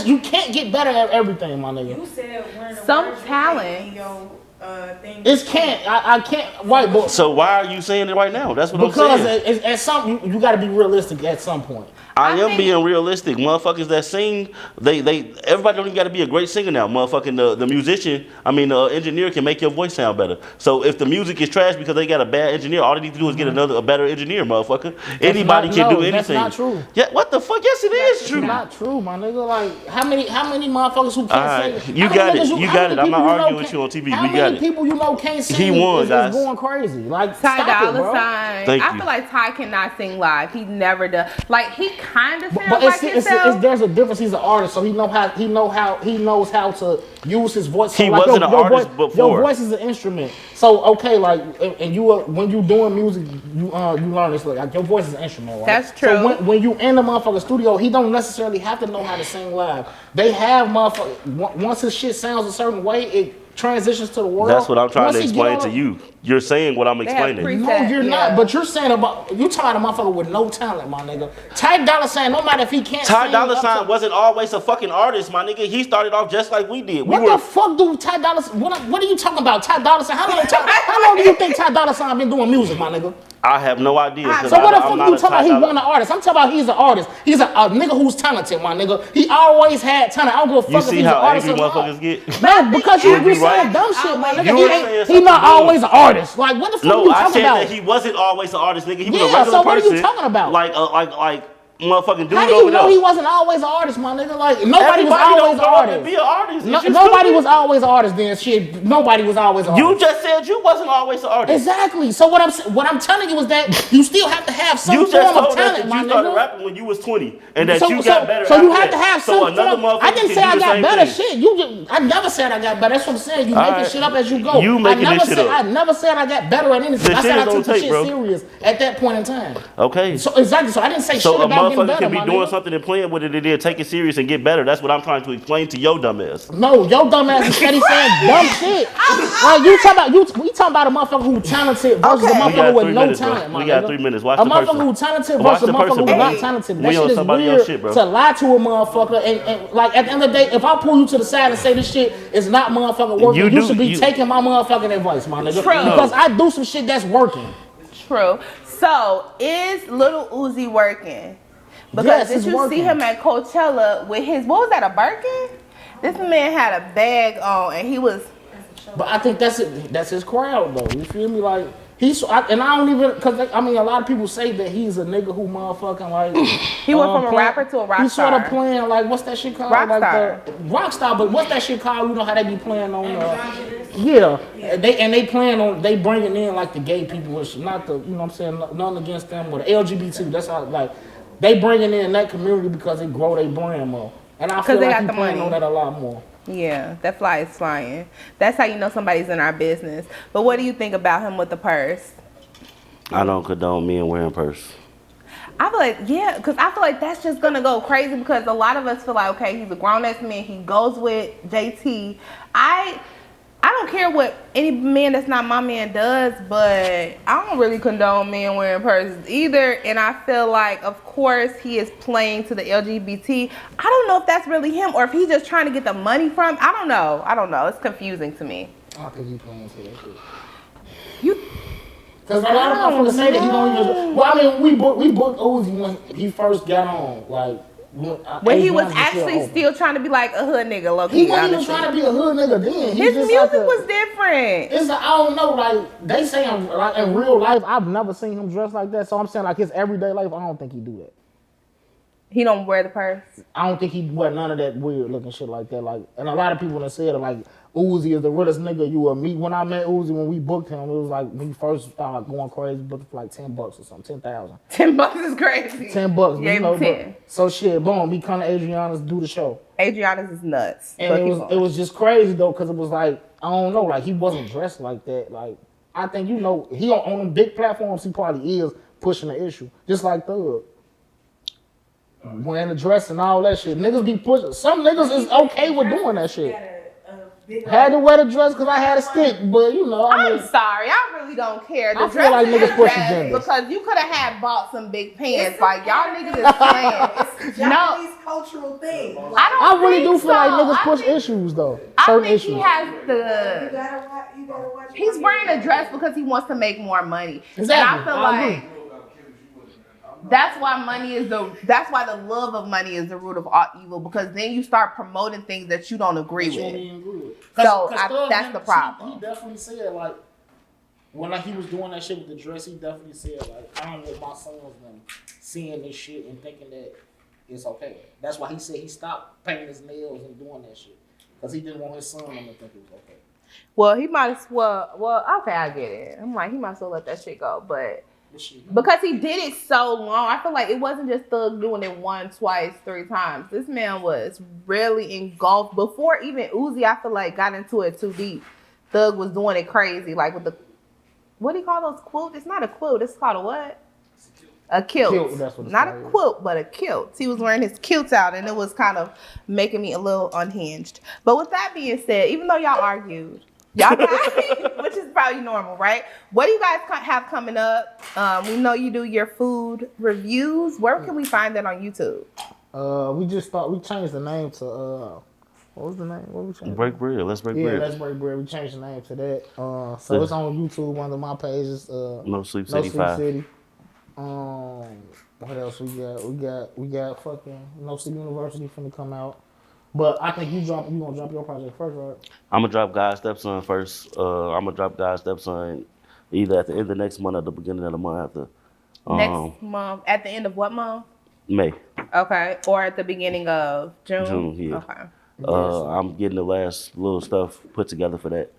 You can't get better at everything, my nigga. You said one of some talent. It can't. I can't. Right, but so why are you saying it right now? That's what I'm saying. Because at some, you got to be realistic at some point. I am being realistic. Motherfuckers that sing, everybody don't even got to be a great singer now. Motherfucking the musician, the engineer can make your voice sound better. So if the music is trash because they got a bad engineer, all they need to do is get a better engineer, motherfucker. Anybody can do anything. That's not true. Yeah, what the fuck? Yes, it is true. It's not true, my nigga. Like how many motherfuckers who can't sing? You got it. You got it. I'm not arguing with you on TV. We got it. How many people you know can't sing? He won, guys. It's going crazy. Like Ty Dolla Sign. Thank you. I feel like Ty cannot sing live. He never does. Like he kind of sounds but like himself. There's a difference. He's an artist, so he knows how to use his voice. So he like, wasn't an artist before. Your voice is an instrument. So okay, like and you when you doing music, you learn this. Like your voice is an instrument, right? That's true. So when you in the motherfucking studio, he don't necessarily have to know how to sing live. They have motherfucker. Once his shit sounds a certain way, it transitions to the world. That's what I'm trying to explain to you. You're saying what I'm explaining. No, you're not. But you're saying you talking a motherfucker with no talent, my nigga. Ty Dolla Sign, no matter if he can't Ty sing. Dolla Sign wasn't always a fucking artist, my nigga. He started off just like we did. What the fuck do Ty Dolla Sign? What are you talking about? Ty Dolla Sign? How long do you think Ty Dolla Sign been doing music, my nigga? I have no idea. So what the fuck you talking about? He wasn't an artist. I'm talking about he's an artist. He's a nigga who's talented, my nigga. He always had talent. I don't give a fuck if he's an artist or not. You see how angry motherfuckers get? No, because you saying dumb shit, my nigga. He's not always an artist. Like what the fuck are you talking about? No, I said that he wasn't always an artist, nigga. He was a regular person. So what are you talking about? Like motherfucking dude How do over you know there. he wasn't always an artist, my nigga? Like nobody was Everybody always don't an grow up and artist. be an artist. No, Is you nobody stupid? was always an artist. Then shit, nobody was always an You artist. just said you wasn't always an artist. Exactly. So what I'm telling you is that you still have to have some You just form of told us talent, that my you started nigga. rapping when you was 20 and that So you got better. So you after have to that. have so some another form. I motherfucker didn't can say do I the got same better thing. shit. I never said I got better. That's what I'm saying. You All making right. shit up as you go. You making I never this shit said, up. I never said I got better at anything. The I shit said is I took on the tape, shit bro. serious at that point in time. Okay. So exactly. So I didn't say So shit a about getting motherfucker better, can be my doing nigga. something and playing with it and then take it serious and get better. That's what I'm trying to explain to your dumb ass. No, your dumb ass is steady saying dumb shit. Like we talking about a motherfucker who talented versus a We motherfucker got with 3 no minutes, talent, bro. my We got nigga. 3 minutes. Watch A the motherfucker person. who talented Watch versus a the motherfucker person, who bro. not talented. That We shit on is somebody weird else shit, bro. to lie to a motherfucker and like at the end of the day, if I pull you to the side and say this shit is not motherfucking working, you should be taking my motherfucking advice, my nigga. True. Because I do some shit that's working. True. So is Little Uzi working? Because Yes, did it's you working. see him at Coachella with his, what was that, a Birkin? This man had a bag on and he was. But I think that's it. That's his crowd, though. You feel me? Like and I don't even because I mean a lot of people say that he's a nigga who motherfucking like He went from a rapper to a rock He's sort of star. playing like what's that shit called? Rockstar. Like the Rockstar. But what's that shit called? You know how they be playing on? Yeah. They playing on. They bringing in like the gay people, which not the you know what I'm saying nothing against them or the LGBT. That's how like they bringing in that community because it grow their brand more. And I feel they like got he the playing money. on that a lot more. Yeah, that fly is flying. That's how you know somebody's in our business. But what do you think about him with the purse? I don't condone men wearing purse. I feel like, yeah, because I feel like that's just going to go crazy because a lot of us feel like, okay, he's a grown-ass man. He goes with JT. I don't care what any man that's not my man does, but I don't really condone men wearing purses either. And I feel like, of course, he is playing to the LGBT. I don't know if that's really him or if he's just trying to get the money from. I don't know. It's confusing to me. I think he playing to that shit. You. Because a lot of motherfuckers say that he don't even. Well, I mean, we booked Uzi when he first got on, like when he was actually still trying to be like a hood nigga, low He key. wasn't even trying to be a hood nigga then. His music was different. It's I don't know, like they say like in real life, I've never seen him dress like that. So I'm saying like his everyday life, I don't think he do that. He don't wear the purse. I don't think he wear none of that weird looking shit like that. Like, and a lot of people that said like Uzi is the realest nigga you will meet. When I met Uzi, when we booked him, it was like when he first started going crazy, booked for like $10 or something, 10,000. $10 is crazy. $10, Gave you know. him 10. So shit, boom, we come to Adriana's do the show. Adriana's is nuts. And it was just crazy though, cause it was like I don't know, like he wasn't dressed like that. Like I think he on them big platforms, he probably is pushing the issue, just like Thug. Wearing the dress and all that shit. Niggas be pushing. Some niggas is okay with doing that shit. Had to wear the dress because I had a stick, but you know, I'm sorry, I really don't care. I feel like niggas push agendas. Because you could have bought some big pants. Like y'all niggas is playing. It's a Japanese cultural thing. I really do feel like niggas push issues though. Certain issues. He has the. You gotta watch. He's wearing a dress because he wants to make more money. Exactly. And I feel I like that's why the love of money is the root of all evil, because then you start promoting things that you don't agree with. So that's the problem. He definitely said like when he was doing that shit with the dress, he definitely said like I don't want my sons them seeing this shit and thinking that it's okay. That's why he said he stopped painting his nails and doing that shit because he didn't want his son to think it was okay. Well, he might as well. Okay, I get it. I'm like, he might as well let that shit go, but. Because he did it so long, I feel like it wasn't just Thug doing it once, twice, 3 times. This man was really engulfed. Before even Uzi, I feel like, got into it too deep. Thug was doing it crazy, like with the, what do you call those quilts? It's not a quilt, it's called a what? A kilt. That's what it's not called, a quilt, but a kilt. He was wearing his kilts out, and it was kind of making me a little unhinged. But with that being said, even though y'all argued, y'all guys, which is probably normal, right? What do you guys have coming up? We know you do your food reviews. Where can we find that on YouTube? We changed the name to what was the name? What we changed? Break bread. Let's break bread. Yeah, let's break bread. We changed the name to that. So it's on YouTube under my pages. No Sleep City 5. City. What else we got? We got fucking No Sleep University finna come out. But I think you gonna drop your project first, right? I'm gonna drop God's Stepson first. I'm gonna drop God's Stepson either at the end of next month or the beginning of the month after. Next month. At the end of what month? May. Okay, or at the beginning of June. June, yeah. Okay. I'm getting the last little stuff put together for that.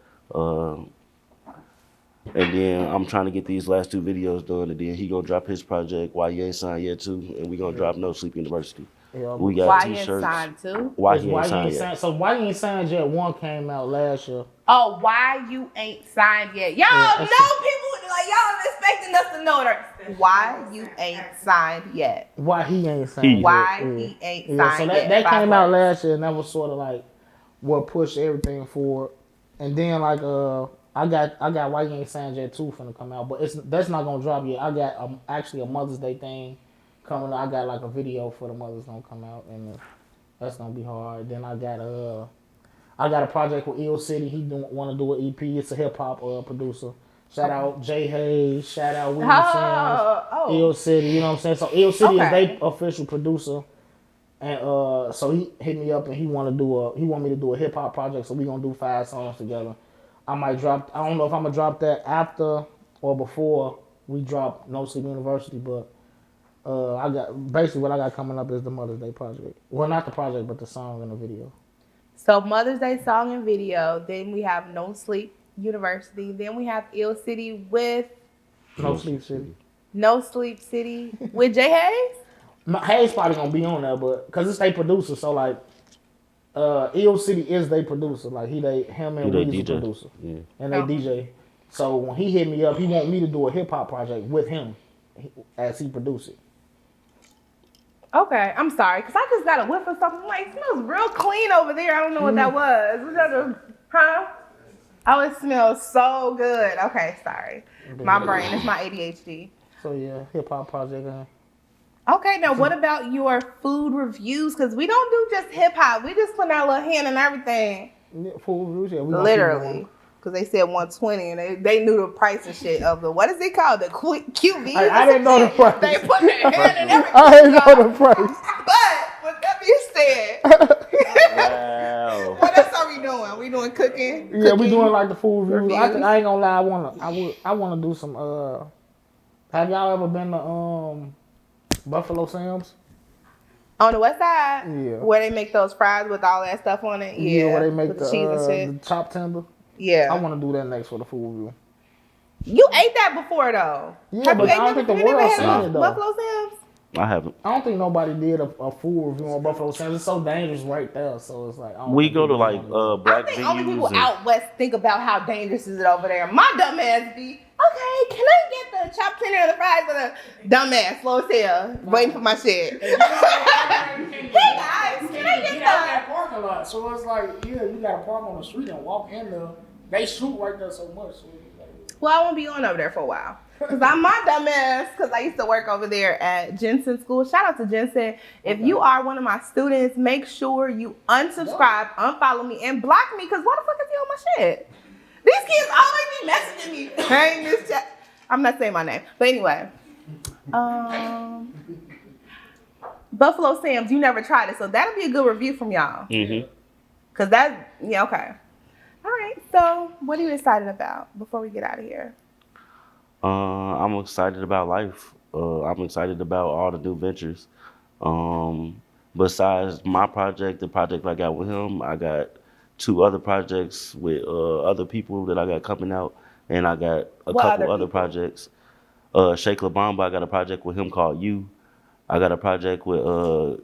And then I'm trying to get these last 2 videos done, and then he gonna drop his project Why You Ain't Signed Yet too, and we gonna drop No Sleep University. Yeah, We got Why you t-shirts. signed too? Why It's he ain't signed yet? So Why You Ain't Signed Yet 1 came out last year. Oh, why you ain't signed yet? Y'all know people like y'all expecting us to know that. Why you ain't signed yet? Why he ain't signed yet. Why he ain't signed so yet? that came out words. last year, and that was sort of like what pushed everything forward. And then like I got Why You Ain't Signed Yet 2 finna come out, but that's not gonna drop yet. I got actually a Mother's Day thing coming up. I got like a video for the mothers gonna come out, and that's gonna be hard. Then I got a project with Ill City. He want to do an EP. It's a hip hop producer. Shout out Jay Hayes. Shout out William Sims. Ill City. You know what I'm saying? So Ill City is their official producer, and so he hit me up and he want me to do a hip hop project. So we gonna do 5 songs together. I might drop. I don't know if I'm gonna drop that after or before we drop No Sleep University, but I got basically what I got coming up is the Mother's Day project. Well, not the project, but the song and the video. So Mother's Day song and video. Then we have No Sleep University. Then we have Ill City with No Sleep City. No Sleep City with Jay Hayes. Hayes probably gonna be on there, but cause it's they producer, so like, Ill City is they producer. Like him and Weezy DJ. producer, Yeah. and they DJ. So when he hit me up, he want me to do a hip hop project with him, as he produce it. Okay, I'm sorry, because I just got a whiff of something. Like, it smells real clean over there. I don't know what that was. Was that huh? Oh, it smells so good. Okay, sorry. My brain, it's my ADHD. So yeah, hip hop project. Okay, now what about your food reviews? Because we don't do just hip hop. We just put our little hand in everything. Full reviews, yeah. Literally. Because they said 120 and they knew the price and shit of the, what is it called? The QV? I didn't know the price. They put their hand in everything. I didn't know the price. But with that being said, Wow. what else are we doing? We doing cooking? Yeah, we doing like the food reviews. Reviews. I ain't gonna lie. I wanna do some. Have y'all ever been to Buffalo Sam's? On the west side? Yeah. Where they make those fries with all that stuff on it? Yeah, where they make with the cheese and shit. the chopped tender. Yeah. I want to do that next for the food review. You ate that before though. Yeah, Have but you I don't ate think that the before? world You never had seen it, though. Buffalo Sam's? I haven't. I don't think nobody did a food review on Buffalo Sam's. It's so dangerous right there. So it's like I don't We think go to people like wanna do black I think only people venues. And, out west think about how dangerous is it over there. My dumb ass be, okay, can I get the chopped tender and the fries for the dumb ass, slow as hell, waiting for my shit. Hey guys, can I get that parking lot. So it's like, yeah, you gotta park on the street and walk in there. They shoot right there so much. So Well, I won't be going over there for a while. Because I'm my dumb ass, because I used to work over there at Jensen School. Shout out to Jensen. If you are one of my students, make sure you unsubscribe, unfollow me, and block me, because why the fuck is he on my shit? These kids always be messaging me. Hey, Miss Jack. I'm not saying my name. But anyway. Buffalo Sam's, you never tried it, so that'll be a good review from y'all. Mm-hmm. Because that, yeah, okay. All right, so what are you excited about before we get out of here? I'm excited about life. I'm excited about all the new ventures. Besides my project, the project I got with him, I got 2 other projects with other people that I got coming out, and I got a couple other projects. Sheikh Labamba, I got a project with him called You. I got a project with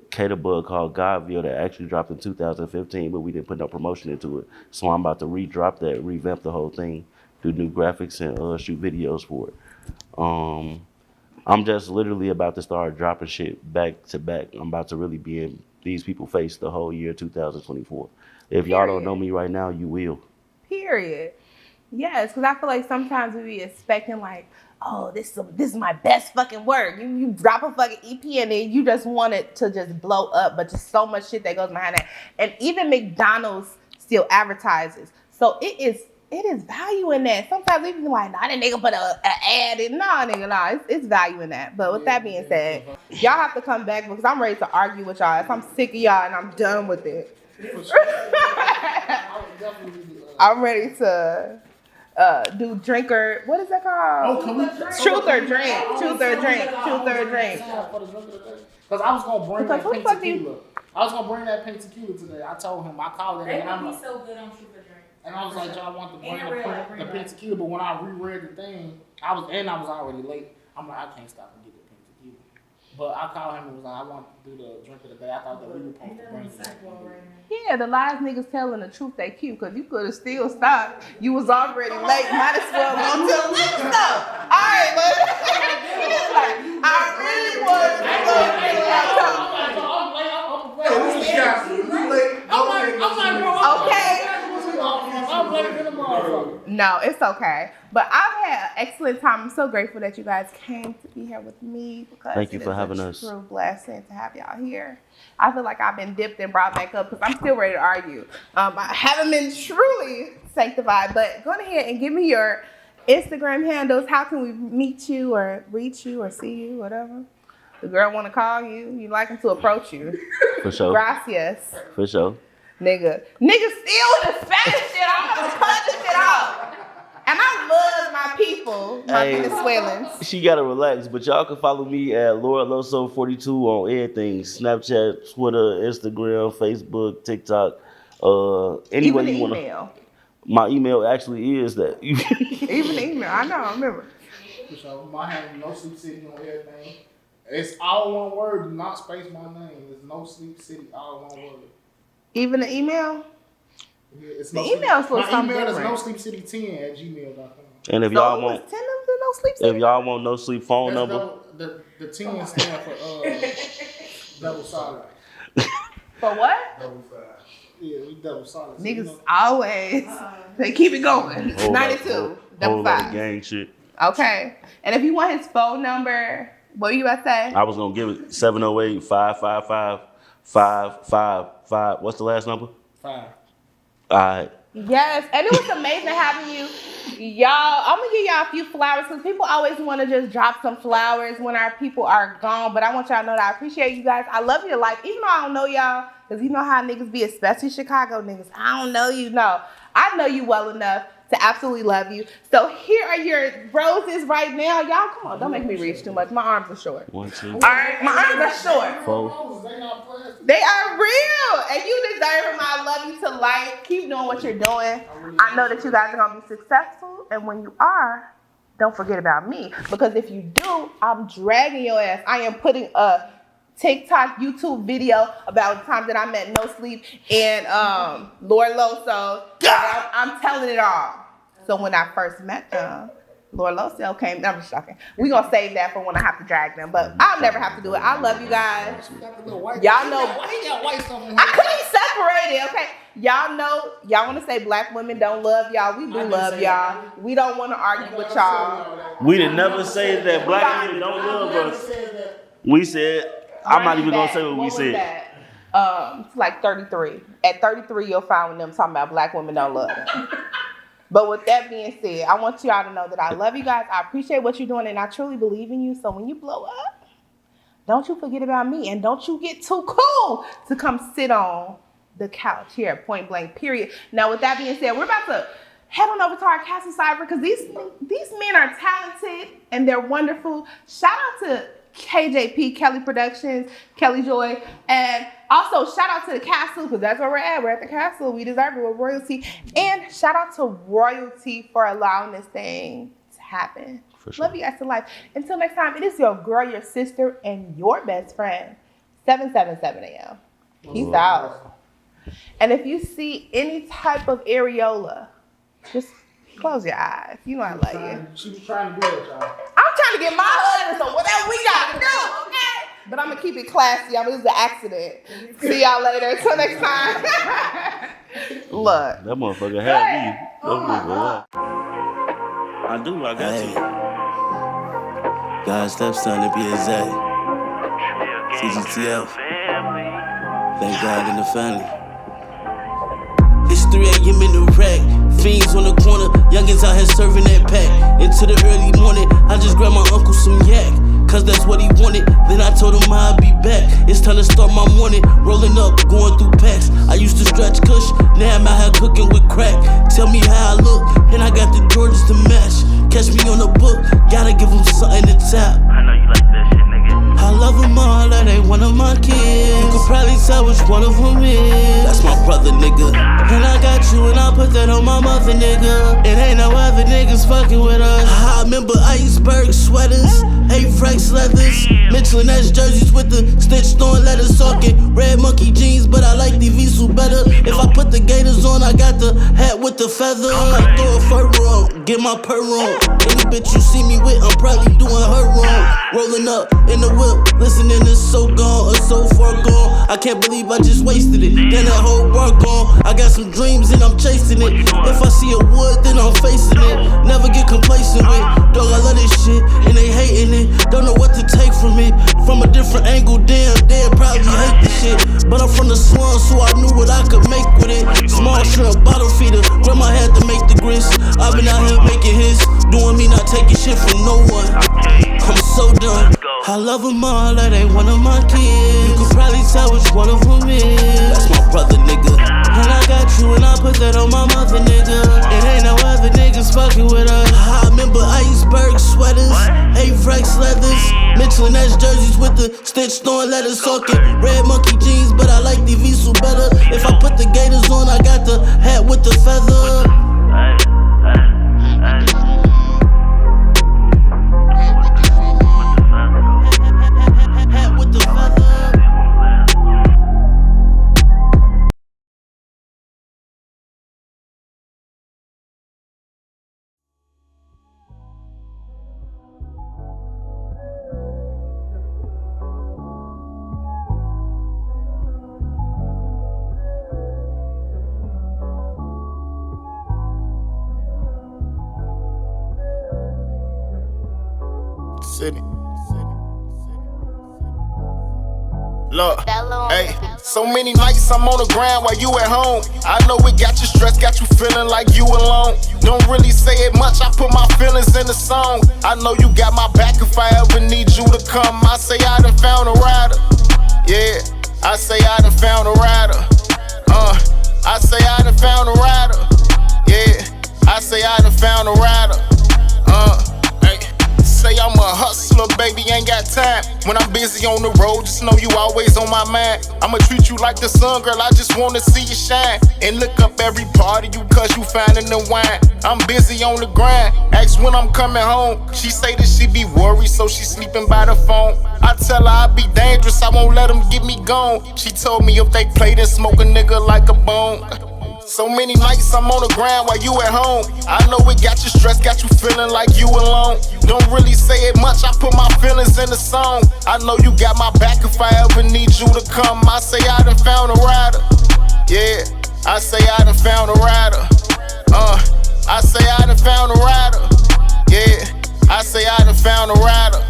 Caterbug called Godville that actually dropped in 2015, but we didn't put no promotion into it. So I'm about to re-drop that, revamp the whole thing, do new graphics and shoot videos for it. I'm just literally about to start dropping shit back to back. I'm about to really be in these people's face the whole year 2024. If y'all don't know me right now, you will. Period. Yes, because I feel like sometimes we be expecting like, oh, this is my best fucking work. You drop a fucking EP and then you just want it to just blow up, but just so much shit that goes behind that. And even McDonald's still advertises. So it is value in that. Sometimes we be like, nah, that nigga put an ad in. Nah, nigga, nah. It's value in that. But with that being said, y'all have to come back because I'm ready to argue with y'all. I'm sick of y'all and I'm done with it. I'm ready to do drink or what is that called? Truth or drink. Truth or drink. Truth or drink. Because I was gonna bring that Because pink who the fuck tequila. I was gonna bring that pink tequila today. I told him, I called him, They and would I'm be like, so good on Truth or Drink. and I was like, y'all want to bring And the pink tequila, but when I reread the thing, I was already late. I'm like, I can't stop and get the pink tequila. But I called him and was like, I want to do the drink of the day. I thought that we were supposed to bring it. Yeah, the lies niggas telling the truth they cute because you could have still stopped. You was already late. Might as well go to the next stop. All right, but I really wanted to go to the laptop. Okay. No, it's okay. But I've had an excellent time. I'm so grateful that you guys came to be here with me because Thank you for having us. It's a true blessing to have y'all here. I feel like I've been dipped and brought back up because I'm still ready to argue. I haven't been truly sanctified, but go ahead and give me your Instagram handles. How can we meet you or reach you or see you, whatever? The girl want to call you. You like him to approach you. For sure. Gracias. For sure. Nigga still with the Spanish shit. I'm gonna cut this shit off. And I love my people, my Venezuelans. She gotta relax, but y'all can follow me at Laura Loso 42 on everything: Snapchat, Twitter, Instagram, Facebook, TikTok. Anywhere you wanna. Email. My email actually is that. Even the email. I know. I remember. So my handle, NoSleepCity on everything. It's all one word. Do not space my name. It's NoSleepCity, all one word. Even the email. Yeah, it's the email is for something different. My email is NoSleepCity10@gmail.com. And if y'all want, 10 of the No Sleep City? if y'all want No Sleep phone That's number, the 10 stand for double solid. For what? Double five. Yeah, we double solid. So Niggas always they keep it going. 92, double five. Gang shit. Okay. And if you want his phone number, what were you about to say? I was gonna give it 708-555-555. What's the last number? 5. All right. Yes, and it was amazing having you. Y'all, I'm gonna give y'all a few flowers because people always want to just drop some flowers when our people are gone. But I want y'all to know that I appreciate you guys. I love your life, even though I don't know y'all, because you know how niggas be, especially Chicago niggas. I don't know you. No, I know you well enough to absolutely love you. So here are your roses right now. Y'all, come on, don't make me reach too much. My arms are short. 1, 2. All right, my arms are short. 4. They are real, and you deserve them. I love you to life. Keep doing what you're doing. I know that you guys are gonna be successful, and when you are, don't forget about me. Because if you do, I'm dragging your ass. I am putting a TikTok, YouTube video about the time that I met No Sleep and Lord Loso. I'm telling it all. So when I first met them, Lord Loso came. I'm just joking. We're going to save that for when I have to drag them. But I'll never have to do it. I love you guys. Y'all know. I couldn't separate it, okay? Y'all know. Y'all want to say black women don't love y'all. We do love y'all. We don't want to argue with y'all. We did never say that black women don't love us. We said, I'm not even going to say what we said. It's like 33. At 33, you'll find them talking about black women don't love them. But with that being said, I want y'all to know that I love you guys. I appreciate what you're doing, and I truly believe in you. So when you blow up, don't you forget about me, and don't you get too cool to come sit on the couch here at Point Blank, period. Now, with that being said, we're about to head on over to our Castle Cyber because these men are talented and they're wonderful. Shout out to KJP, Kelly Productions, Kelly Joy, and also shout out to the Castle because that's where we're at. We're at the Castle. We deserve it with royalty. And shout out to royalty for allowing this thing to happen. For sure. Love you guys to life. Until next time, it is your girl, your sister, and your best friend, 777 AM. Peace out. And if you see any type of areola, just close your eyes. You know I love you. She was trying to do it, y'all. I'm trying to get my husband, so whatever we got to do, okay? But I'm going to keep it classy. This is an accident. See y'all later. Until next time. Look. That motherfucker had me. I do. I got you. God's stepson to be exact. CGTF. Thank God in the family. It's 3 a.m. in the rack. Fiends on the corner. Youngins out here serving that pack. Into the early morning, I just grabbed my uncle some yak. Cause cause that's what he wanted. Then I told him I'd be back. It's time to start my morning. Rolling up, going through packs. I used to stretch kush, now I'm out here cooking with crack. Tell me how I look, and I got the Jordans to match. Catch me on the book, gotta give him something to tap. I know you like that shit, nigga. I love them all, that ain't one of my kids. You could probably tell which one of them is. That's my brother, nigga. And I got you, and I put that on my mother, nigga. It ain't no other niggas fucking with us. I remember iceberg sweaters, Avrex leathers, Mitchell and Ness jerseys with the stitched on letters, talking red monkey jeans, but I like the Visu better. If I put the gators on, I got the hat with the feather. I throw a fur on, get my purr on. Any bitch you see me with, I'm probably doing her wrong. Rolling up in the whip, listening to So Gone or So Far Gone. I can't believe I just wasted it. Then that whole work gone. I got some dreams and I'm chasing it. If I see a wood, then I'm facing it. Never get complacent with. Dog, I love this shit and they hating it. Don't know what to take from it. From a different angle, damn, they'll probably hate this shit. But I'm from the slum, so I knew what I could make with it. Small shrimp, bottle feeder. Grandma had to make the grits. I've been out here making hits, doing me, not taking shit from no one. I'm so done. I love them all, that ain't one of my kids. You could probably tell which one of them is. That's my brother, nigga. And I got you, and I put that on my mother, nigga. It ain't no other niggas fucking with us. I remember iceberg sweaters, Avrex leathers, Mitchell and Ness jerseys with the stitched on letters, talking red monkey jeans, but I like the Visu better. If I put the gators on, I got the hat with the feather. City. Look, hey, so many nights I'm on the ground while you at home. I know it got you stressed, got you feeling like you alone. Don't really say it much, I put my feelings in the song. I know you got my back if I ever need you to come. I say I done found a rider. Yeah, I say I done found a rider. I say I done found a rider. Yeah, I say I done found a rider. Say I'm a hustler, baby, ain't got time. When I'm busy on the road, just know you always on my mind. I'ma treat you like the sun, girl, I just wanna see you shine. And look up every part of you, cause you finding the wine. I'm busy on the grind, ask when I'm coming home. She say that she be worried, so she sleeping by the phone. I tell her I be dangerous, I won't let them get me gone. She told me if they play, then smoke a nigga like a bone. So many nights I'm on the ground while you at home. I know it got you stressed, got you feeling like you alone. Don't really say it much, I put my feelings in the song. I know you got my back if I ever need you to come. I say I done found a rider. Yeah, I say I done found a rider. I say I done found a rider. Yeah, I say I done found a rider.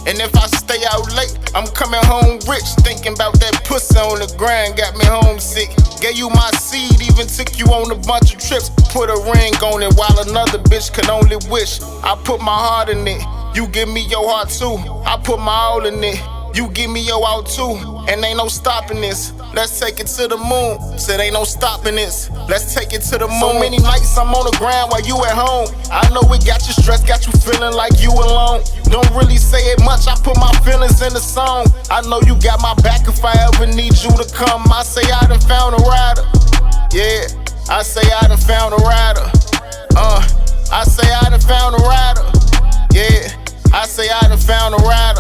And if I stay out late, I'm coming home rich. Thinking about that pussy on the grind, got me homesick. Gave you my seed, even took you on a bunch of trips. Put a ring on it while another bitch could only wish. I put my heart in it, you give me your heart too. I put my all in it, you give me your all too. And ain't no stopping this, let's take it to the moon. Said ain't no stopping this, let's take it to the moon. So many nights I'm on the ground while you at home. I know it got you stressed, got you feeling like you alone. Don't really say it much, I put my feelings in the song. I know you got my back if I ever need you to come. I say I done found a rider. Yeah, I say I done found a rider. I say I done found a rider. Yeah, I say I done found a rider.